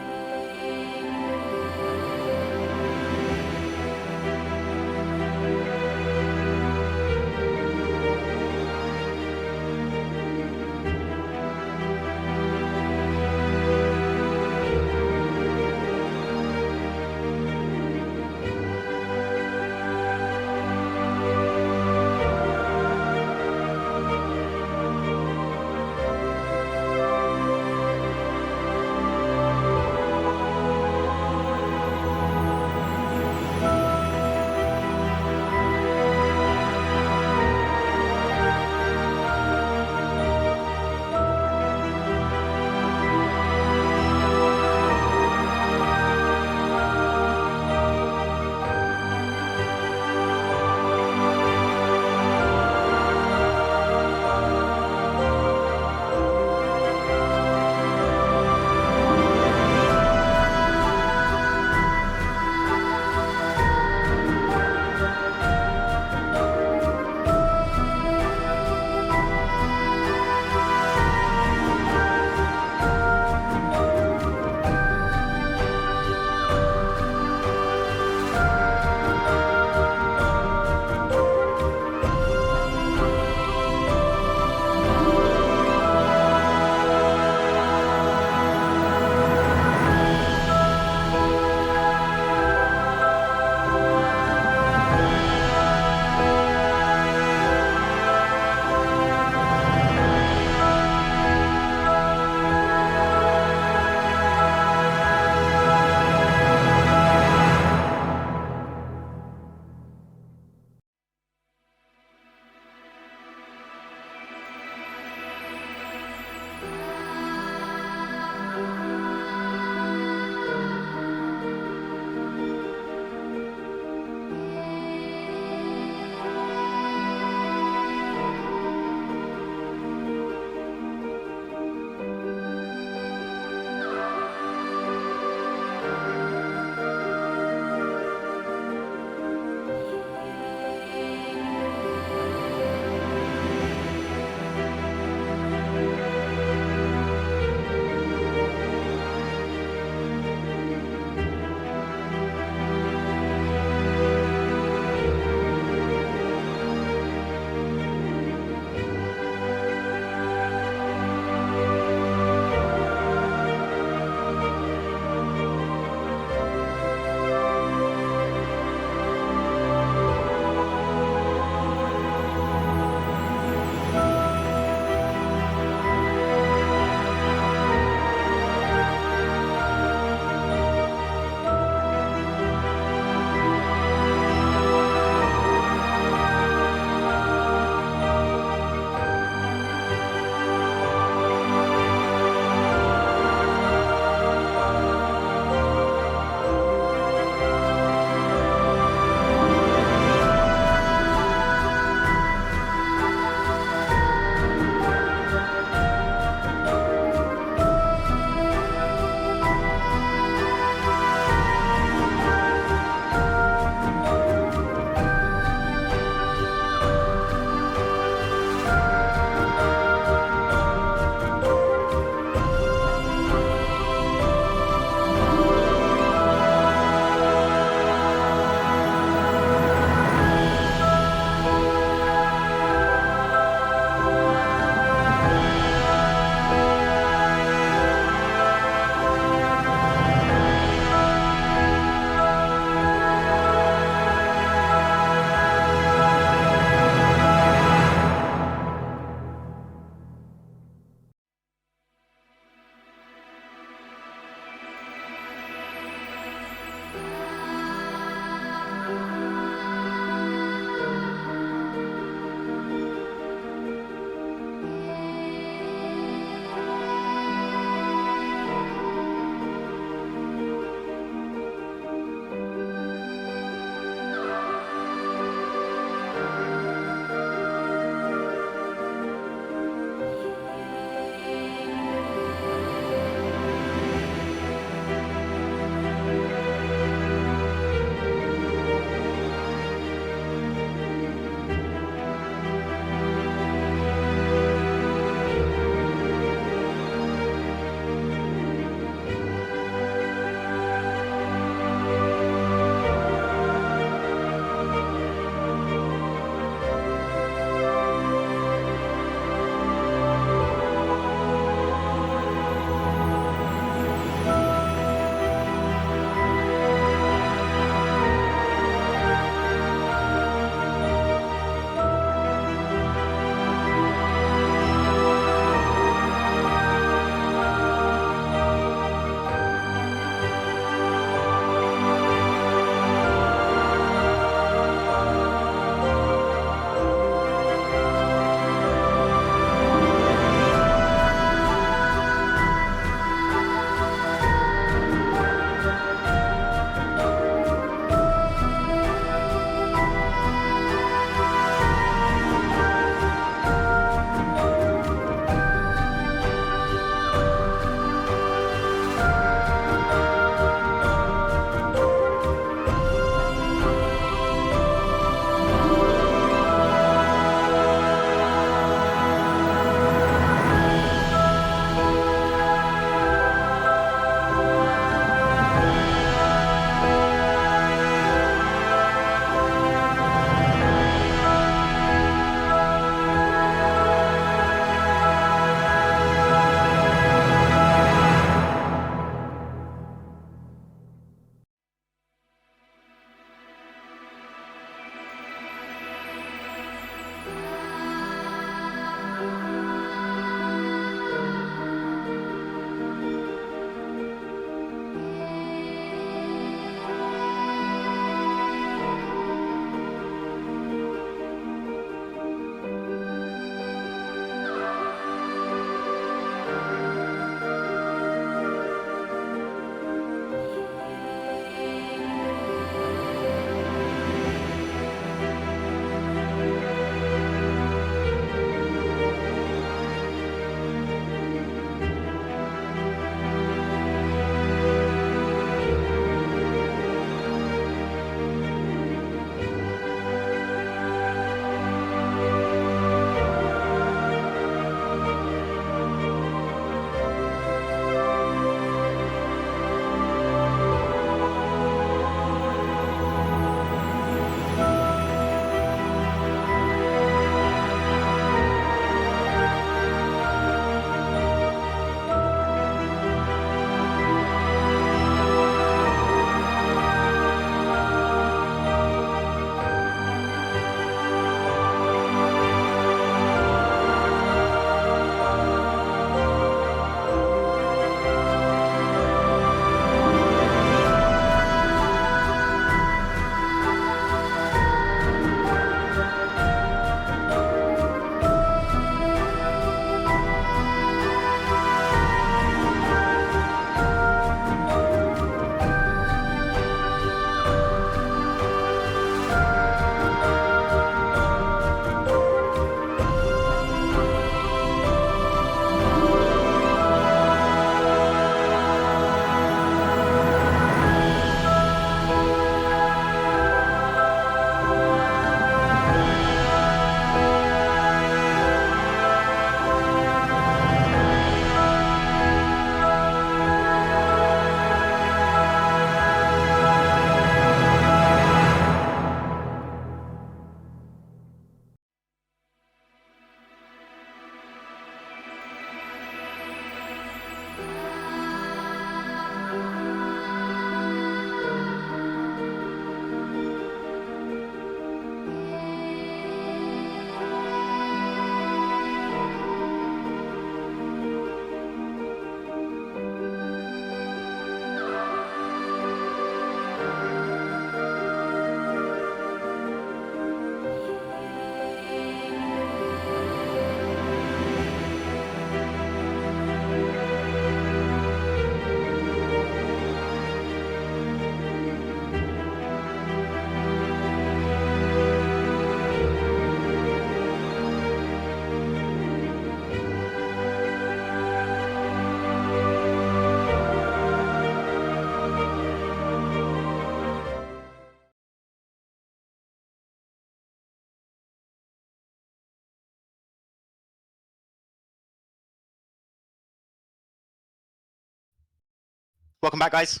welcome back, guys.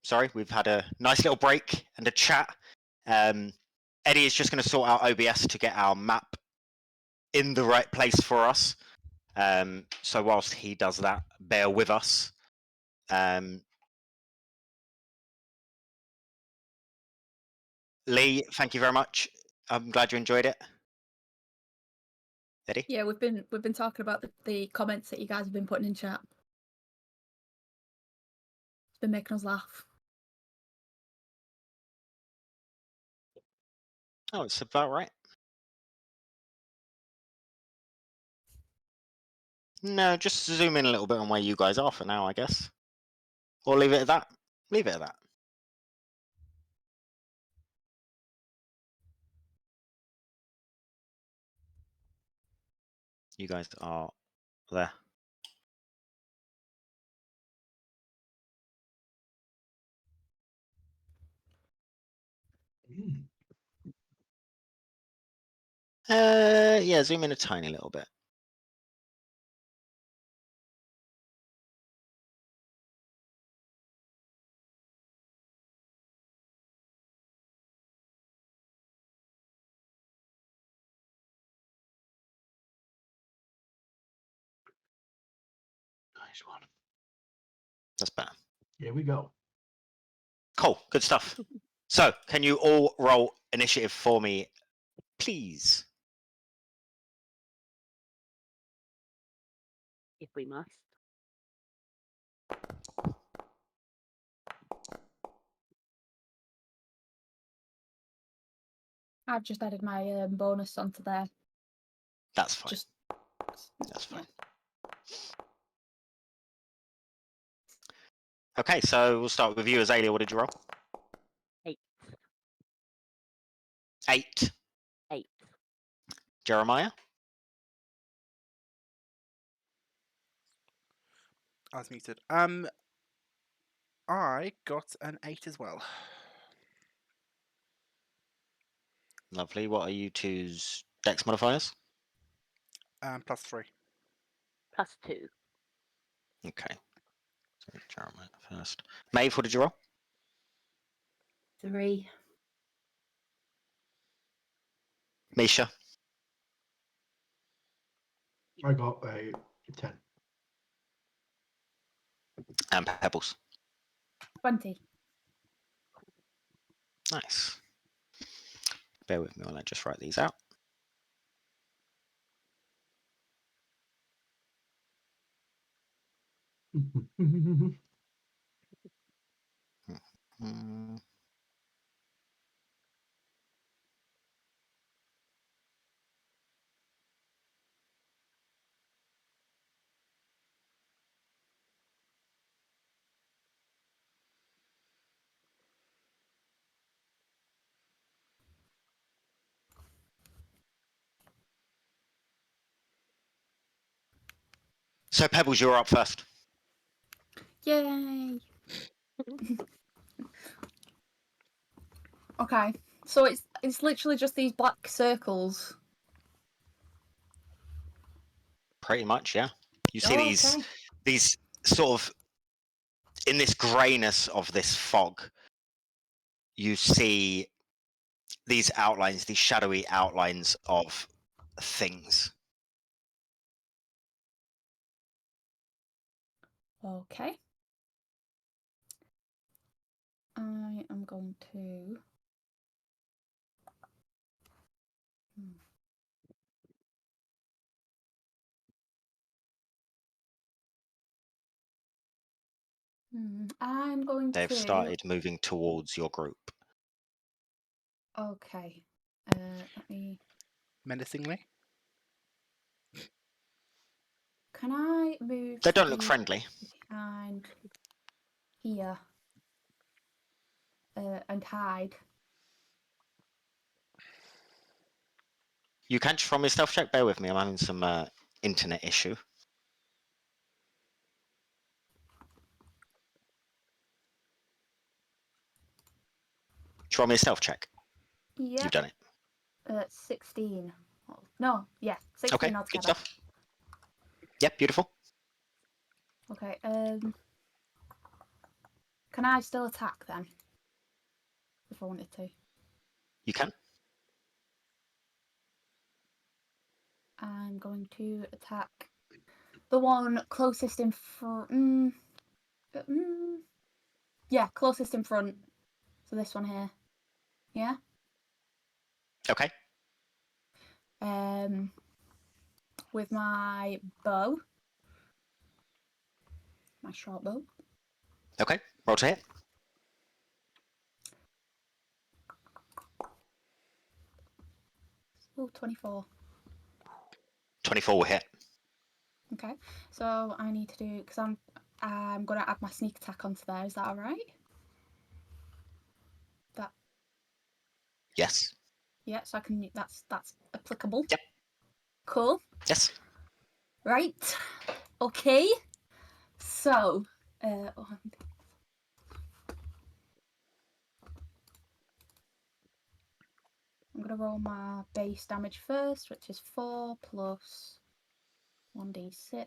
Sorry, we've had a nice little break and a chat. Eddie is just going to sort out OBS to get our map in the right place for us. So whilst he does that, bear with us. Lee, thank you very much. I'm glad you enjoyed it. Eddie? Yeah, we've been talking about the comments that you guys have been putting in chat. It's been making us laugh. Oh, it's about right. No, just zoom in a little bit on where you guys are for now, I guess. Or leave it at that. Leave it at that. You guys are there. Yeah, zoom in a tiny little bit. Nice one. That's better. Here we go. Cool, good stuff. So, can you all roll initiative for me, please? If we must. I've just added my bonus onto there. That's fine. Just That's fine. Okay, so we'll start with you, Azalea. What did you roll? 8. 8. 8. Jeremiah? I was muted. I got an 8 as well. Lovely. What are you two's dex modifiers? +3. +2. Okay. So Jeremiah first. Maeve, what did you roll? 3. Misha? I got a 10. And Pebbles. 20. Nice. Bear with me while I just write these out. Hmm. So Pebbles, you're up first. Yay! Okay, so it's literally just these black circles. Pretty much, yeah. You see Oh, these okay. these sort of in this greyness of this fog. You see these outlines, these shadowy outlines of things. Okay. I am going to. I'm going They've to. started moving towards your group. Okay. Let me. Menacingly. Can I move? They don't look these friendly. behind here and hide. You can just from your stealth check. Bear with me. I'm having some internet issue. Try me a stealth check. Yeah. You've done it. 16. Oh, no, yeah, 16 Okay, altogether. good stuff. Yep, beautiful. Okay. Can I still attack then? If I wanted to. You can. I'm going to attack the one closest in front. Yeah, closest in front. So this one here. Yeah. Okay. With my bow. My short bow. Okay. Roll to hit. Oh, 24. 24 will hit. Okay. So I need to do, because I'm going to add my sneak attack onto there. Is that all right? That. Yes. Yeah. So I can. That's applicable. Yep. Cool. Yes. Right. Okay. So. I'm going to roll my base damage first, which is 4 plus 1d6,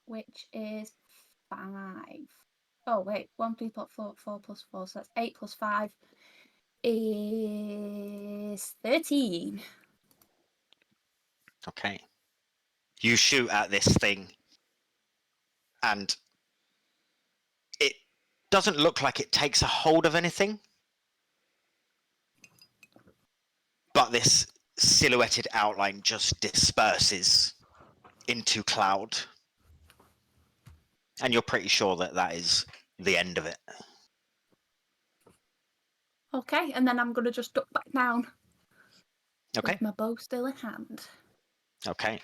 which is 5. Oh, wait, 1d plus 4 plus 4, so that's 8 plus 5 is 13. Okay. You shoot at this thing, and it doesn't look like it takes a hold of anything. But this silhouetted outline just disperses into cloud. And you're pretty sure that that is the end of it. Okay, and then I'm going to just duck back down. Okay. With my bow still in hand. Okay.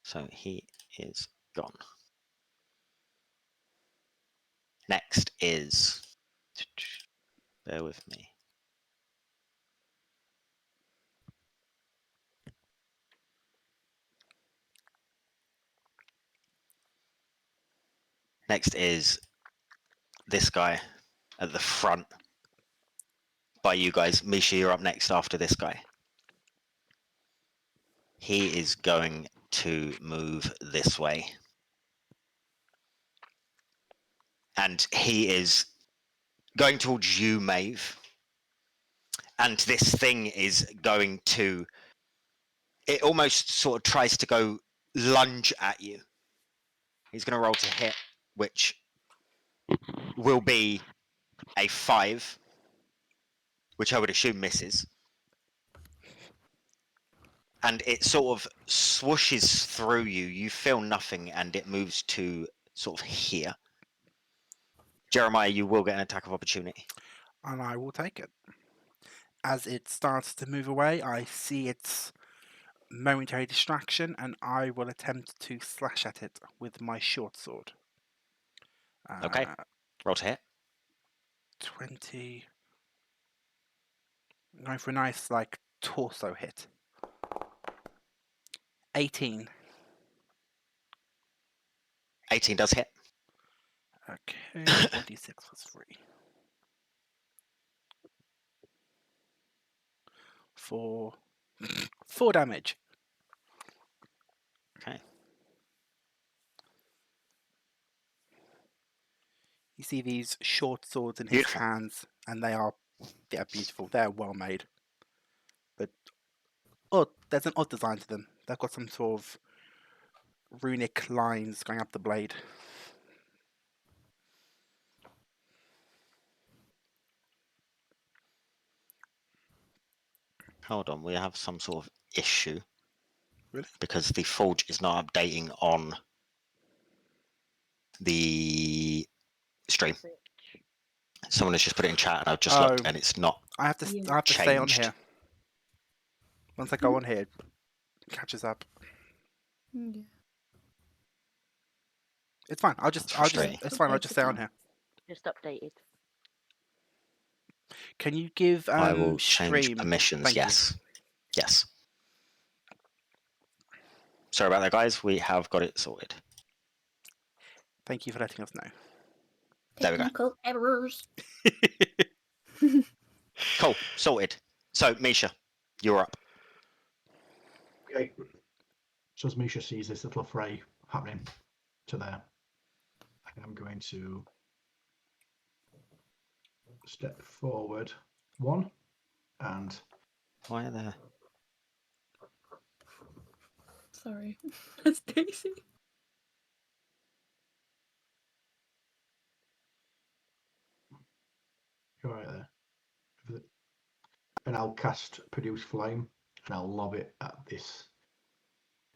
So he is gone. Next is... Bear with me. Next is this guy at the front by you guys. Misha, you're up next after this guy. He is going to move this way. And he is going towards you, Maeve. And this thing is going to... It almost sort of tries to go lunge at you. He's going to roll to hit, which will be a 5, which I would assume misses. And it sort of swooshes through you. You feel nothing, and it moves to sort of here. Jeremiah, you will get an attack of opportunity. And I will take it. As it starts to move away, I see its momentary distraction, and I will attempt to slash at it with my short sword. Okay. Roll to hit. 20. I'm going for a nice, like, torso hit. 18. 18 does hit. Okay, 1d6 plus 3. 4 damage. Okay. You see these short swords in his Beautiful. hands, and they are beautiful. They're well made. But there's an odd design to them. They've got some sort of runic lines going up the blade. Hold on, we have some sort of issue. Really? Because the forge is not updating on the stream. Someone has just put it in chat, and I've just looked, and it's not. I have to changed. stay on here. Once I go on here, it catches up. Yeah. It's fine. I'll just stay on here. Just updated. Can you give I will stream change permissions. Thank Yes. You. Yes. Sorry about that, guys. We have got it sorted. Thank you for letting us know. There we go. Technical errors. Cool. Sorted. So, Misha, you're up. Okay. So as Misha sees this little fray happening to there, I'm going to step forward 1 and Why are there? Sorry. That's Daisy. you're right there. And I'll cast Produce Flame and I'll lob it at this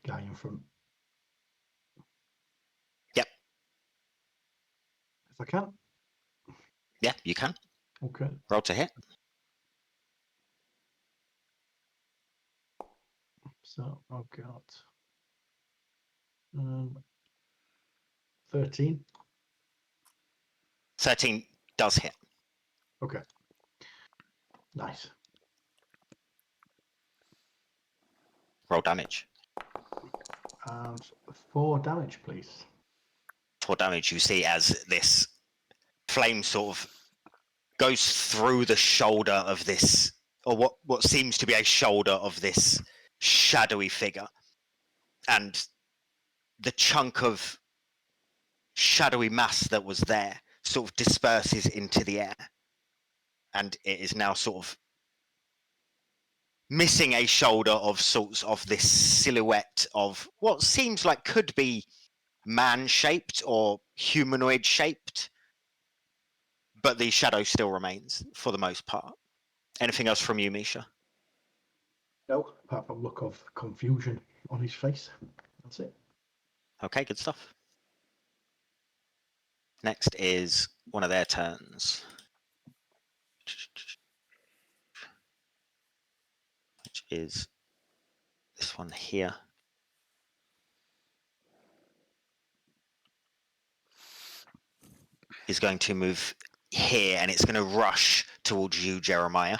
guy in front. Yep. If I can. Yeah, you can. Okay. Roll to hit. So I've got 13. 13 does hit. Okay. Nice. Roll damage. And 4 damage, please. 4 damage. You see as this flame sort of goes through the shoulder of this, or what seems to be a shoulder of this shadowy figure, and the chunk of shadowy mass that was there sort of disperses into the air, and it is now sort of missing a shoulder of sorts of this silhouette of what seems like could be man-shaped or humanoid-shaped, but the shadow still remains for the most part. Anything else from you, Misha? No, apart from a look of confusion on his face. That's it. Okay, good stuff. Next is one of their turns. Which is this one here. Is going to move here and it's going to rush towards you, Jeremiah.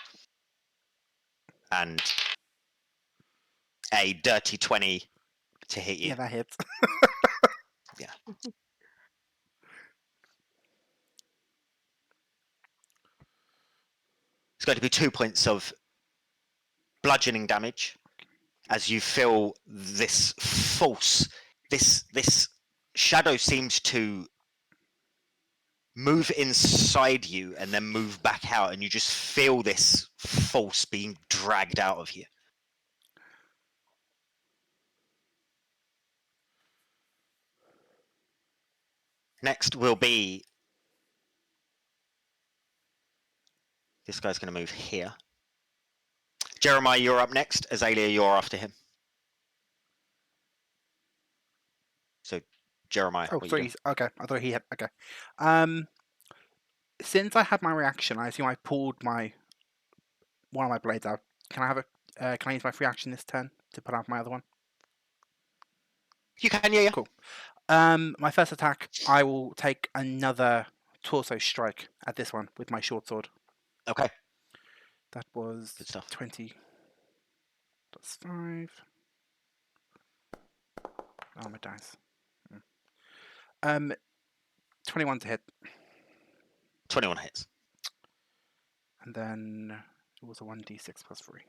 And a dirty 20 to hit you. Yeah, that hits. It's going to be 2 points of bludgeoning damage as you feel this force. This shadow seems to move inside you and then move back out, and you just feel this force being dragged out of you. Next will be this guy's going to move here. Jeremiah, you're up next. Azalea, you're after him. So, Jeremiah, Oh, what are you sorry. doing? Okay, I thought he had. Okay. Since I had my reaction, I assume I pulled one of my blades out. Can I have a? Can I use my free action this turn to put out my other one? You can, yeah. Cool. My first attack, I will take another torso strike at this one with my short sword. Okay, That was good stuff. 20. That's 5. Oh, my dice. 21 to hit, 21 hits. and then it was a 1d6 plus 3.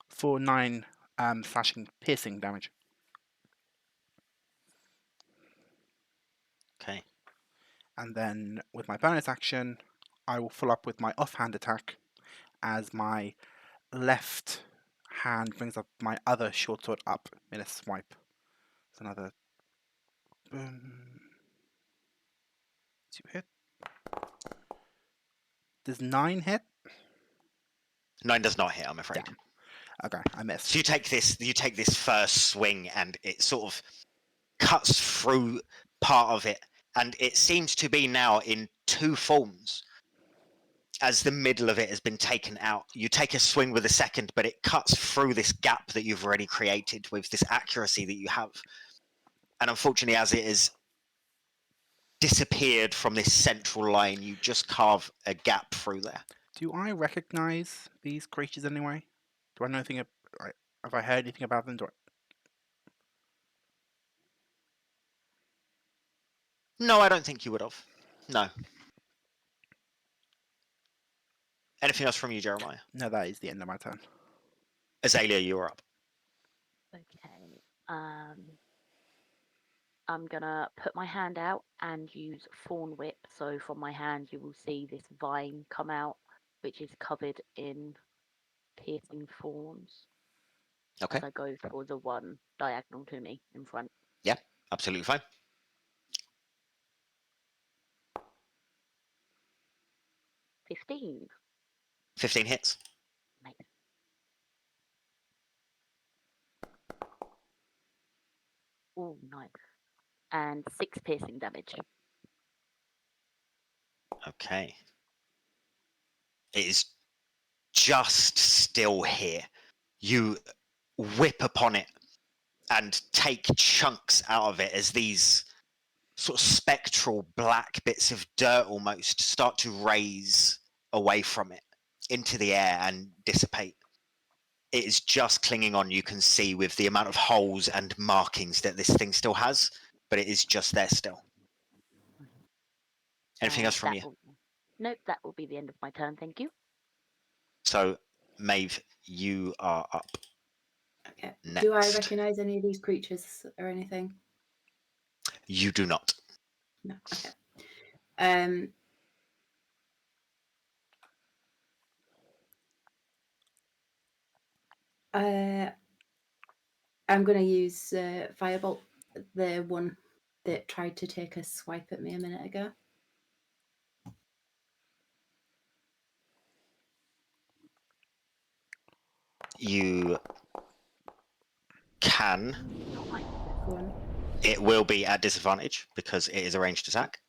For 9 slashing, piercing damage. Okay. And then with my bonus action, I will follow up with my offhand attack as my left hand brings up my other short sword up in a swipe. It's another 2 hit. Does 9 hit? 9 does not hit, I'm afraid. Damn. Okay, I missed. So you take this first swing and it sort of cuts through part of it, and it seems to be now in 2 forms. As the middle of it has been taken out, you take a swing with a second, but it cuts through this gap that you've already created with this accuracy that you have. And unfortunately, as it has disappeared from this central line, you just carve a gap through there. Do I recognize these creatures anyway? Do I know anything? Have I heard anything about them? No, I don't think you would have. No. Anything else from you, Jeremiah? No, that is the end of my turn. Azalea, you're up. Okay. I'm gonna put my hand out and use Thorn Whip. So from my hand, you will see this vine come out, which is covered in piercing thorns. Okay. As I go for the one diagonal to me in front. Yeah, absolutely fine. 15. 15 hits. Nice. Oh, nice. And 6 piercing damage. Okay. It is just still here. You whip upon it and take chunks out of it as these sort of spectral black bits of dirt almost start to raise away from it into the air and dissipate. It is just clinging on, you can see, with the amount of holes and markings that this thing still has, but it is just there still. Anything else from you? Nope, that will be the end of my turn, thank you. So, Maeve, you are up. Okay. Next. Do I recognise any of these creatures or anything? You do not. No. Okay. I'm going to use Firebolt, the one that tried to take a swipe at me a minute ago. You can. Go on. It will be at disadvantage because it is a ranged attack.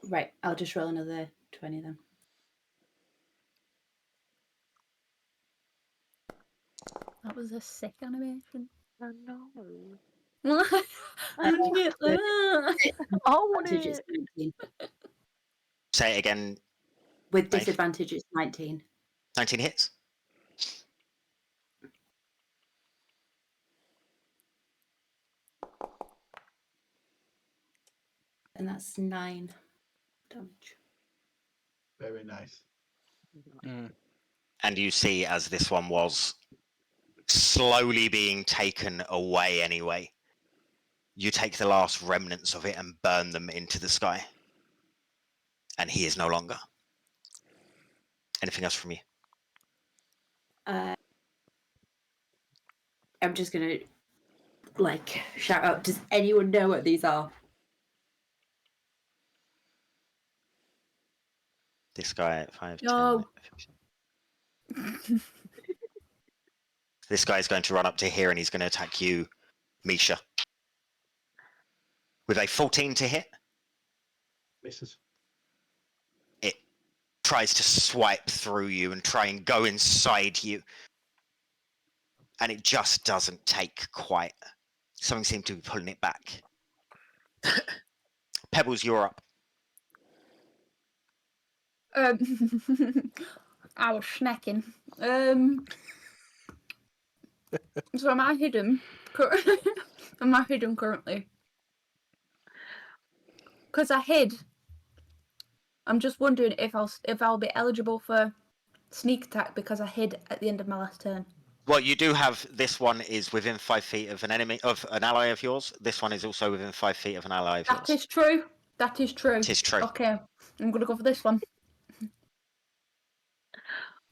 Right, I'll just roll another 20 then. That was a sick animation. Oh no. I did that. Disadvantage is 19. Say it again. With Maeve. disadvantage, it's 19. 19 hits. And that's 9 damage. Very nice. And you see as this one was slowly being taken away anyway, you take the last remnants of it and burn them into the sky. And he is no longer. Anything else from you? I'm just going to shout out, does anyone know what these are? This guy at 5, No. 10. This guy is going to run up to here and he's going to attack you, Misha. With a 14 to hit. Misses. It tries to swipe through you and try and go inside you. And it just doesn't take quite. Something seemed to be pulling it back. Pebbles, you're up. I was snacking. So am I hidden? Am I hidden currently? Because I hid. I'm just wondering if I'll be eligible for sneak attack because I hid at the end of my last turn. Well, you do have, this one is within 5 feet of an enemy, of an ally of yours. This one is also within 5 feet of an ally of yours. That is true. That is true. It is true. Okay, I'm gonna go for this one.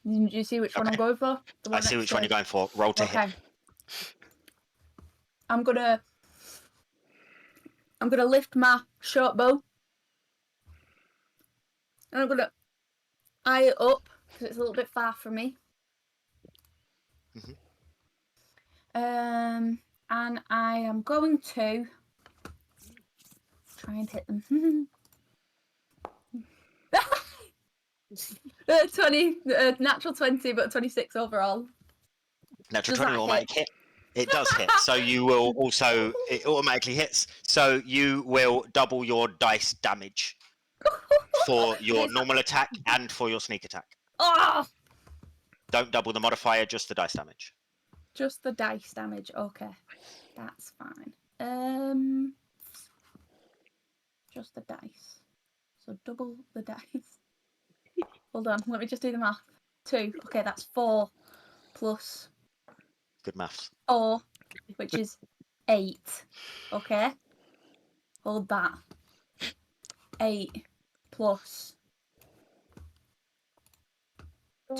Do you see which one I'm going for? The one I see next which to one it. you're going for. Roll to hit. Okay. I'm gonna lift my short bow. And I'm gonna eye it up because it's a little bit far from me. Mhm. And I am going to try and hit them. natural 20, but 26 overall. Natural Does 20 that automatic hit. It does hit. So you will also, it automatically hits. So you will double your dice damage for your Is that- normal attack and for your sneak attack. Oh! Don't double the modifier, just the dice damage. Just the dice damage. Okay, that's fine. Just the dice. So double the dice. Hold on, let me just do the math. 2. Okay, that's 4 plus Good maths. 4, which is 8. Okay? Hold that. 8 plus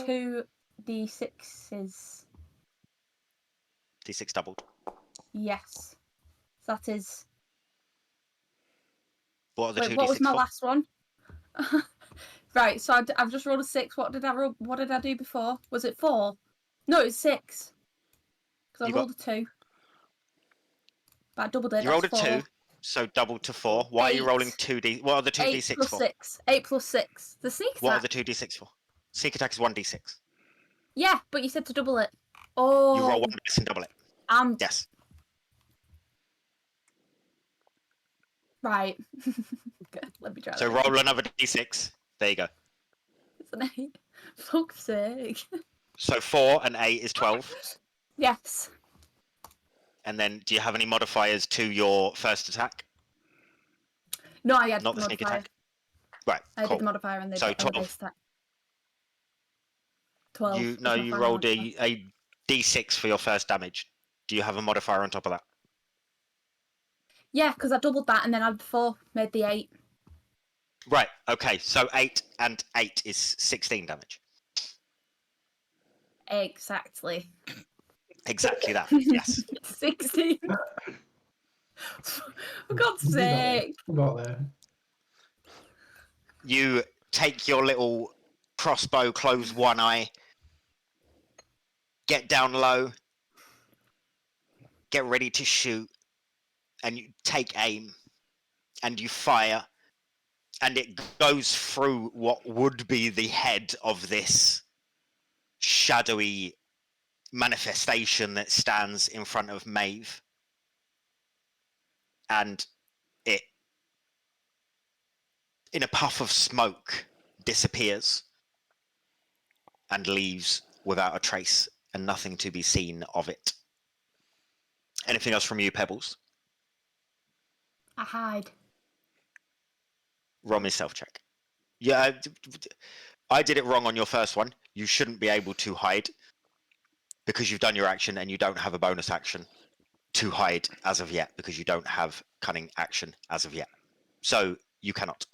2 d6s. D6 doubled. Yes. So that is. What are the Wait, two what D6 was my for? last one? Right, so I've just rolled a 6. What did I do before? Was it 4? No, it's 6. Because I You rolled a 2. But I doubled it. You rolled a That's 4. 2, so double to 4. Why are you rolling 8. 2D? What are the 8 2D6 plus for? 6. 8 plus 6. The sneak What are attack. the 2D6 for? Sneak attack is 1D6. Yeah, but you said to double it. You roll Oh, 1 dice and double it. Yes. Right. Okay, let me try So that. roll another D6. There you go. It's an 8. Fuck's sake. So 4 and 8 is 12. Yes. And then do you have any modifiers to your first attack? No, I had Not the the sneak modifier. attack? Right, I cool. did the modifier and the, So and the 12. base attack. 12. You is my you final rolled modifier. a D6 for your first damage. Do you have a modifier on top of that? Yeah, because I doubled that and then I before made the 8. Right, okay. So 8 and 8 is 16 damage. Exactly. Exactly that, yes. 16. For God's sake. Got there. You take your little crossbow, close one eye, get down low, get ready to shoot, and you take aim, and you fire, and it goes through what would be the head of this shadowy manifestation that stands in front of Maeve. And it, in a puff of smoke, disappears and leaves without a trace and nothing to be seen of it. Anything else from you, Pebbles? I hide. Roll me self-check. Yeah, I did it wrong on your first one. You shouldn't be able to hide because you've done your action and you don't have a bonus action to hide as of yet because you don't have cunning action as of yet. So you cannot.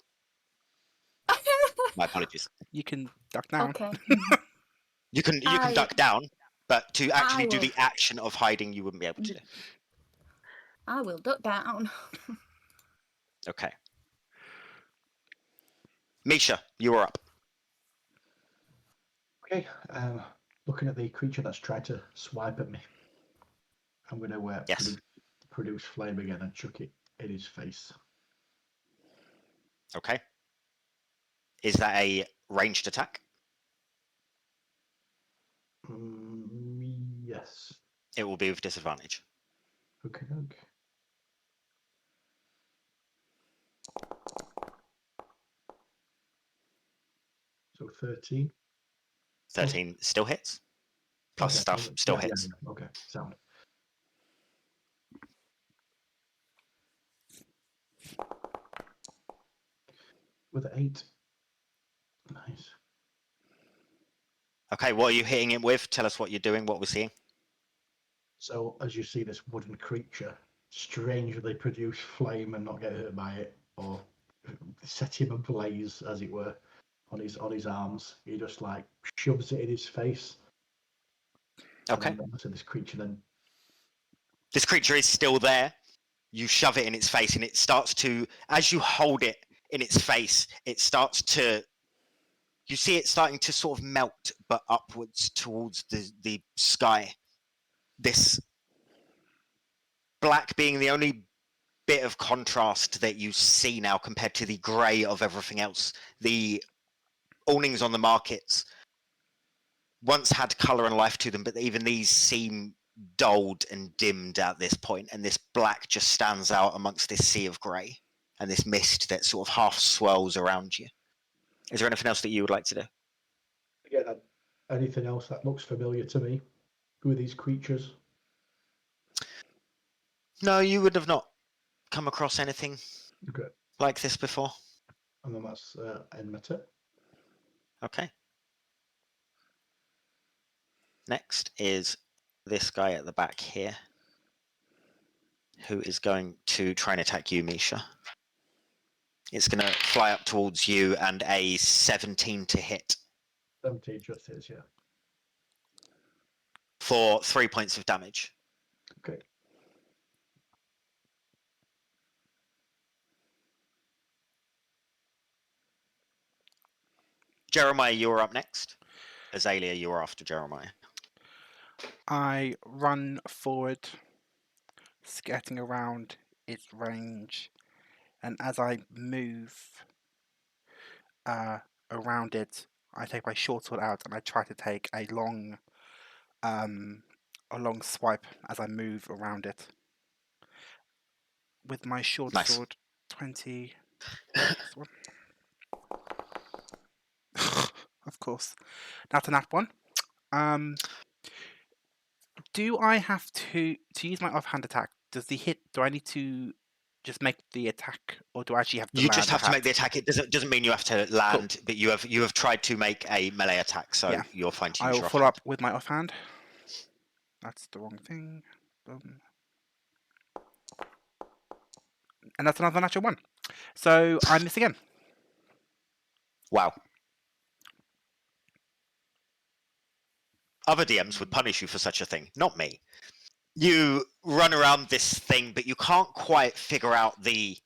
My apologies. You can duck down. Okay. You can duck down, but to actually I do will. the action of hiding, you wouldn't be able to do. I will duck down. Okay. Misha, you are up. Okay. Looking at the creature that's tried to swipe at me, I'm going to Yes. produce flame again and chuck it in his face. Okay. Is that a ranged attack? Yes. It will be with disadvantage. Okay. So 13. 13 still hits. Plus Okay, stuff still hits. Yeah. Okay, sound. With 8. Nice. Okay, what are you hitting it with? Tell us what you're doing, what we're seeing. So as you see this wooden creature strangely produce flame and not get hurt by it, or set him ablaze, as it were, on his arms, he just like shoves it in his face. Okay. And then, so this creature then. This creature is still there. You shove it in its face, and it starts to, as you hold it in its face, it starts to. You see it starting to sort of melt, but upwards towards the sky. This black being the only bit of contrast that you see now compared to the grey of everything else. The awnings on the markets once had colour and life to them, but even these seem dulled and dimmed at this point, and this black just stands out amongst this sea of grey and this mist that sort of half swirls around you. Is there anything else that you would like to do? Again, anything else that looks familiar to me with these creatures? No, you would have not come across anything Okay. like this before. And then that's end my turn. Okay. Next is this guy at the back here, who is going to try and attack you, Misha. It's going to fly up towards you, and a 17 to hit 17 just is, yeah. for 3 points of damage. Okay. Jeremiah, you're up next. Azalea, you're after Jeremiah. I run forward, skirting around its range, and as I move around it, I take my short sword out and I try to take a long swipe as I move around it. With my short Nice. sword, 20. This one. Of course, that's a nat one. Do I have to use my offhand attack? Does the hit? Do I need to just make the attack, or do I actually have to? You land just have to hat? make the attack. It doesn't mean you have to land, Cool. but you have tried to make a melee attack, so Yeah. you're fine to I use will your follow offhand. up with my offhand. That's the wrong thing. Boom. And that's another natural one. So I miss again. Wow. Other DMs would punish you for such a thing, not me. You run around this thing, but you can't quite figure out the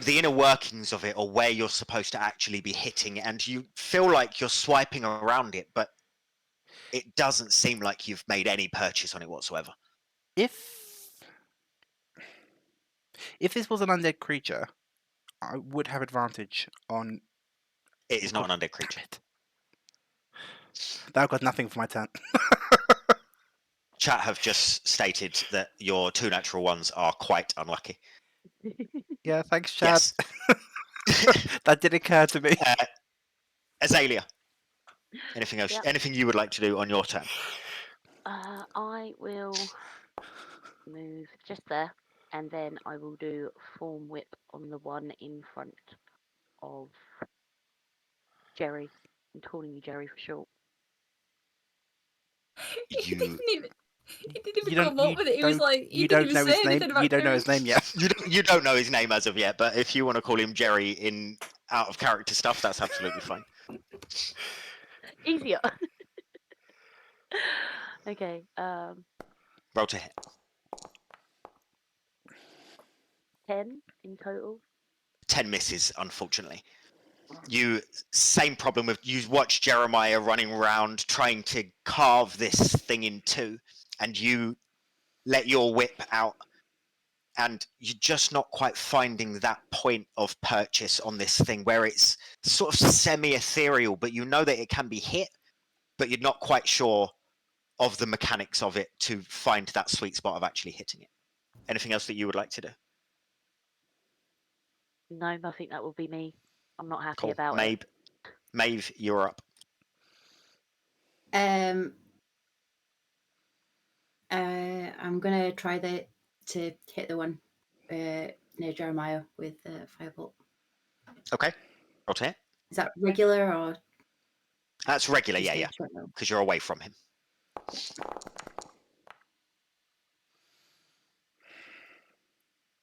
inner workings of it, or where you're supposed to actually be hitting, and you feel like you're swiping around it, but it doesn't seem like you've made any purchase on it whatsoever. If this was an undead creature, I would have advantage on. It is not an undead creature. That got nothing for my turn. Chat have just stated that your 2 natural ones are quite unlucky. Yeah, thanks, Chad. Yes. That did occur to me. Azalea, anything else? Yep. Anything you would like to do on your turn? I will move just there, and then I will do form whip on the one in front of Jerry. I'm calling you Jerry for short. He You didn't even You come up with it. He was like, he you didn't don't even know say his name. anything about You don't know Jerry. his name yet. you don't know his name as of yet, but if you want to call him Jerry in out of character stuff, that's absolutely fine. Easier. Okay. Roll to hit. 10 in total. 10 misses, unfortunately. You same problem with you watch Jeremiah running around trying to carve this thing in two, and you let your whip out, and you're just not quite finding that point of purchase on this thing where it's sort of semi-ethereal, but you know that it can be hit, but you're not quite sure of the mechanics of it to find that sweet spot of actually hitting it. Anything else that you would like to do? No, I think that will be me. I'm not happy Cool. about it. Maeve, you're up. I'm gonna try to hit the one near Jeremiah with firebolt. Okay. Roll to hit. Is that regular or? That's regular, just yeah, a short roll? because you're away from him.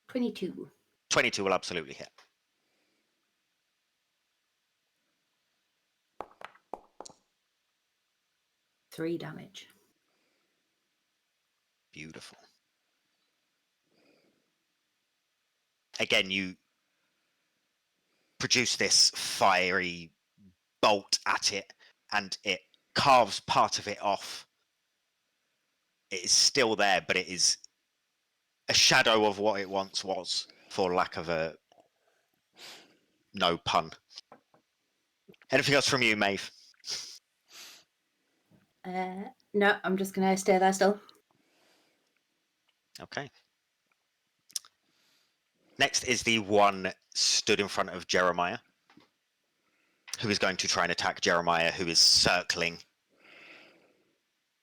22. 22 will absolutely hit. Three damage. Beautiful. Again, you produce this fiery bolt at it, and it carves part of it off. It is still there, but it is a shadow of what it once was, for lack of no pun. Anything else from you, Maeve? No, I'm just gonna stay there still. Okay. Next is the one stood in front of Jeremiah, who is going to try and attack Jeremiah, who is circling.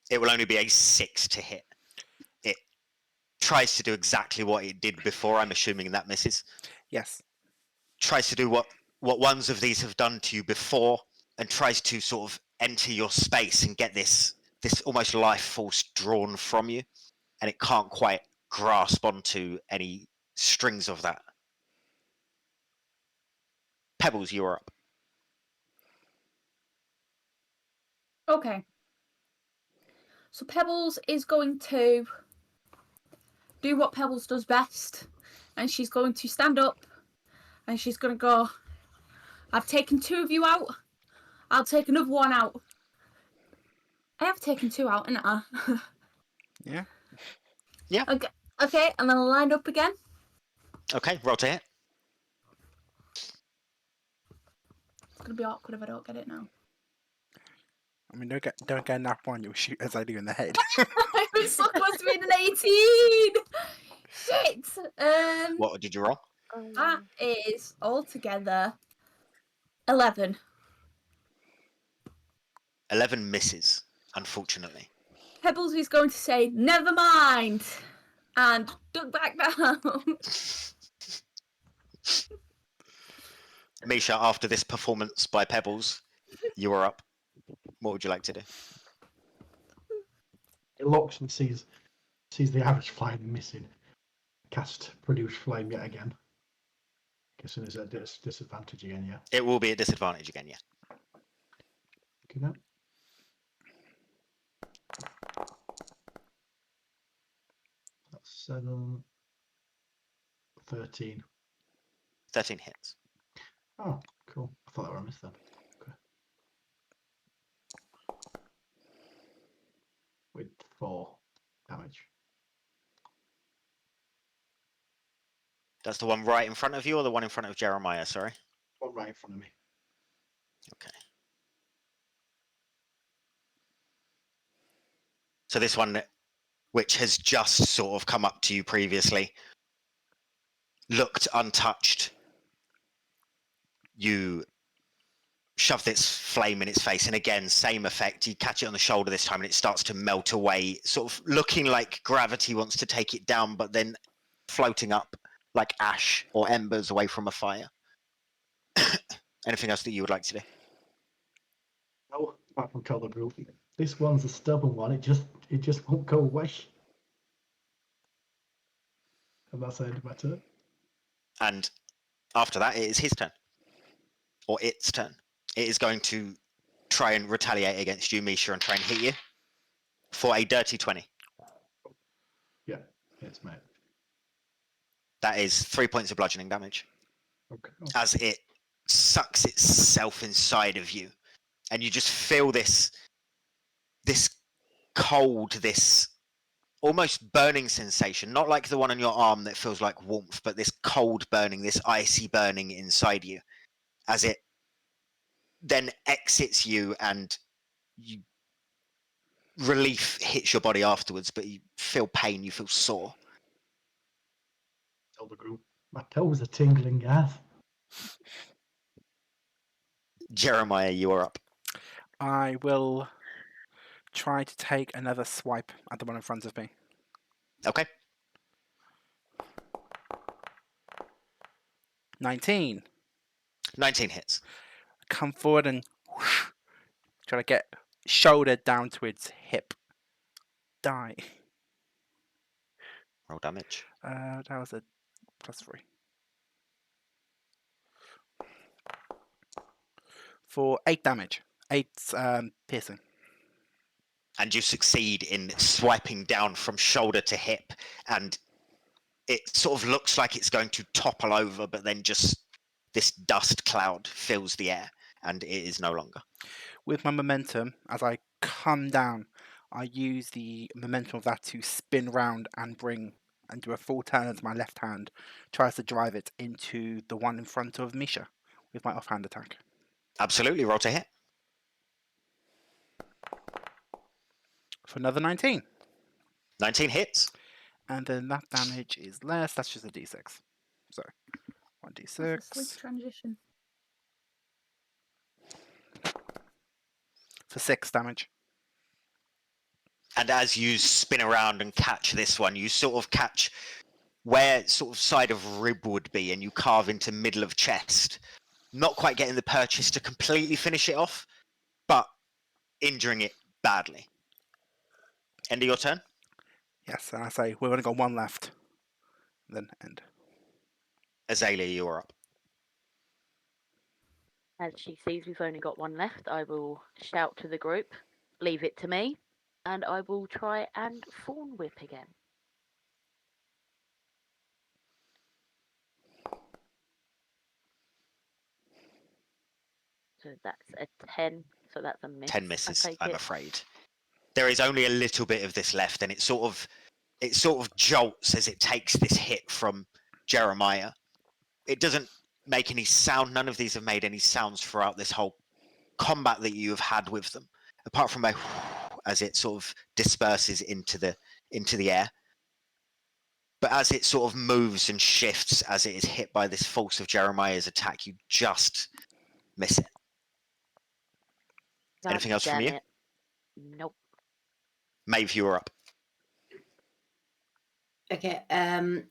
It will only be a 6 to hit. It tries to do exactly what it did before. I'm assuming that misses. Yes. Tries to do what ones of these have done to you before, and tries to sort of enter your space and get this this almost life force drawn from you, and it can't quite grasp onto any strings of that. Pebbles, you're up. Okay. So Pebbles is going to do what Pebbles does best, and she's going to stand up, and she's going to go, I've taken 2 of you out, I'll take another 1 out. I have taken 2 out, haven't I? Yeah. Yeah. Okay, and then I'll line up again. Okay, roll to hit. It's going to be awkward if I don't get it now. I mean, don't get enough one. You'll shoot as I do in the head. I was so close to being an 18! Shit! What did you roll? That is altogether 11. 11 misses, unfortunately. Pebbles is going to say, never mind, and duck back down. Misha, after this performance by Pebbles, you are up. What would you like to do? It looks and sees the average flame missing. Cast produce flame yet again. Guessing it's a disadvantage again, yeah. It will be a disadvantage again, yeah. Okay, now. That's 7, 13. 13 hits. Oh, cool. I thought that were a miss then. Okay. With 4 damage. That's the one right in front of you, or the one in front of Jeremiah, sorry? One right in front of me. Okay. So this one, which has just sort of come up to you previously, looked untouched. You shove this flame in its face, and again, same effect. You catch it on the shoulder this time, and it starts to melt away, sort of looking like gravity wants to take it down, but then floating up like ash or embers away from a fire. Anything else that you would like to do? No, apart from tell the group. This one's a stubborn one. It just won't go away. And that's the end of my turn. And after that, it is his turn. Or its turn. It is going to try and retaliate against you, Misha, and try and hit you for a dirty 20. Yeah, it's mate. That is 3 points of bludgeoning damage. Okay. As it sucks itself inside of you. And you just feel this cold, this almost burning sensation. Not like the one on your arm that feels like warmth, but this cold burning, this icy burning inside you. As it then exits you, and relief hits your body afterwards, but you feel pain, you feel sore. Tell the group. My toes are tingling, guys. Jeremiah, you are up. I will try to take another swipe at the one in front of me. Okay. 19. 19 hits. Come forward and whoosh, try to get shoulder down to its hip. Die. Roll damage. That was a +3. For 8 damage. 8 piercing. And you succeed in swiping down from shoulder to hip, and it sort of looks like it's going to topple over, but then just this dust cloud fills the air, and it is no longer. With my momentum, as I come down, I use the momentum of that to spin round and do a full turn as my left hand tries to drive it into the one in front of Misha with my offhand attack. Absolutely, roll to hit. For another 19. 19 hits. And then that damage is less, that's just a d6. So, That's a sleep 1d6 transition. for 6 damage. And as you spin around and catch this one, you sort of catch where sort of side of rib would be, and you carve into middle of chest. Not quite getting the purchase to completely finish it off, but injuring it badly. End of your turn. Yes, and I say we've only got one left. Then end. Azalea, you are up. As she sees we've only got one left, I will shout to the group, leave it to me, and I will try and fawn whip again. So that's a 10, so that's a miss. 10 misses, I take I'm it. afraid. There is only a little bit of this left, and it sort of jolts as it takes this hit from Jeremiah. It doesn't make any sound. None of these have made any sounds throughout this whole combat that you have had with them, apart from a as it sort of disperses into the air. But as it sort of moves and shifts as it is hit by this force of Jeremiah's attack, you just miss it. God Anything else from damn you? it. Nope. Maeve, you are up. Okay, I'm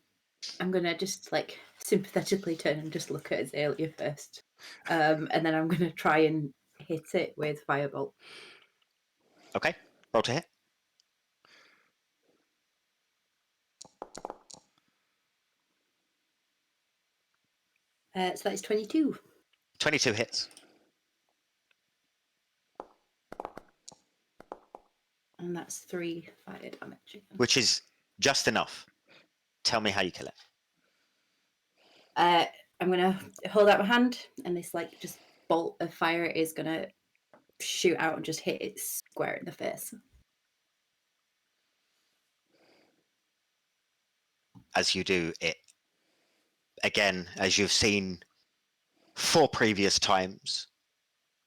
gonna just like sympathetically turn and just look at Azalea first, and then I'm gonna try and hit it with firebolt. Okay, roll to hit. So that is 22. 22 hits. And that's 3 fire damage. Again. Which is just enough. Tell me how you kill it. I'm gonna hold out my hand, and this like just bolt of fire is gonna shoot out and just hit it square in the face. As you do it, again, as you've seen 4 previous times,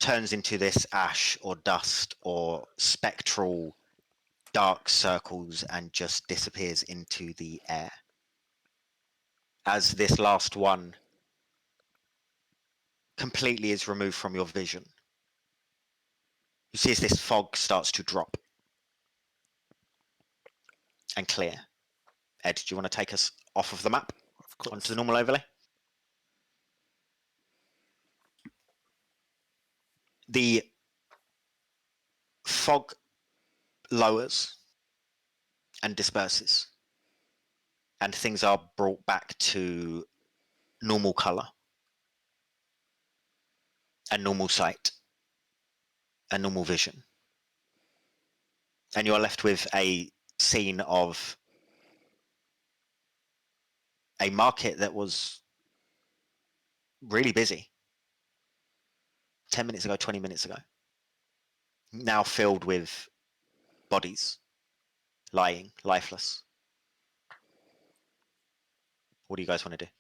turns into this ash or dust or spectral dark circles and just disappears into the air. As this last one completely is removed from your vision, you see as this fog starts to drop and clear. Ed, do you want to take us off of the map Of course. onto the normal overlay? The fog lowers and disperses, and things are brought back to normal color and normal sight and normal vision. And you're left with a scene of a market that was really busy 10 minutes ago, 20 minutes ago, now filled with bodies lying lifeless. What do you guys want to do?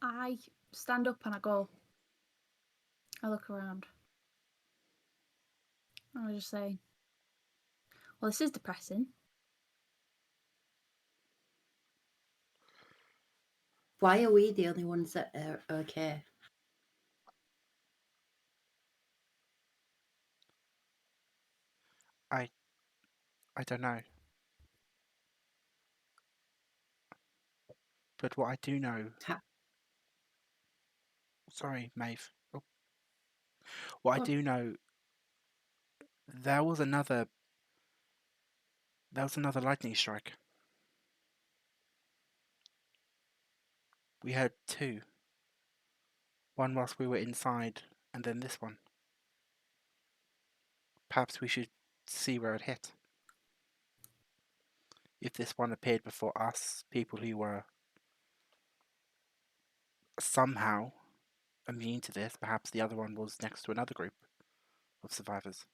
I stand up and I go. I look around. And I just say, well, this is depressing. Why are we the only ones that are okay? I don't know. But what I do know. Sorry, Maeve. Oh. What I do know. There was another lightning strike. We heard 2. One whilst we were inside, and then this one. Perhaps we should see where it hit. If this one appeared before us, people who were somehow immune to this, perhaps the other one was next to another group of survivors.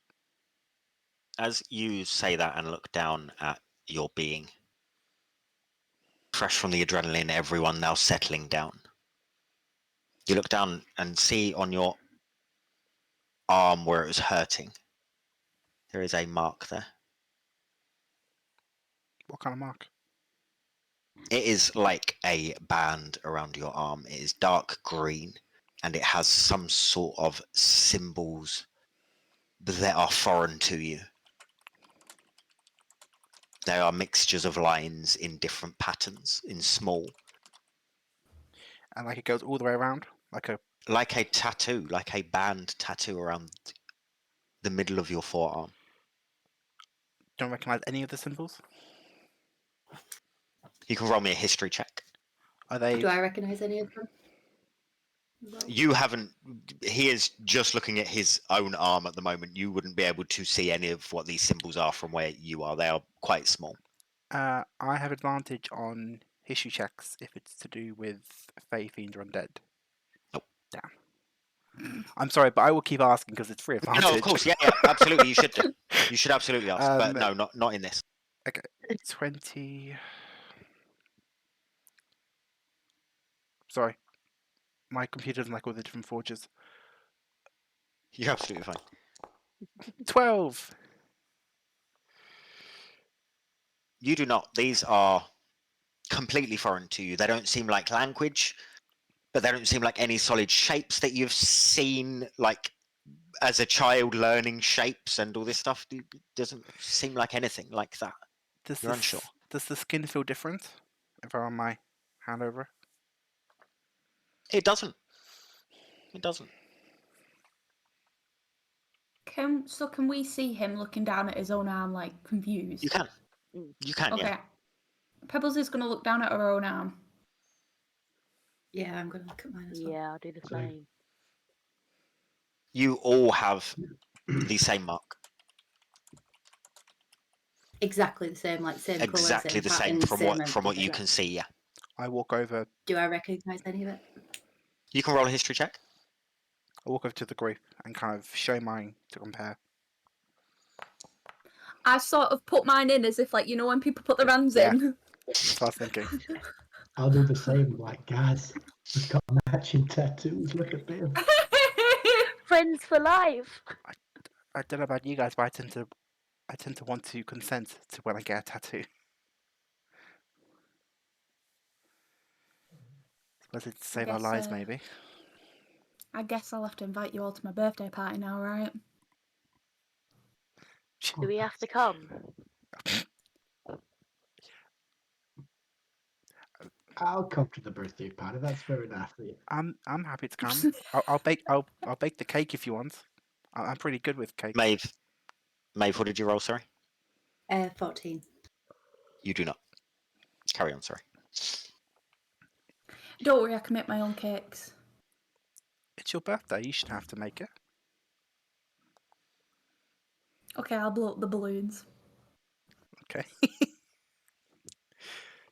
As you say that and look down at your being, fresh from the adrenaline, everyone now settling down, you look down and see on your arm where it was hurting, there is a mark there. What kind of mark? It is like a band around your arm. It is dark green, and it has some sort of symbols that are foreign to you. They are mixtures of lines in different patterns, in small. And like it goes all the way around? Like a tattoo, like a band tattoo around the middle of your forearm. don't recognise any of the symbols. You can roll me a history check. Are they? Do I recognise any of them? No. You haven't. He is just looking at his own arm at the moment. You wouldn't be able to see any of what these symbols are from where you are. They are quite small. I have advantage on history checks if it's to do with Fae, Fiend, or Undead. Nope. Damn. I'm sorry, but I will keep asking because it's free advantage. No, of course, yeah, absolutely. You should do. You should absolutely ask, but no, not in this. Okay, 20. Sorry, my computer doesn't like all the different forges. You're absolutely fine. 12. You do not. These are completely foreign to you. They don't seem like language, but they don't seem like any solid shapes that you've seen, like as a child learning shapes and all this stuff. It doesn't seem like anything like that. You're unsure. Does the skin feel different if I run my hand over it? It doesn't. It doesn't. Can we see him looking down at his own arm, like confused? You can. You can, Okay. yeah. Pebbles is going to look down at her own arm. Yeah, I'm going to look at mine as well. Yeah, I'll do the Same. same. You all have the same mark. Exactly the same, like same colour, Exactly the same pattern, from what you everything. can see, yeah. I walk over. Do I recognise any of it? You can roll a history check. I walk over to the group and kind of show mine to compare. I sort of put mine in as if, like, you know, when people put their hands Yeah. in. That's what I was thinking. I'll do the same. Like, guys, we've got matching tattoos. Look at them. Friends for life. I don't know about you guys, but I tend to want to consent to when I get a tattoo. Suppose it's to save our guess, lives, maybe. I guess I'll have to invite you all to my birthday party now, right? Do we have to come? I'll come to the birthday party. That's fair enough. I'm happy to come. I'll bake the cake if you want. I'm pretty good with cake. Maeve, what did you roll, sorry? 14. You do not. Carry on, sorry. Don't worry, I can make my own cakes. It's your birthday. You shouldn't have to make it. Okay, I'll blow up the balloons. Okay.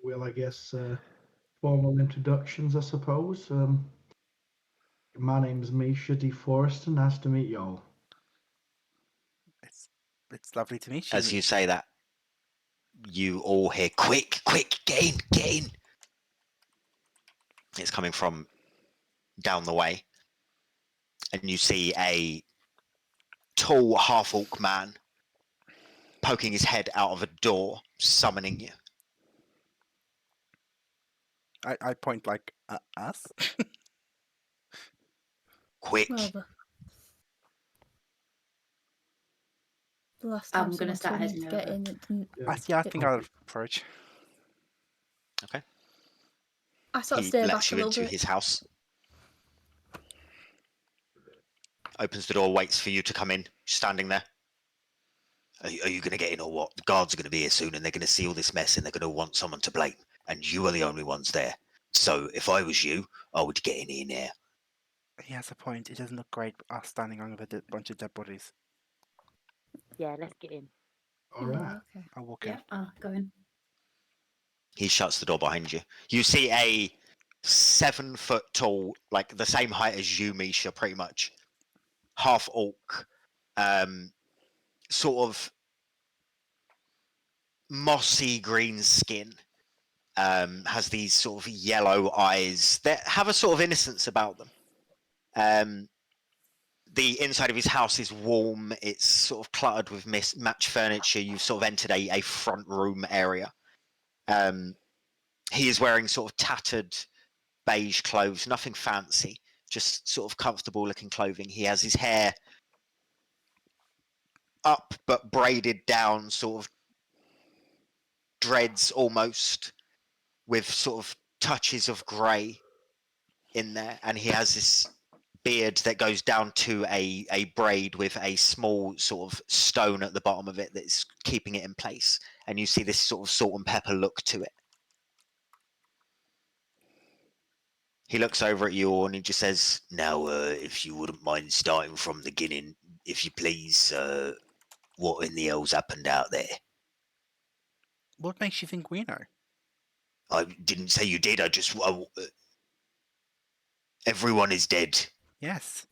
Well, I guess formal introductions, I suppose. My name's Misha D. Forrester. Nice to meet y'all. It's lovely to meet you. As you say that, you all hear, quick, get in. It's coming from down the way. And you see a tall half-orc man poking his head out of a door, summoning you. I point like at us. Quick. Well, the last time I'm gonna someone start told me heading to get over. in, it didn't. I think I'll approach. Okay. I sort of He stay lets back a you little into bit. his house. Opens the door, waits for you to come in, standing there. Are you going to get in or what? The guards are going to be here soon and they're going to see all this mess and they're going to want someone to blame. And you are the only ones there. So if I was you, I would get in here now. He has a point. It doesn't look great, us standing on with a bunch of dead bodies. Yeah, let's get in. All right. Okay. I'll walk Yeah, in. I'll go in. He shuts the door behind you. You see a 7 foot tall, like the same height as you, Misha, pretty much. Half orc, sort of mossy green skin. Has these sort of yellow eyes that have a sort of innocence about them. The inside of his house is warm. It's sort of cluttered with matched furniture. You've sort of entered a front room area. He is wearing sort of tattered beige clothes, nothing fancy, just sort of comfortable looking clothing. He has his hair up but braided down, sort of dreads almost, with sort of touches of grey in there, and he has this beard that goes down to a braid with a small sort of stone at the bottom of it that's keeping it in place. And you see this sort of salt and pepper look to it. He looks over at you all and he just says, "Now, if you wouldn't mind starting from the beginning, if you please, what in the hell's happened out there?" What makes you think we know? I didn't say you did, everyone is dead. Yes.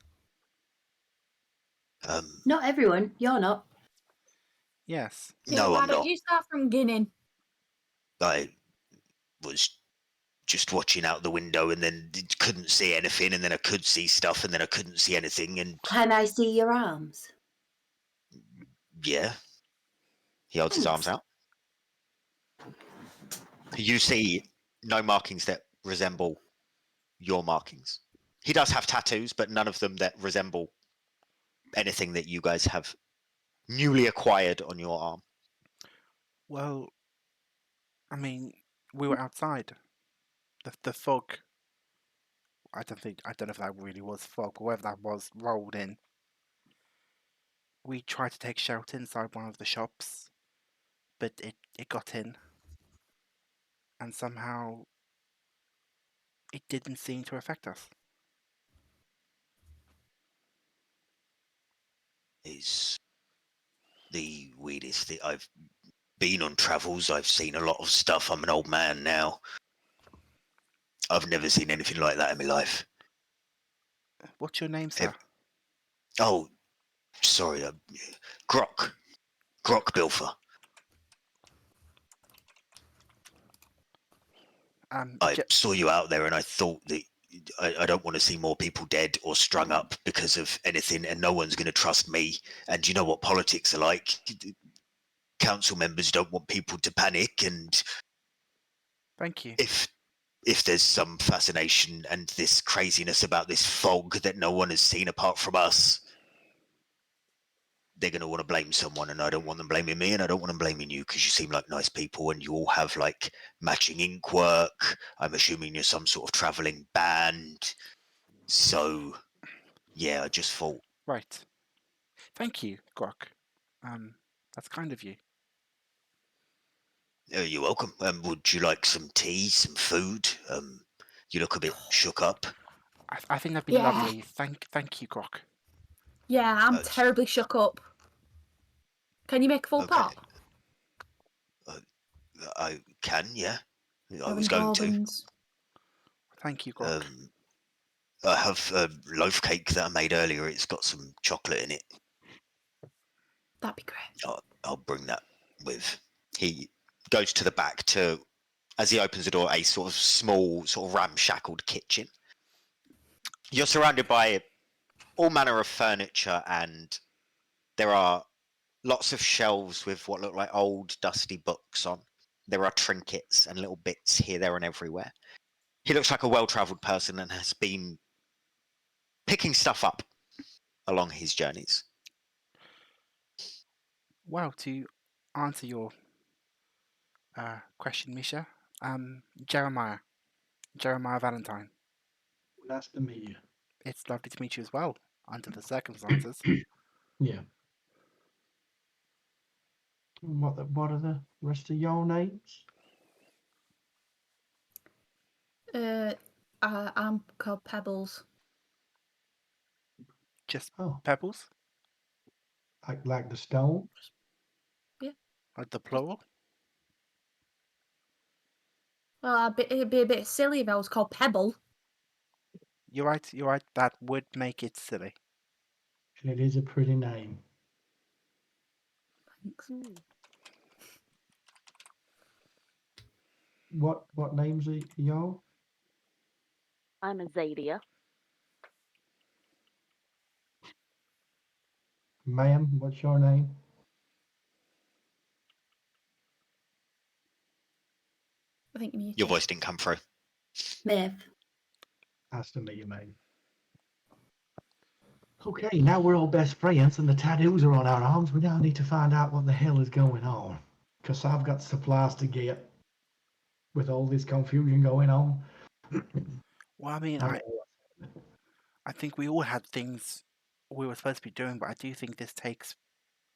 Not everyone. You're not. Yes. Yeah, No, why I'm don't not. you start from beginning? I was just watching out the window and then couldn't see anything, and then I could see stuff, and then I couldn't see anything, and Can I see your arms? yeah. He holds his arms Thanks. out. You see no markings that resemble your markings. He does have tattoos, but none of them that resemble anything that you guys have newly acquired on your arm. Well, I mean, we were outside. The fog. I don't know if that really was fog, but whatever that was, rolled in. We tried to take shelter inside one of the shops, but it got in. And somehow it didn't seem to affect us. It's the weirdest thing. I've been on travels, I've seen a lot of stuff. I'm an old man now. I've never seen anything like that in my life. What's your name, sir? Oh, sorry, Grok Bilfer. I saw you out there and I thought that I don't want to see more people dead or strung up because of anything, and no one's going to trust me. And you know what politics are like. Council members don't want people to panic, and Thank you. If there's some fascination and this craziness about this fog that no one has seen apart from us, they're going to want to blame someone, and I don't want them blaming me, and I don't want them blaming you, because you seem like nice people and you all have like matching ink work. I'm assuming you're some sort of traveling band. So yeah, I just thought. Right. Thank you, Grok. That's kind of you. You're welcome. Would you like some tea, some food? You look a bit shook up. I think that'd be lovely. Thank you, Grok. Yeah, I'm terribly shook up. Can you make a full pop? I can, yeah. I was going to. Thank you, Grok. I have a loaf cake that I made earlier. It's got some chocolate in it. That'd be great. I'll bring that with. He goes to the back to, as he opens the door, a sort of small, sort of ramshackled kitchen. You're surrounded by all manner of furniture, and there are lots of shelves with what look like old, dusty books on. There are trinkets and little bits here, there, and everywhere. He looks like a well-travelled person and has been picking stuff up along his journeys. Well, to answer your question, Misha, Jeremiah Valentine. Nice to meet you. It's lovely to meet you as well, under the circumstances. Yeah. What are the rest of your names? I'm called Pebbles. Just Pebbles? Like the stone? Yeah. Like the plural? Well, it'd be a bit silly if I was called Pebble. You're right. That would make it silly. And it is a pretty name. Thanks. What names are y'all? I'm Azalea. Ma'am, what's your name? I think muted. Your voice didn't come through. Maeve. Nice to meet you, mate. Okay, now we're all best friends and the tattoos are on our arms. We now need to find out what the hell is going on. Because I've got supplies to get with all this confusion going on. Well, I mean, I think we all had things we were supposed to be doing, but I do think this takes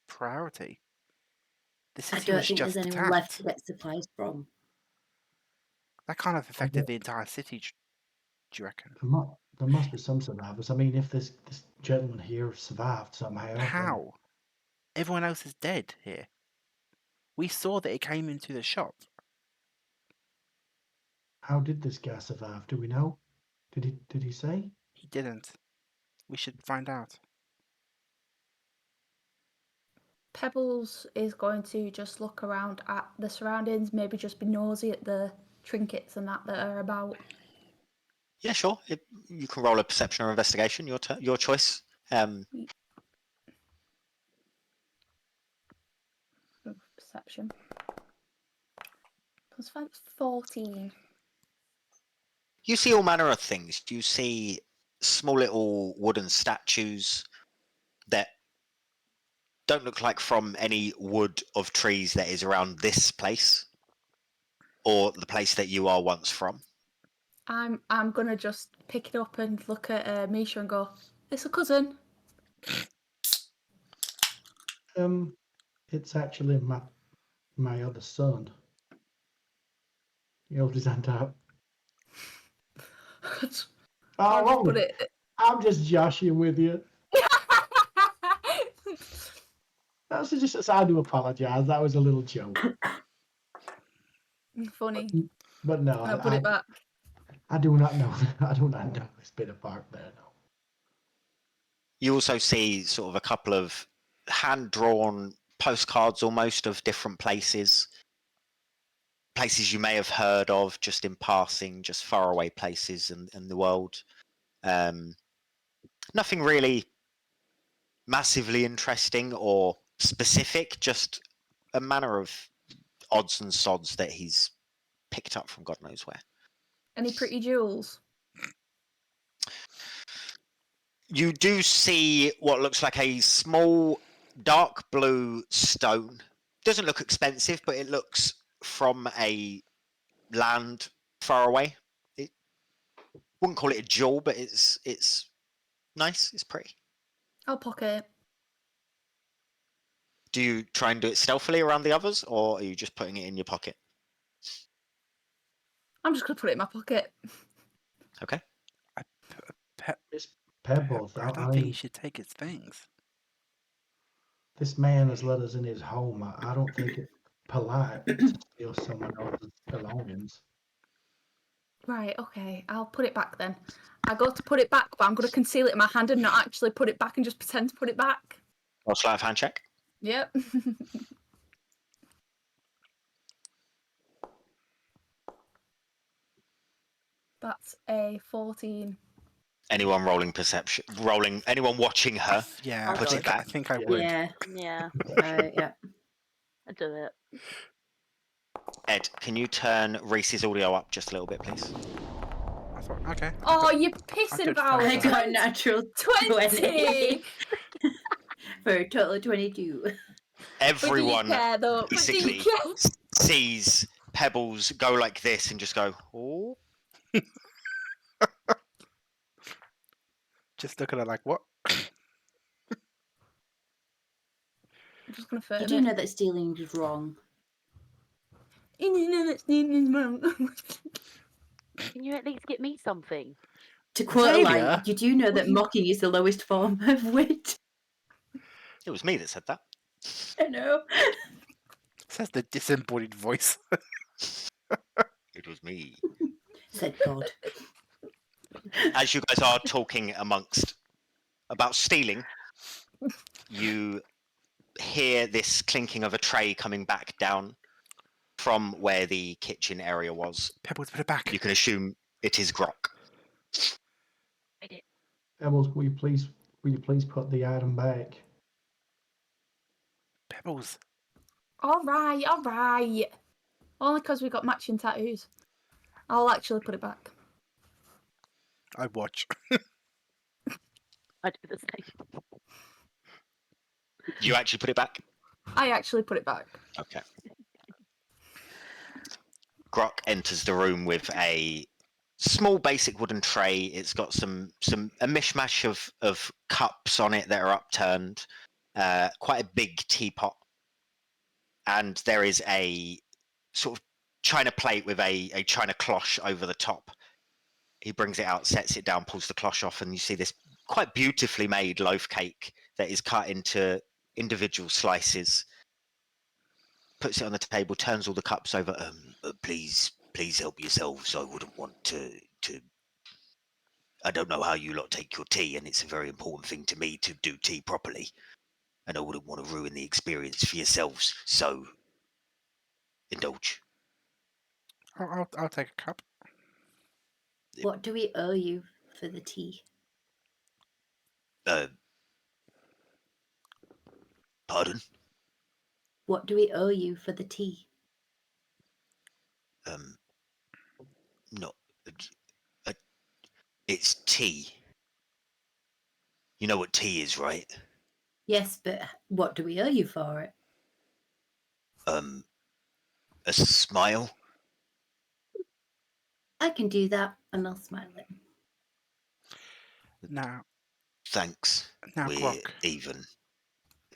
priority. The I city don't was think just there's anyone left to attacked. get supplies from. That kind of affected the entire city, do you reckon? There must be some survivors. I mean, if this gentleman here survived somehow. then How? Everyone else is dead here. We saw that it came into the shop. How did this guy survive? Do we know? Did he say? He didn't. We should find out. Pebbles is going to just look around at the surroundings, maybe just be nosy at the trinkets and that are about. Yeah, sure. You can roll a perception or investigation. Your choice. Perception. +5, 14. You see all manner of things. You see small little wooden statues that don't look like from any wood of trees that is around this place or the place that you are once from. I'm gonna just pick it up and look at Misha and go, "It's a cousin." It's actually my other son. He held his hand out. I'll just Oh, put it. I'm just joshing with you. That's just. I do apologise. That was a little joke. Funny. But no, I'll put it back. I do not know. I do not know this bit of bark there. No. You also see sort of a couple of hand-drawn postcards almost of different places you may have heard of just in passing, just faraway places in the world. Nothing really massively interesting or specific, just a manner of odds and sods that he's picked up from God knows where. Any pretty jewels? You do see what looks like a small dark blue stone. Doesn't look expensive, but it looks from a land far away. It wouldn't call it a jewel, but it's nice. It's pretty. I'll pocket it. Do you try and do it stealthily around the others, or are you just putting it in your pocket? I'm just gonna put it in my pocket. Okay. It's Pebbles. I don't think he should take his things. This man has let us in his home. I don't think it's polite to steal someone else's belongings. Right, okay. I'll put it back then. I go to put it back, but I'm going to conceal it in my hand and not actually put it back and just pretend to put it back. I'll sleight of hand check. Yep. That's a 14. Anyone rolling perception? Anyone watching her? Yeah, Put it back. I think I would. Yeah. Yeah, Yeah. I do it. Ed, can you turn Reese's audio up just a little bit, please? I thought, okay. Oh, you're I'll pissing do it about I fine. it. got a natural 20! for a total of 22. Everyone But do you care, though? But do you basically care? sees Pebbles go like this and just go, oh. Just look at her like, what? I'm just going to You firm do it. know that stealing is wrong. You know that's wrong. Can you at least get me something? To quote a line, Xavier? you do know that mocking is the lowest form of wit. It was me that said that. I know. Says the disembodied voice. It was me. Said God. As you guys are talking about stealing, you hear this clinking of a tray coming back down from where the kitchen area was. Pebbles, put it back. You can assume it is Grok. Pebbles, will you please put the item back? Pebbles. All right. Only because we got matching tattoos. I'll actually put it back. I watch. I do the same. You actually put it back? I actually put it back. Okay. Grok enters the room with a small basic wooden tray. It's got a mishmash of cups on it that are upturned, quite a big teapot, and there is a sort of china plate with a china cloche over the top. He brings it out, sets it down, pulls the cloche off, and you see this quite beautifully made loaf cake that is cut into individual slices. Puts it on the table, turns all the cups over. Please help yourselves. I wouldn't want to. I don't know how you lot take your tea, and it's a very important thing to me to do tea properly, and I wouldn't want to ruin the experience for yourselves. So, indulge. I'll take a cup. What do we owe you for the tea? Pardon? What do we owe you for the tea? Not. It's tea. You know what tea is, right? Yes, but what do we owe you for it? A smile. I can do that, and I'll smile at him. Now, Thanks. We're Grok, even.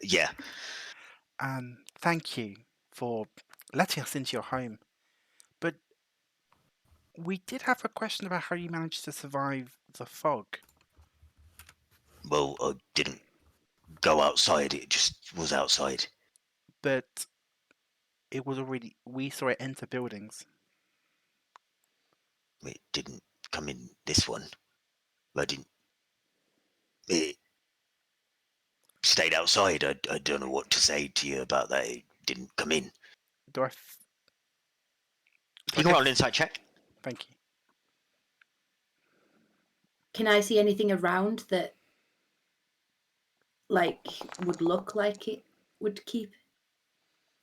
Yeah. thank you for letting us into your home. But we did have a question about how you managed to survive the fog. Well, I didn't go outside. It just was outside. But it was already... We saw it enter buildings. It didn't come in this one. I didn't. It stayed outside. I don't know what to say to you about that. It didn't come in. Do I... You can roll an insight check. Thank you. Can I see anything around that, like, would look like it would keep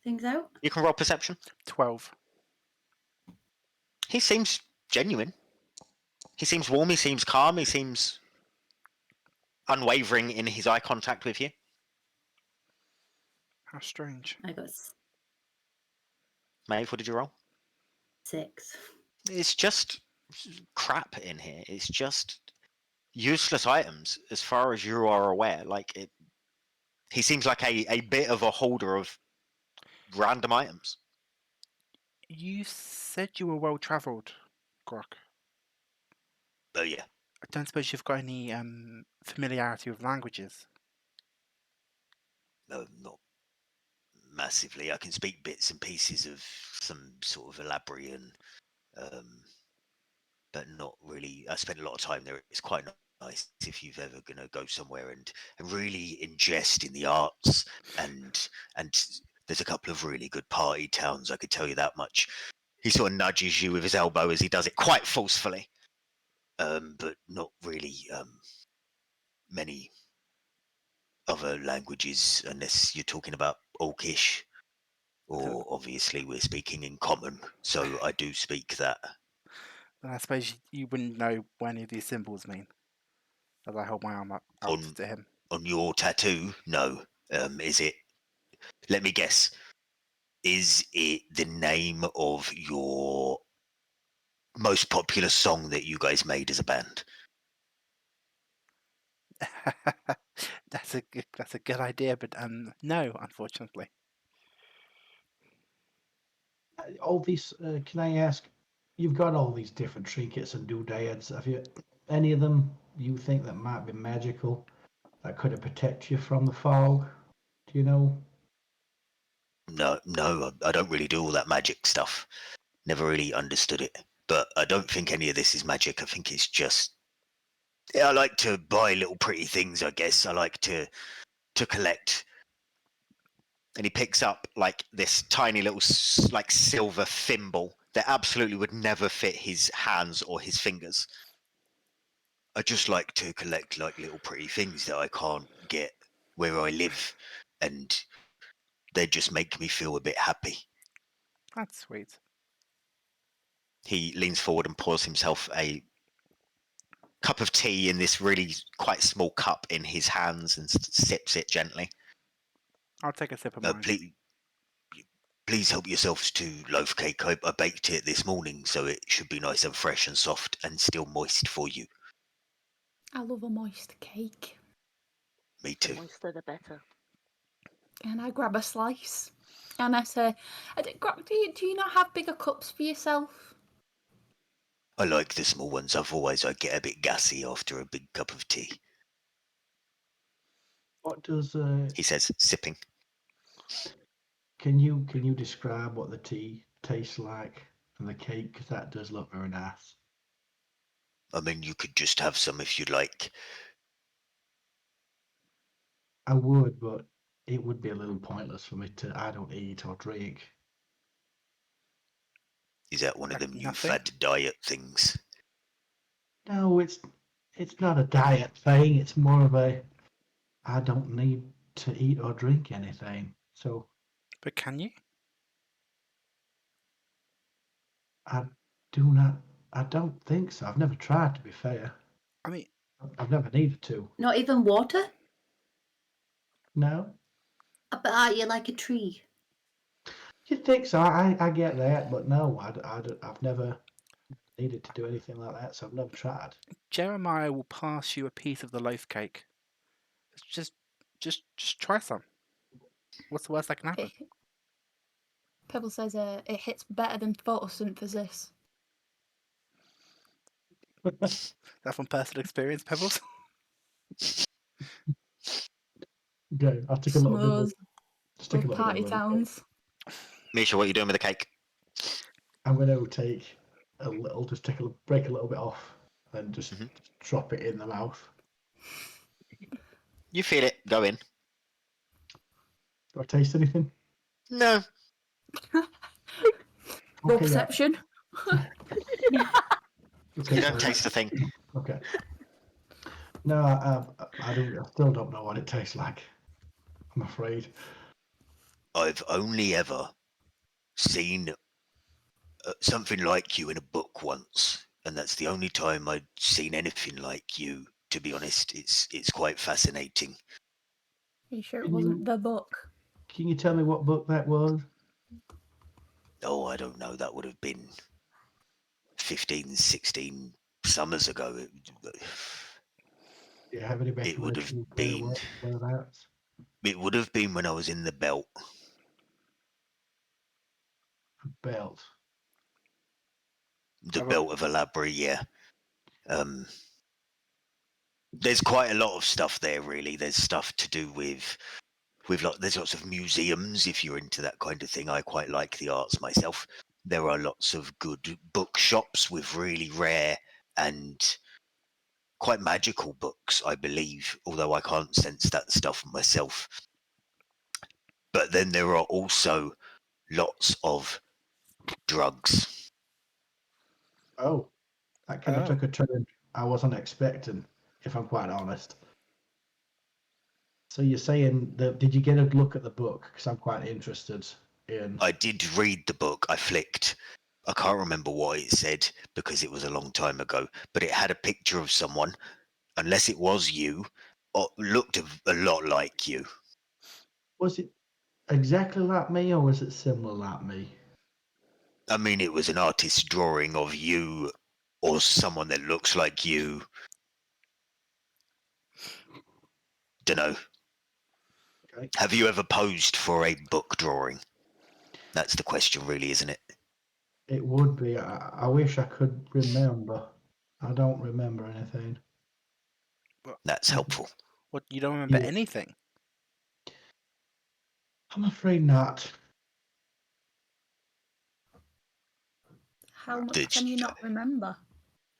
things out? You can roll perception. 12. He seems genuine. He seems warm. He seems calm. He seems unwavering in his eye contact with you. How strange. I got Maeve, what did you roll? 6. It's just crap in here. It's just useless items as far as you are aware. Like it, he seems like a bit of a holder of random items. You said you were well travelled, Grok. Oh yeah. I don't suppose you've got any familiarity with languages. No, not massively. I can speak bits and pieces of some sort of Elabrian, but not really. I spent a lot of time there. It's quite nice if you've ever going to go somewhere and really ingest in the arts, and there's a couple of really good party towns, I could tell you that much. He sort of nudges you with his elbow as he does it quite forcefully, but not really many other languages unless you're talking about Orcish, or obviously we're speaking in common, so I do speak that. Then I suppose you wouldn't know what any of these symbols mean. As I hold my arm up out to him. On your tattoo? No. Is it? Let me guess. Is it the name of your most popular song that you guys made as a band? That's a good idea, but no, unfortunately. All these, can I ask? You've got all these different trinkets and doodads. Have you any of them you think that might be magical, that could protect you from the fog? Do you know? No, I don't really do all that magic stuff. Never really understood it. But I don't think any of this is magic. I think it's just... Yeah, I like to buy little pretty things, I guess. I like to collect. And he picks up like this tiny little like silver thimble that absolutely would never fit his hands or his fingers. I just like to collect like little pretty things that I can't get where I live, and they just make me feel a bit happy. That's sweet. He leans forward and pours himself a cup of tea in this really quite small cup in his hands and sips it gently. I'll take a sip of mine. please help yourselves to loaf cake. I baked it this morning, so it should be nice and fresh and soft and still moist for you. I love a moist cake. Me The too. moister, the better. And I grab a slice. And I say, do you not have bigger cups for yourself? I like the small ones. Otherwise, I get a bit gassy after a big cup of tea. What does He says, sipping. can you describe what the tea tastes like and the cake? Because that does look very nice. I mean, you could just have some if you'd like. I would, but it would be a little pointless for me to. I don't eat or drink. Is that one of Like them new nothing? fad diet things? No, it's not a diet thing. It's more of a. I don't need to eat or drink anything, so But can you? I do not. I don't think so. I've never tried, to be fair. I mean, I've never needed to. Not even water? No, But are you like a tree? you'd think so. I get that, but no, I've never needed to do anything like that, so I've never tried. Jeremiah will pass you a piece of the loaf cake. Just try some. What's the worst that can happen? Pebble says it hits better than photosynthesis. That from personal experience, Pebbles? Okay, I'll take a little bit. Smooth. Just take a Little little party bit of it. towns. Misha, what are you doing with the cake? I'm going to take a little, just break a little bit off, and just drop it in the mouth. You feel it. Go in. Do I taste anything? No. Roll Okay, yeah. perception. Okay, You don't so- taste a thing. Okay. No, I don't. I still don't know what it tastes like. I'm afraid. I've only ever seen something like you in a book once, and that's the only time I'd seen anything like you. To be honest, it's quite fascinating. Are you sure it Can wasn't you- the book? Can you tell me what book that was? Oh, I don't know. That would have been 15, 16 summers ago. Do you have any It would have recollection of been. whereabouts? It would have been when I was in the belt. Belt. The I've got- belt of Alabri, yeah. There's quite a lot of stuff there, really. There's stuff to do with there's lots of museums if you're into that kind of thing. I quite like the arts myself. There are lots of good bookshops with really rare and quite magical books, I believe, although I can't sense that stuff myself. But then there are also lots of drugs. Oh, that kind of Oh. took a turn I wasn't expecting, if I'm quite honest. So you're saying that? Did you get a look at the book? Because I'm quite interested in. I did read the book. I flicked. I can't remember what it said because it was a long time ago, but it had a picture of someone, unless it was you, or looked a lot like you. Was it exactly like me, or was it similar like me? I mean, it was an artist's drawing of you or someone that looks like you. Dunno. Okay. Have you ever posed for a book drawing? That's the question, really, isn't it? It would be. I wish I could remember. I don't remember anything. That's helpful. What, you don't remember Yeah. anything? I'm afraid not. How much Did can you you- not remember?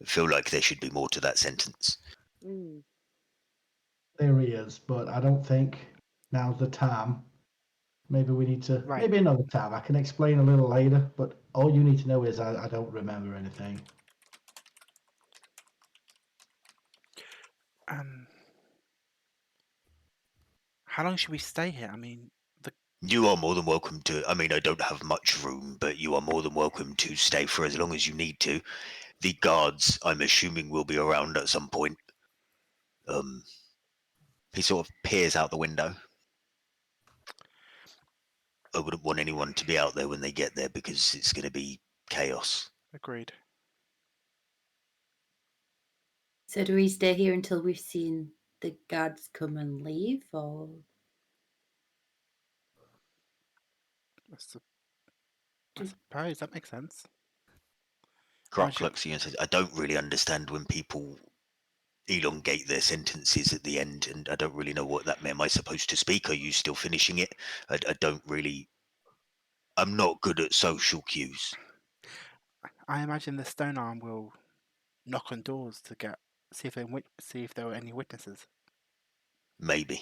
I feel like there should be more to that sentence. Mm. There is, but I don't think now's the time. Maybe we need to. Right. Maybe another time. I can explain a little later, but all you need to know is I don't remember anything. How long should we stay here? I mean, You are more than welcome to. I mean, I don't have much room, but you are more than welcome to stay for as long as you need to. The guards, I'm assuming, will be around at some point. He sort of peers out the window. I wouldn't want anyone to be out there when they get there because it's going to be chaos. Agreed. So do we stay here until we've seen the guards come and leave, or I suppose that makes sense. Croc looks at you and says, I don't really understand when people elongate their sentences at the end, and I don't really know what that meant. Am I supposed to speak? Are you still finishing it? I don't really... I'm not good at social cues. I imagine the stone arm will knock on doors to see if there were any witnesses. Maybe.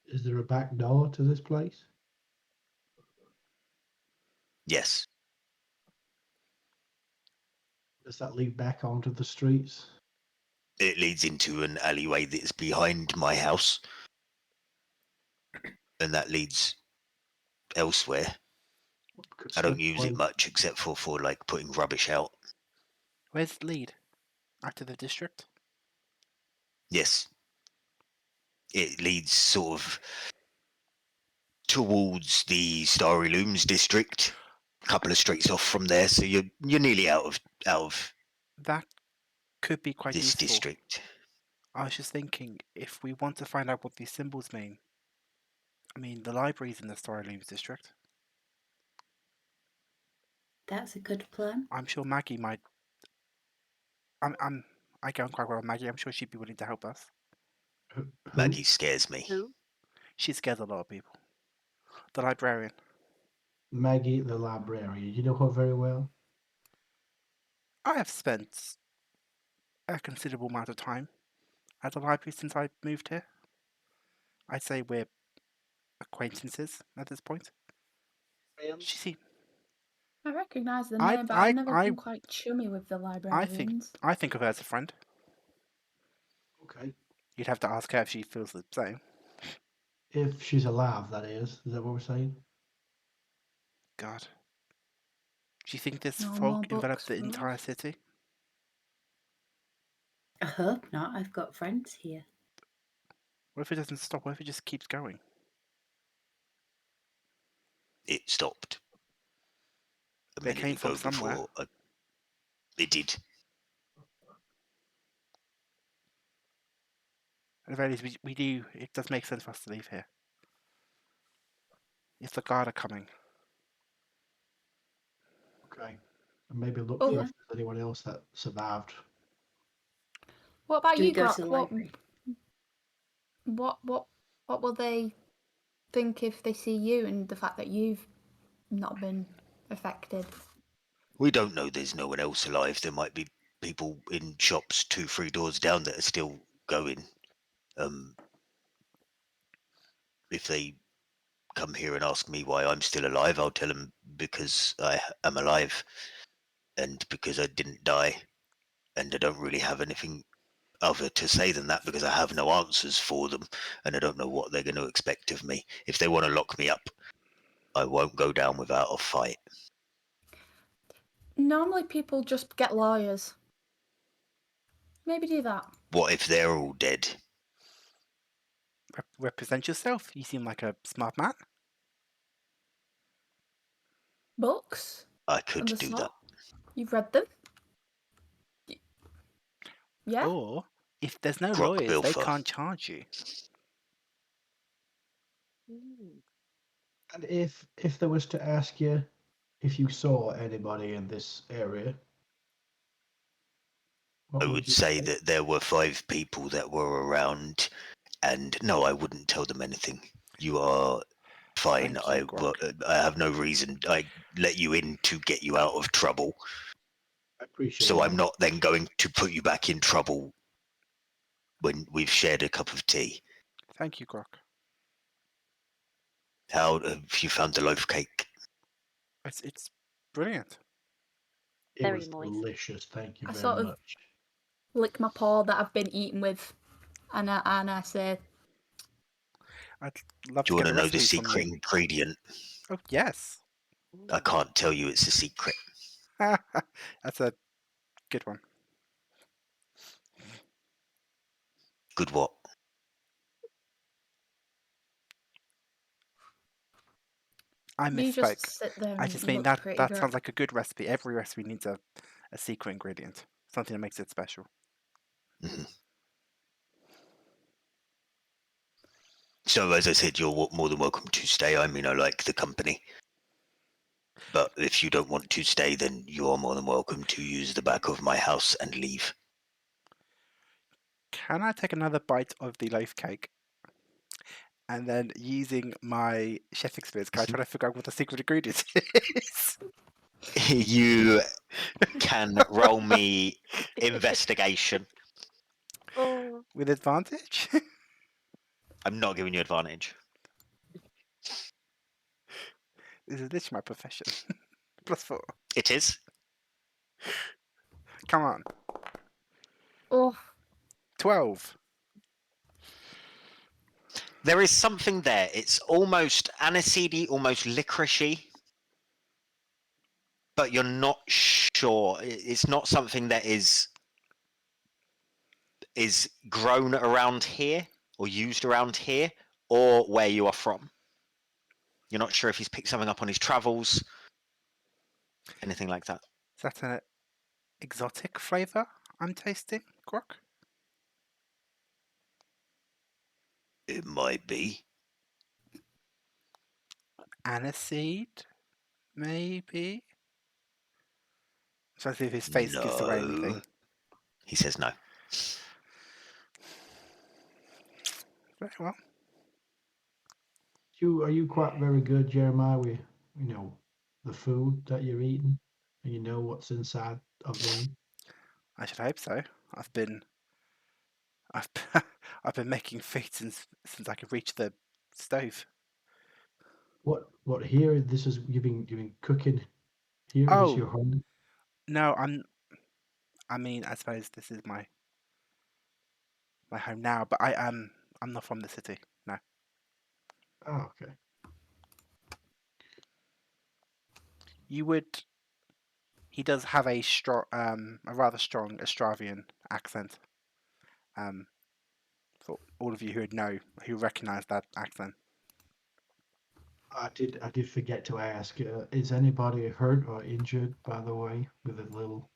Is there a back door to this place? Yes. Does that lead back onto the streets? It leads into an alleyway that's behind my house, and that leads elsewhere. I don't use it much except for like putting rubbish out. Where's the lead? Out to the district? Yes. It leads sort of towards the Starry Looms district, a couple of streets off from there, so you're nearly out of That could be quite this useful. district. I was just thinking, if we want to find out what these symbols mean, I mean, the library's in the Starry Looms district. that's a good plan. I'm sure Maggie might. I get on quite well with Maggie. I'm sure she'd be willing to help us. Maggie scares me. Who? She scares a lot of people. The librarian. Maggie, the librarian. You know her very well? I have spent a considerable amount of time at the library since I moved here. I'd say we're acquaintances at this point. I recognise the name, but I've never been quite chummy with the librarians. I think of her as a friend. Okay. You'd have to ask her if she feels the same. If she's alive, that is. Is that what we're saying? God. Do you think this No more fog enveloped books the for entire us. city? I hope not. I've got friends here. What if it doesn't stop? What if it just keeps going? It stopped a They minute came ago from somewhere. before it did. At the very least, we do. It does make sense for us to leave here. If the guard are coming. Okay. And maybe look Oh, for yeah. if there's anyone else that survived. What about Do we you, go Grok? to the library? What will they think if they see you and the fact that you've not been affected? We don't know there's no one else alive. There might be people in shops 2-3 doors down that are still going. If they come here and ask me why I'm still alive, I'll tell them because I am alive and because I didn't die, and I don't really have anything other to say than that because I have no answers for them and I don't know what they're going to expect of me. If they want to lock me up, I won't go down without a fight. Normally people just get lawyers. Maybe do that. What if they're all dead? Represent yourself. You seem like a smart man. Books? I could and the do sort? that. You've read them? Yeah? Or, if there's no Grok lawyers, they Bilfer. can't charge you. And if they was to ask you if you saw anybody in this area, what I would say that there were 5 people that were around, and no, I wouldn't tell them anything. You are fine. Thank you, Grok. I have no reason. I let you in to get you out of trouble. I appreciate So that. I'm not then going to put you back in trouble when we've shared a cup of tea. Thank you, Grok. How have you found the loaf cake? It's brilliant. It Very was moist. delicious. Thank you I very sort of- much. Lick my paw that I've been eating with, and I say, I'd love Do to you get want to the know the recipe from secret you. ingredient? Oh, yes. I can't tell you, it's a secret. That's a good one. Good what? I You misspoke. just sit there I and just mean look that pretty that drunk. sounds like a good recipe. Every recipe needs a secret ingredient, something that makes it special. Mhm. So, as I said, you're more than welcome to stay. I mean, I like the company. But if you don't want to stay, then you're more than welcome to use the back of my house and leave. Can I take another bite of the loaf cake? And then, using my chef experience, can I try to figure out what the secret ingredient is? You can roll me investigation. Oh, With advantage? I'm not giving you advantage. This is literally my profession. +4. It is. Come on. Oh, 12. There is something there. It's almost aniseedy, almost licoricey, but you're not sure. It's not something that is grown around here or used around here or where you are from. You're not sure if he's picked something up on his travels, anything like that. Is that an exotic flavour I'm tasting, Grok? It might be. Aniseed? Maybe? I'm trying to see if his face gives away No. anything. He says no. Very well. Are you quite very good, Jeremiah, with the food that you're eating, and you know what's inside of them? I should hope so. I've been making food since I could reach the stove. What here? This is you've been cooking here. Is this Oh your home? no, I mean, I suppose this is my home now, but I'm not from the city. No. Oh, okay. You would. He does have a rather strong Australian accent. For all of you who recognise that accent. I did forget to ask. Is anybody hurt or injured, by the way, with a little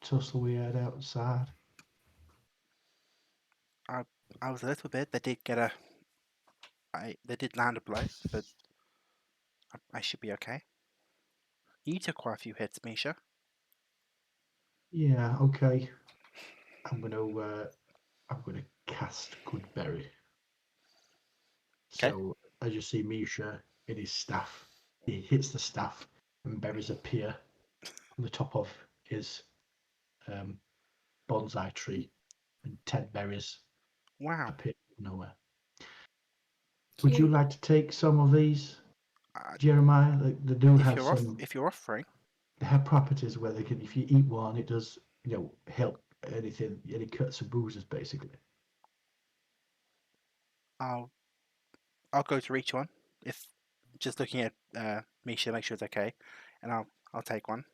tussle we had outside? I was a little bit. They did get they did land a blow, but I should be okay. You took quite a few hits, Misha. Yeah. Okay. I'm gonna cast Goodberry. Okay. So as you see, Misha in his staff, he hits the staff, and berries appear on the top of his bonsai tree, and 10 berries Wow. appear from nowhere. Would you cute. like to take some of these, Uh, Jeremiah? They do have some. if you're offering, They have properties where they can, if you eat one, it does, help anything, any cuts and bruises, basically. I'll go to each one. If just looking at Misha, make sure it's okay, and I'll take one.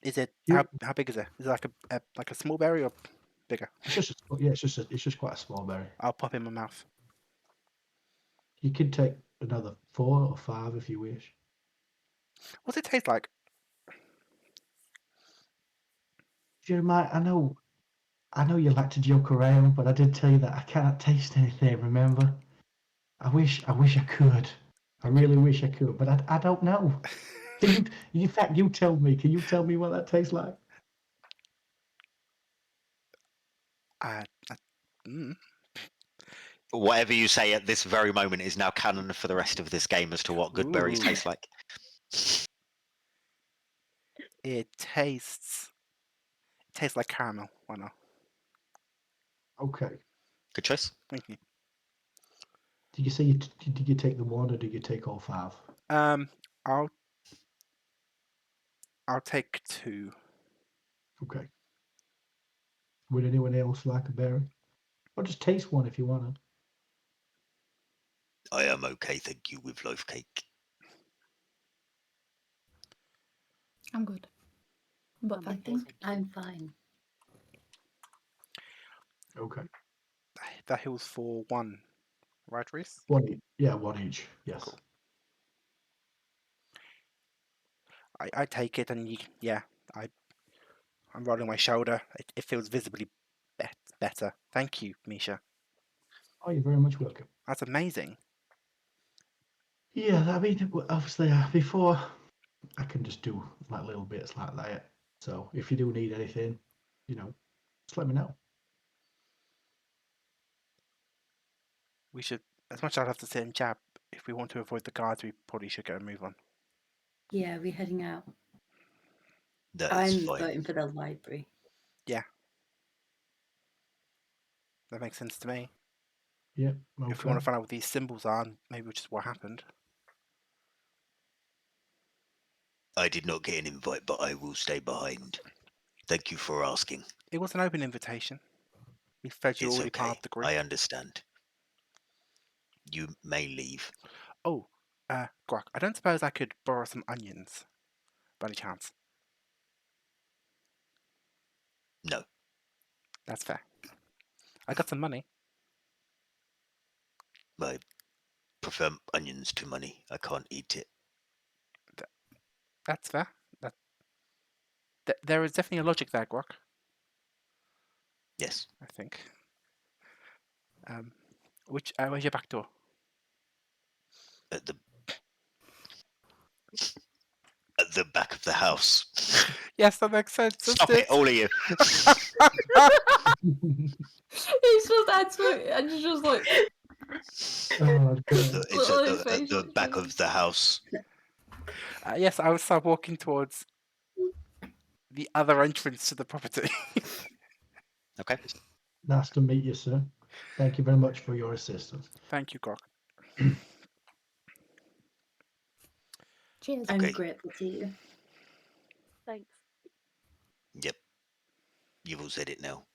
Is it You, how big is it? Is it like a small berry or bigger? it's just quite a small berry. I'll pop in my mouth. You could take another 4 or 5 if you wish. What's it taste like? Jeremiah, I know you like to joke around, but I did tell you that I can't taste anything. Remember? I wish I could. I really wish I could, but I don't know. Can you? In fact, you tell me. Can you tell me what that tastes like? Uh, mm, Whatever you say at this very moment is now canon for the rest of this game as to what good berries Ooh. taste like. it tastes like caramel. Why not? Okay. Good choice. Thank you. Did you say did you take the 1 or did you take all 5? I'll take 2. Okay. Would anyone else like a berry? Or just taste one if you want to. I am okay, thank you, with loaf cake. I'm good. But I'm fine, okay, thank thank you. I'm fine. Okay. That heals for 1, right, Reese? 1 each. Yeah, 1 each. Yes. Cool. I take it, and I'm rolling my shoulder. It feels visibly better. Thank you, Misha. Oh, you're very much welcome. That's amazing. Yeah, I mean, obviously, before I can just do like little bits like that. So if you do need anything, just let me know. We should, as much as I'd have to sit and chat, if we want to avoid the guards, we probably should get a move on. Yeah, we're heading out. That is I'm fine. voting for the library. That makes sense to me. Yeah. If we want to find out what these symbols are, maybe which is what happened. I did not get an invite, but I will stay behind. Thank you for asking. It was an open invitation. We fed you It's already part okay. of the group. I understand. You may leave. Oh, Grok, I don't suppose I could borrow some onions, by any chance? No. That's fair. I got some money. I prefer onions to money. I can't eat it. That's fair. There is definitely a logic there, Grok, Yes. I think. Where's your back door? At the back of the house. Yes, that makes sense. Stop it, all of you. He's just answering, and he's just like, Oh, God. It's Little at face the looks back funny. of the house. Yes, I will start walking towards the other entrance to the property. Okay. Nice to meet you, sir. Thank you very much for your assistance. Thank you, Grok. cheers. I'm Okay. grateful to you. Thanks. Yep. You've all said it now.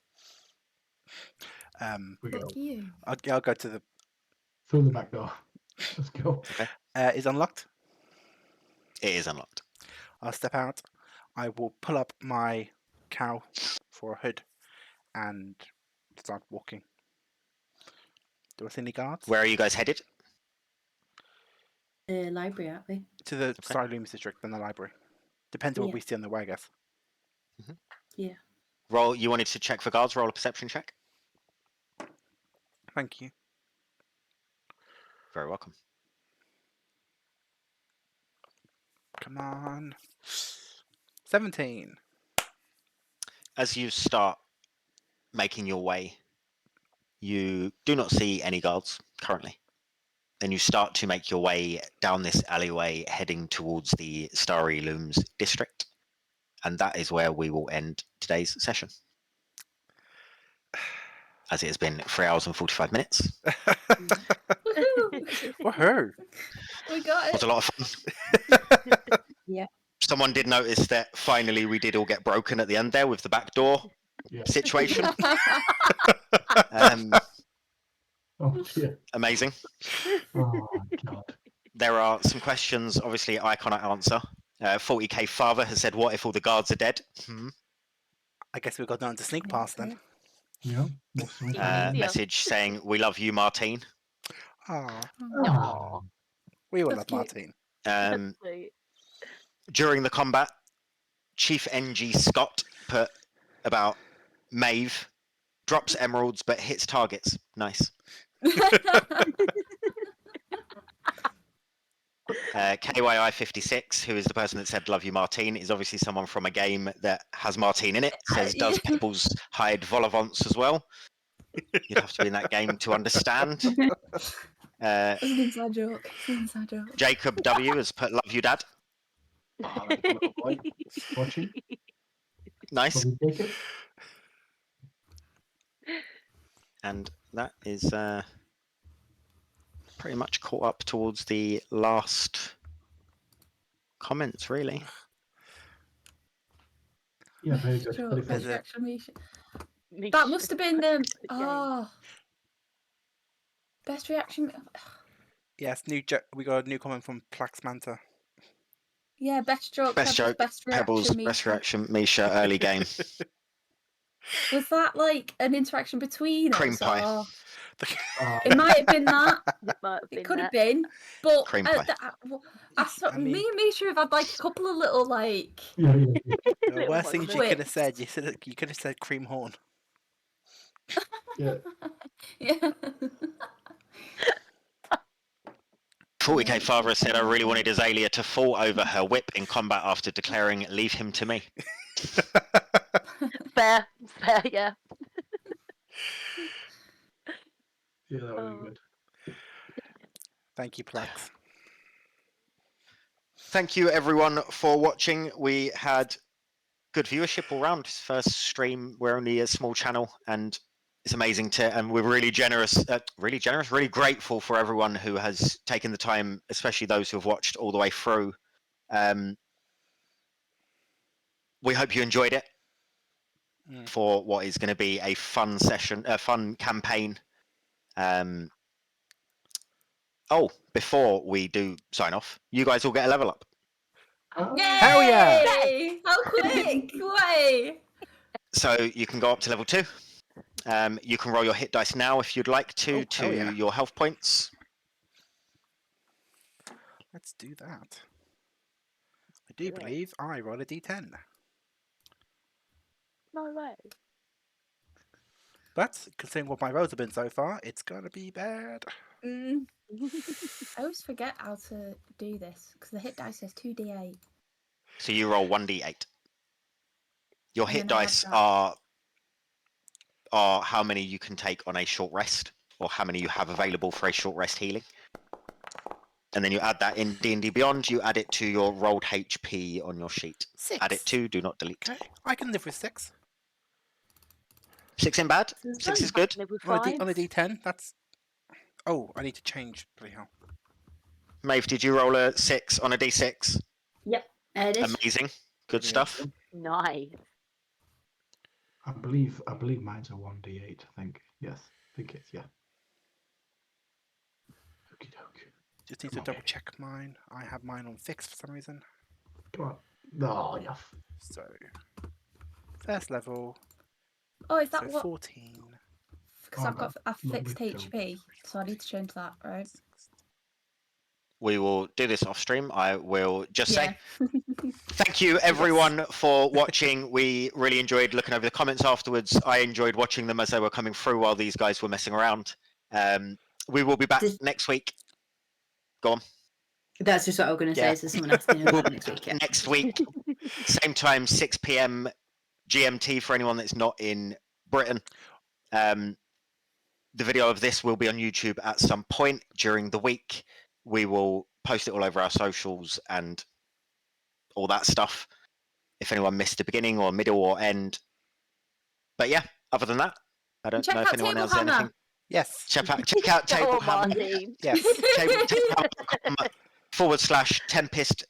We go Fuck you. I'll go to the. through the back door. Let's go. Is unlocked. It is unlocked. I'll step out. I will pull up my cow for a hood and start walking. Do I see any guards? Where are you guys headed? The library, aren't we? To the Styloom district and the library. Depends on what Yeah. we see on the way, I guess. Yeah. Roll. You wanted to check for guards. Roll a perception check. Thank you. Very welcome. Come on. 17. As you start making your way, you do not see any guards currently. Then you start to make your way down this alleyway heading towards the Starry Looms district. And that is where we will end today's session. As it has been 3 hours and 45 minutes. Woohoo! We got It was it. a lot of fun. Yeah. Someone did notice that finally we did all get broken at the end there with the back door Yeah. situation. Oh, dear. Amazing. Oh, God. There are some questions, obviously, I cannot answer. 40k Father has said, what if all the guards are dead? I guess we've got nothing to sneak past then. Yeah. What's the Yeah. Message saying, we love you, Martine. Aw, Oh, we all That's love cute. Martine. Um, Sweet. during the combat, Chief NG Scott put about Maeve, drops emeralds but hits targets. Nice. KYI56, who is the person that said love you Martine, is obviously someone from a game that has Martine in it. Says, does Yeah. Pebbles hide Volavants as well? You'd have to be in that game to understand. It's an inside joke. It's an inside joke. Jacob W has put love you dad. oh, that's a little boy. Watching. Nice. Love you, Jacob. And that is pretty much caught up towards the last comments, really. Yeah, very good. Sure, Very best good. reaction, Misha. Me That sh- must have been the Again. best reaction. Yes, we got a new comment from Plax Manta. Yeah, best joke. Best Pebbles, joke, Best reaction. Pebbles, Misha. best reaction, Misha, early game. Was that like an interaction between Cream us? pie. Or... Uh, It might have been that. It might have It been could have that. been. But Cream pie. I mean- me and Misha have had like a couple of little like. yeah. The Little worst things you moments. could have said, you could have said cream horn. Yeah. Yeah. Before we came, Father said I really wanted Azalea to fall over her whip in combat after declaring, "Leave him to me." Fair, yeah. Yeah, that would Oh. be good. Thank you, Plex. Thank you, everyone, for watching. We had good viewership all round. First stream. We're only a small channel, and it's amazing and we're really generous, really grateful for everyone who has taken the time, especially those who have watched all the way through. We hope you enjoyed it for what is going to be a fun session, a fun campaign. Before we do sign off, you guys will get a level up. Yay! Hell yeah! How quick! Way! So you can go up to level 2. You can roll your hit dice now if you'd like to hell yeah. your health points. Let's do that. I do believe I roll a d10. No way. But considering what my rolls have been so far, it's gonna be bad. I always forget how to do this because the hit dice says 2d8. So you roll 1d8. Your And hit then I have dice that. are how many you can take on a short rest, or how many you have available for a short rest healing. And then you add that in D&D Beyond. You add it to your rolled HP on your sheet. 6. Add it to. Do not delete. Okay, I can live with 6. 6 in bad. 6 is good. Level On a, 5. on a d10, that's... Oh, I need to change. Bloody hell. Maeve, did you roll a 6 on a d6? Yep, it is. Amazing. Good stuff. Nice. I believe mine's a 1d8. I think. Yes, I think it's yeah. Okie doke. Just need to double check mine. I have mine on fixed for some reason. Come on. Oh, yeah. So, first level, Oh, is so that what? 14. Because I've got a Not fixed with HP, so I need to change that, right? We will do this off stream. I will just Yeah. say thank you, everyone, for watching. We really enjoyed looking over the comments afterwards. I enjoyed watching them as they were coming through while these guys were messing around. We will be back next week. Go on. That's just what I was going to Yeah. say. So someone asking about next week. Yeah. Next week, same time, 6 p.m. GMT for anyone that's not in Britain. The video of this will be on YouTube at some point during the week. We will post it all over our socials and all that stuff. If anyone missed the beginning or middle or end. But yeah, other than that, I don't Check know if out anyone Table has Hammer. anything. Yes. Check out Go Table on, Hammer. Martin. Yes. Table.com/Tempest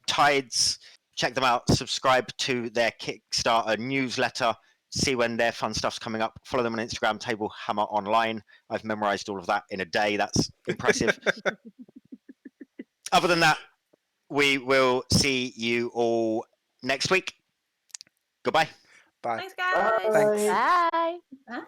Tides. Check them out. Subscribe to their Kickstarter newsletter. See when their fun stuff's coming up. Follow them on Instagram, Table Hammer Online. I've memorized all of that in a day. That's impressive. Other than that, we will see you all next week. Goodbye. Bye. Thanks, guys. Thanks. Bye. Bye.